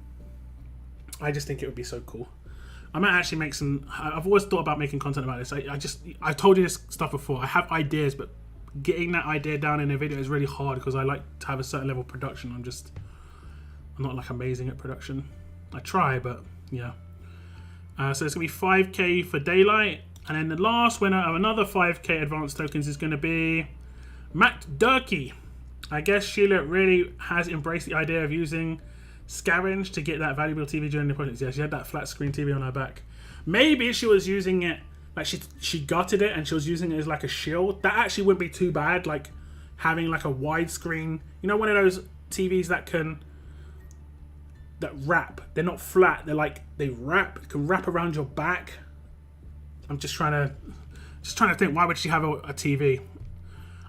I just think it would be so cool. I might actually make some. I've always thought about making content about this. I told you this stuff before. I have ideas, but getting that idea down in a video is really hard because I like to have a certain level of production. I'm not like amazing at production. I try, but yeah. So it's gonna be 5k for Daylight, and then the last winner of another 5k advanced tokens is gonna be Matt Durkee. I guess Sheila really has embraced the idea of using scavenge to get that valuable TV during the project. Yeah, she had that flat screen TV on her back. Maybe she was using it like she gutted it and she was using it as like a shield. That actually wouldn't be too bad. Like having like a widescreen, you know, one of those TVs that can that wrap. They're not flat. They're like, they wrap. You can wrap around your back. I'm just trying to think, why would she have a TV?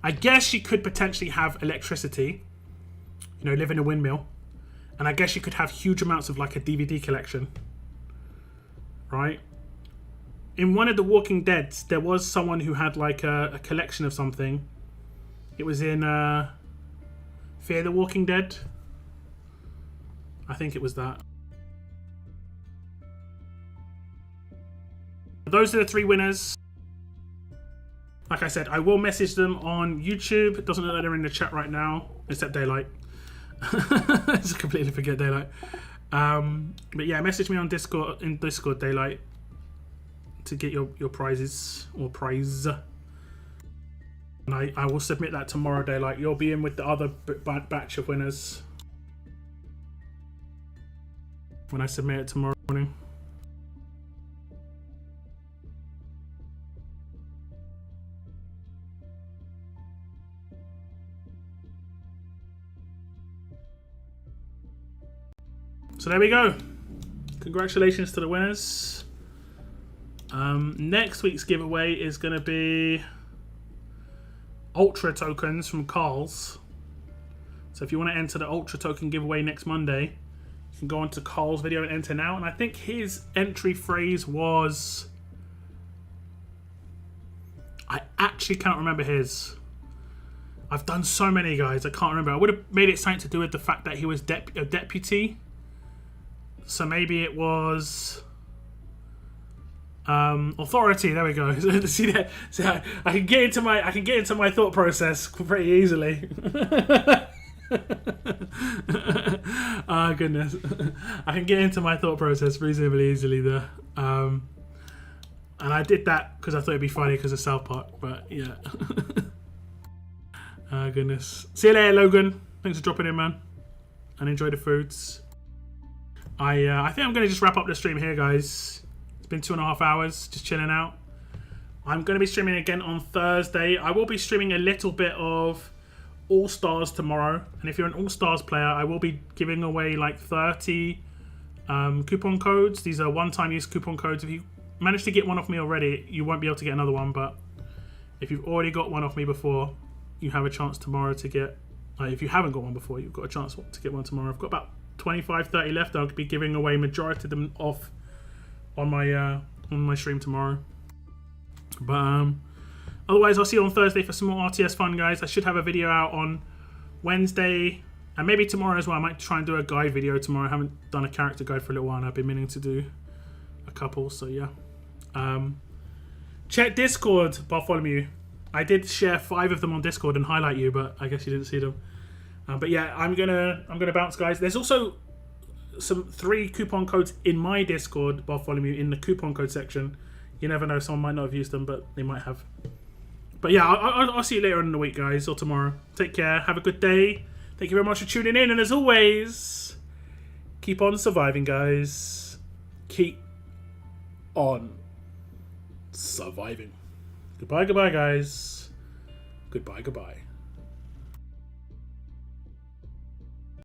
I guess she could potentially have electricity, you know, live in a windmill. And I guess you could have huge amounts of like a DVD collection, right? In one of the Walking Deads, there was someone who had like a collection of something. It was in Fear the Walking Dead. I think it was that. Those are the 3 winners. Like I said, I will message them on YouTube. It doesn't look like they're in the chat right now, except Daylight. I just completely forget Daylight. But yeah, message me on Discord, in Discord, Daylight, to get your prizes, or prize. And I will submit that tomorrow, Daylight. You'll be in with the other batch of winners when I submit it tomorrow morning. So there we go. Congratulations to the winners. Next week's giveaway is going to be Ultra tokens from Carl's. So if you want to enter the Ultra token giveaway next Monday, you can go onto Carl's video and enter now. And I think his entry phrase was... I actually can't remember his. I've done so many, guys. I can't remember. I would have made it something to do with the fact that he was a deputy. So maybe it was authority. There we go. See that? See, I can get into my thought process pretty easily. Oh goodness, I can get into my thought process reasonably easily there. And I did that because I thought it'd be funny because of South Park. But yeah. Oh goodness. See you later, Logan. Thanks for dropping in, man. And enjoy the foods. I think I'm going to just wrap up the stream here, guys. It's been 2.5 hours, just chilling out. I'm going to be streaming again on Thursday. I will be streaming a little bit of All-Stars tomorrow. And if you're an All-Stars player, I will be giving away like 30 coupon codes. These are one-time use coupon codes. If you manage to get one off me already, you won't be able to get another one. But if you've already got one off me before, you have a chance tomorrow to get... if you haven't got one before, you've got a chance to get one tomorrow. I've got about 25-30 left. I'll be giving away majority of them off on my stream tomorrow. But otherwise, I'll see you on Thursday for some more RTS fun, guys. I should have a video out on Wednesday and maybe tomorrow as well. I might try and do a guide video tomorrow. I haven't done a character guide for a little while and I've been meaning to do a couple, so yeah. Check Discord, Bartholomew. I did share 5 of them on Discord and highlight you, but I guess you didn't see them. But yeah, I'm gonna bounce, guys. There's also some 3 coupon codes in my Discord, Bartholomew, in the coupon code section. You never know, someone might not have used them, but they might have. But yeah, I'll see you later in the week, guys, or tomorrow. Take care. Have a good day. Thank you very much for tuning in, and as always, keep on surviving, guys. Keep on surviving. Goodbye, goodbye, guys. Goodbye, goodbye.